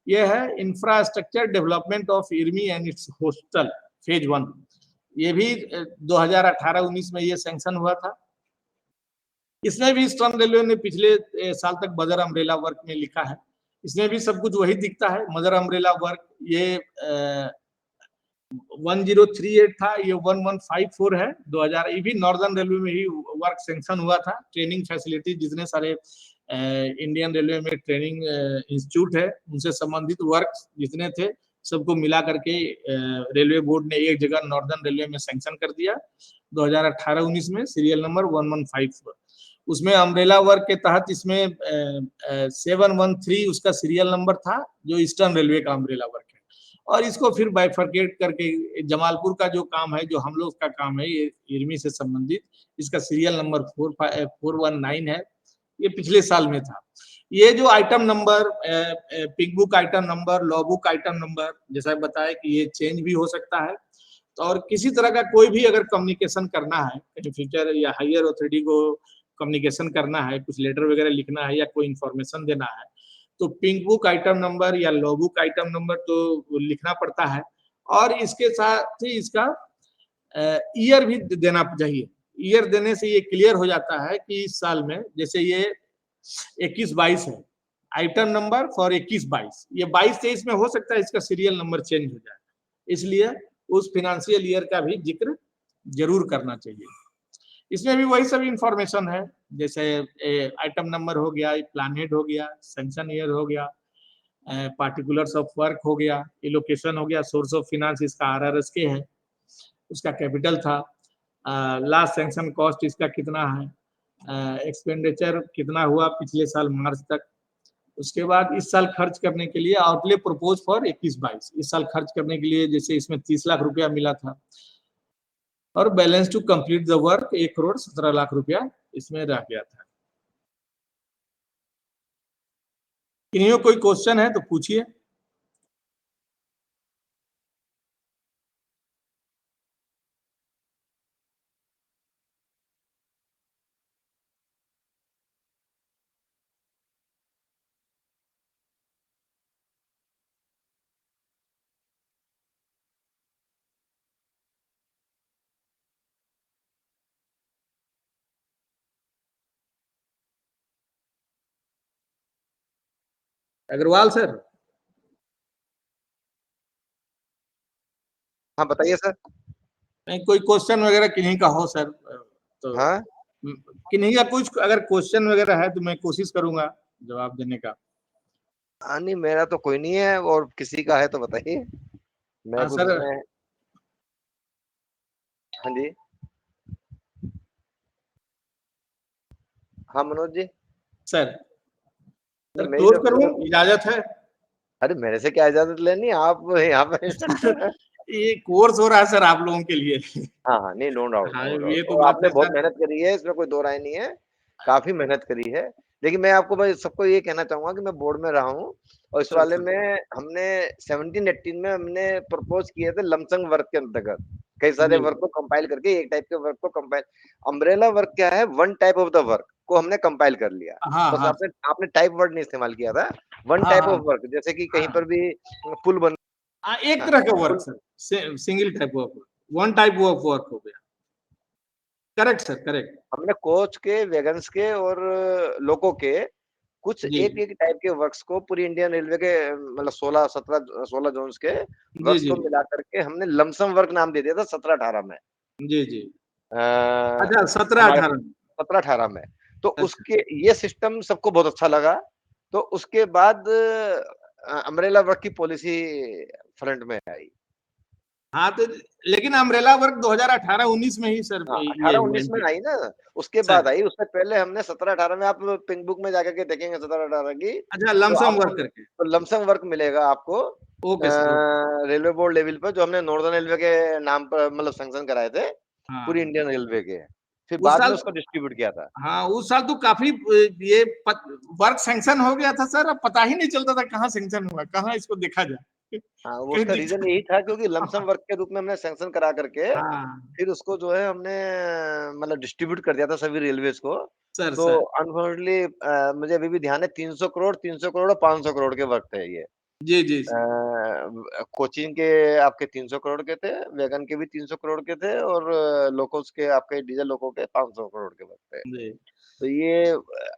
ये है infrastructure development of IRMI and its hostel phase 1, ये भी 2018-19 में ये सैंक्शन हुआ था। इसमें भी ईस्टर्न रेलवे ने पिछले साल तक मदर अम्ब्रेला वर्क में लिखा है, इसमें भी सब कुछ वही दिखता है। मदर अम्ब्रेला वर्क ये 1038 था, ये 1154 है 2000। ये भी नॉर्दर्न रेलवे में ही वर्क सैंक्शन हुआ था। ट्रेनिंग फैसिलिटी, जितने सारे इंडियन रेलवे में ट्रेनिंग इंस्टीट्यूट है उनसे संबंधित वर्क जितने थे सबको मिला करके रेलवे बोर्ड ने एक जगह नॉर्दर्न रेलवे में सैंक्शन कर दिया 2018-19 में, सीरियल नंबर 1154। उसमें अम्ब्रेला वर्क के तहत इसमें 713 उसका सीरियल नंबर था जो ईस्टर्न रेलवे का अम्ब्रेला वर्क है। और इसको फिर बाइफर्केट करके जमालपुर का जो काम है, जो हम लोग का काम है ये इर्मी से संबंधित, इसका सीरियल नंबर 419 है, ये पिछले साल में था। ये जो item number, pick book item number, law book item number, जैसा बताया कि ये चेंज भी हो सकता है। और किसी तरह का कोई भी अगर कम्युनिकेशन करना है, बेनिफिशियर या हायर अथॉरिटी को कम्युनिकेशन करना है, कुछ लेटर वगैरह लिखना है या कोई इंफॉर्मेशन देना है, तो पिंक बुक आइटम नंबर या लॉ बुक आइटम नंबर तो लिखना पड़ता है। और इसके साथ ही इसका ईयर भी देना चाहिए। ईयर देने से ये क्लियर हो जाता है कि इस साल में, जैसे ये 21-22 है, आइटम नंबर फॉर 21-22, ये 22-23 में हो सकता है इसका सीरियल नंबर चेंज हो जाए, इसलिए उस फाइनेंशियल ईयर का भी जिक्र जरूर करना चाहिए। इसमें भी वही सब इंफॉर्मेशन है, जैसे आइटम नंबर हो गया, प्लान हेड हो गया, सैंक्शन ईयर हो गया, पार्टिकुलर्स ऑफ वर्क हो गया, एलोकेशन हो गया, सोर्स ऑफ फाइनेंस इसका आरआरएस के है, उसका कैपिटल था, लास्ट सैंक्शन कॉस्ट इसका कितना है, एक्सपेंडिचर कितना हुआ पिछले साल मार्च तक, उसके बाद इस साल खर्च करने के लिए आउटले प्रपोज फॉर 21-22, इस साल खर्च करने के लिए जैसे इसमें 30 लाख रुपया मिला था, और balance to complete the work 1 crore 17 lakh रुपया इसमें रह गया था। किन्हीं कोई क्वेश्चन है तो पूछिए। अग्रवाल सर। हाँ बताइए सर। नहीं, कोई क्वेश्चन वगैरह किन्हीं का हो सर तो हाँ किन्हीं का कुछ अगर क्वेश्चन वगैरह है तो मैं कोशिश करूंगा जवाब देने का। नहीं मेरा तो कोई नहीं है, और किसी का है तो बताइए, मैं हाँ कुछ सर। उसमें। हाँ जी। हाँ मनोज जी। सर नहीं, सर मेरी क्लोज तरफ से करूं, तो, इजाजत है? अरे मेरे से क्या इजाजत लेनी, आप यहाँ पे इंस्ट्रक्टर है। ये कोर्स हो रहा है सर आप लोगों के लिए। हाँ हाँ, नहीं, नो डाउट हाँ नो डाउट, ये तो और बात आपने है बहुत सर। मेहनत करी है, इसमें कोई दो राय नहीं है, काफी मेहनत करी है। लेकिन मैं आपको भाई सबको ये कहना चाहूंगा कि मैं बोर्ड में रहा हूँ, और इस सर वाले सर में हमने 17-18 में हमने प्रपोज किए थे लमसम वर्क के अंतर्गत, कई सारे जी। वर्क को कंपाइल करके एक टाइप के वर्क को कंपाइल। अम्ब्रेला वर्क क्या है, one type of the work को हमने कंपाइल कर लिया। हाँ बस हाँ आपने आपने टाइप वर्ड नहीं इस्तेमाल किया था, वन हाँ टाइप हाँ ऑफ वर्क, जैसे कि कहीं हाँ पर भी पुल बन, हाँ, एक तरह का work pool, sir, single type of work, one type of work हो गया। Correct sir, correct. हमने कोच के, वैगन्स के और लोको के कुछ जी एक एक टाइप के वर्क्स को पूरी इंडियन रेलवे के मतलब 16 जोन्स के जी वर्क्स जी को जी मिला करके हमने लमसम वर्क नाम दे दिया था 17-18 में। जी जी। अ, अच्छा, सत्रह हमारे अठारह 17-18 में, तो अच्छा। उसके ये सिस्टम सबको बहुत अच्छा लगा। तो उसके बाद अम्ब्रेला वर्क की पॉलिसी फ्रंट में आई। हाँ तो लेकिन अम्ब्रेला वर्क 2018-19 में ही सर हाँ, ये हुआ 18-19 में आई ना, उसके बाद सर। आई, उससे पहले हमने 17-18 में, आप पिंक बुक में जाकर के देखेंगे 17-18 की, अच्छा, तो लमसम आपको वर्क करके। तो लमसम वर्क मिलेगा आपको okay sir, okay. Railway board level पर, जो हमने नॉर्दर्न रेलवे के नाम पर मतलब सैंक्शन कराए थे, पूरी हाँ इंडियन रेलवे के, फिर उस बाद में साल, उसको डिस्ट्रीब्यूट किया था। हाँ उस साल तो काफी ये वर्क सैंक्शन हो गया था सर, अब पता ही नहीं चलता था कहाँ सैंक्शन हुआ, कहाँ इसको देखा जाए। हाँ, वो कहीं उसका रीजन दिखता। यही था, क्योंकि लमसम वर्क के रूप में हमने सैंक्शन करा करके हाँ फिर उसको जो है हमने मतलब डिस्ट्रीब्यूट कर दिया था सभी रेलवेज को। सर तो सर। अनफॉर्चुनेटली मुझे अभी भी ध्यान है, 300 करोड़ और 500 करोड़ के वर्क थे ये। जी जी कोचिंग के आपके 300 करोड़ के थे, वैगन के भी 300 करोड़ के थे, और लोकोस के, आपके डीजल लोको के 500 करोड़ के वर्क थे। जी तो ये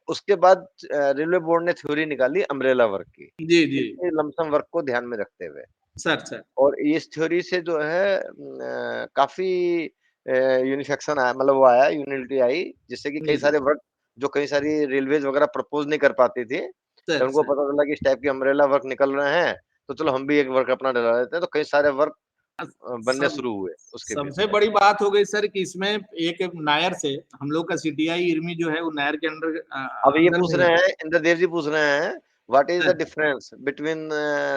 उसके बाद रेलवे बोर्ड ने थ्योरी निकाली अम्ब्रेला वर्क की, जी जी इसी लमसम वर्क को ध्यान में रखते हुए। Sir sir. और इस थ्योरी से जो है काफी यूनिफिकेशन आया, मतलब वो आया, यूनिटी आई, जिससे कि जी कई जी सारे वर्क जो कई सारी रेलवेज वगैरह प्रपोज नहीं कर पाती थी, जब सर उनको सर। पता चला कि इस टाइप के अम्ब्रेला वर्क निकल रहे हैं, तो चलो हम भी एक वर्क अपना डला देते हैं, तो कई सारे वर्क बनने सब शुरू हुए उसके बेस सबसे पे। बड़ी बात हो गई सर कि इसमें एक नायर से, हम लोग का सीटीआई इरमी जो है वो नायर के अंडर अब ये अंदर पूछ में ही रहे है। हैं, इंद्रदेव जी पूछ रहे हैं, what is the sir difference between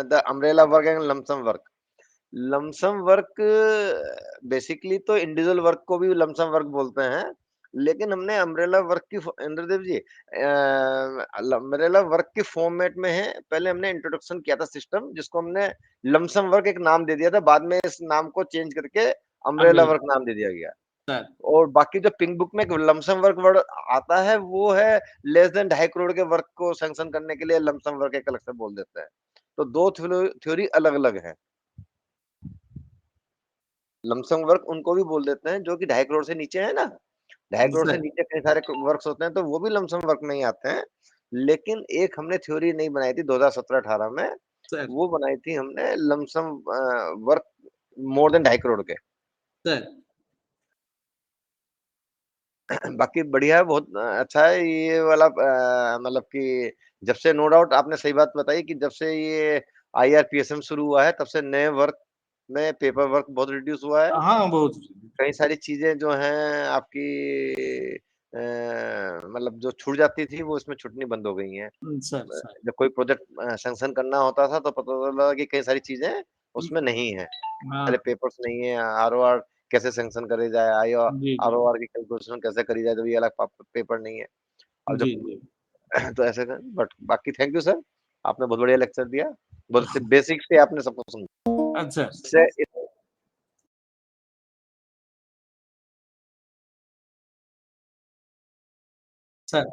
the umbrella work and lump sum work. Lump sum work basically तो इंडिविजुअल वर्क को भी लमसम वर्क बोलते हैं, लेकिन हमने अम्ब्रेला वर्क की इंद्रदेव जी अम्ब्रेला वर्क की फॉर्मेट में है, पहले हमने इंट्रोडक्शन किया था सिस्टम, जिसको हमने लमसम वर्क एक नाम दे दिया था, बाद में इस नाम को चेंज करके अम्ब्रेला अम्ब्रेला। वर्क नाम दे दिया गया। सर और बाकी जो पिंक बुक में लमसम वर्क वर्ड आता है, वो है लेस देन 2.5 करोड़ के वर्क को सैंक्शन करने के लिए लमसम वर्क एक अलग से बोल देते हैं। तो दो थ्योरी अलग अलग है। लमसम वर्क उनको भी बोल देते हैं जो कि 2.5 करोड़ से नीचे है ना, 2.5 करोड़ से सर नीचे कई सारे वर्क्स होते हैं, तो वो भी लमसम वर्क में ही आते हैं। लेकिन एक हमने थ्योरी नहीं बनाई थी 2017-18 में, सर वो बनाई थी हमने lump sum work more than 2.5 crore के। सर। बाकी बढ़िया है, बहुत अच्छा है ये वाला, मतलब कि जब से, नो डाउट आपने सही बात बताई कि जब से ये आईआरपीएसएम शुरू हुआ है, तब से नए वर्क में पेपर वर्क बहुत रिड्यूस हुआ है। हाँ बहुत। कई सारी चीजें जो हैं आपकी मतलब जो छूट जाती थी, वो इसमें छूटनी बंद हो गई हैं। Sir sir. जब कोई प्रोजेक्ट सैंक्शन करना होता था, तो पता चला कि कई सारी चीजें उसमें नहीं है, हाँ पहले पेपर्स नहीं है, आरओआर कैसे सैंक्शन करे जाए, आई जी जी आरओआर की कैलकुलेशन कैसे करी जाए, जब ये अलग पेपर नहीं है। अब जी जब जी। तो ऐसे कर, बट बाकी थैंक यू सर, आपने बहुत बढ़िया लेक्चर दिया, बहुत अच्छे बेसिक से आपने सबको अच्छा समझा। Sir. Sir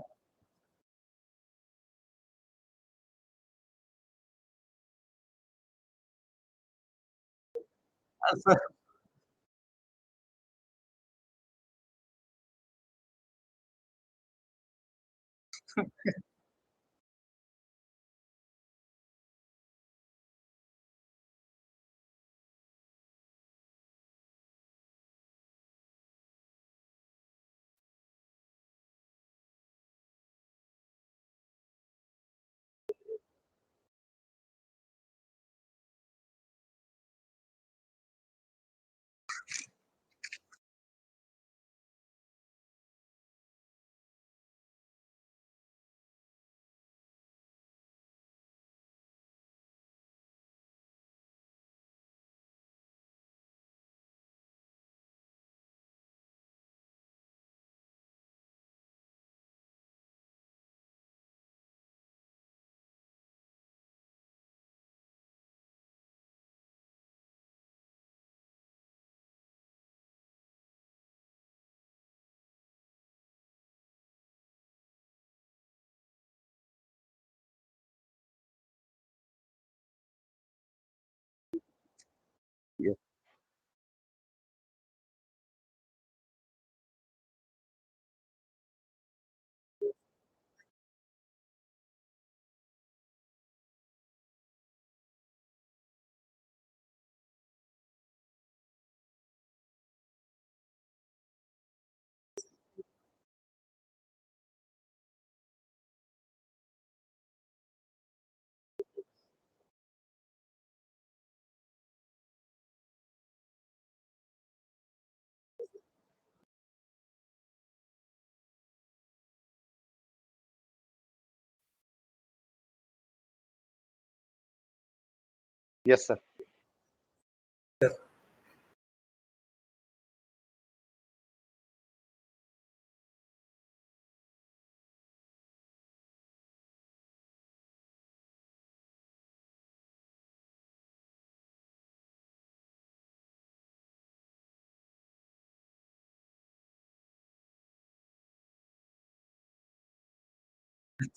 yes sir.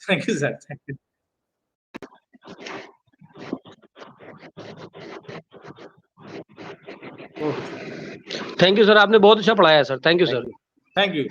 Thank you, sir. Thank you. Thank you sir, आपने बहुत अच्छा पढ़ाया sir, thank you sir. Thank you.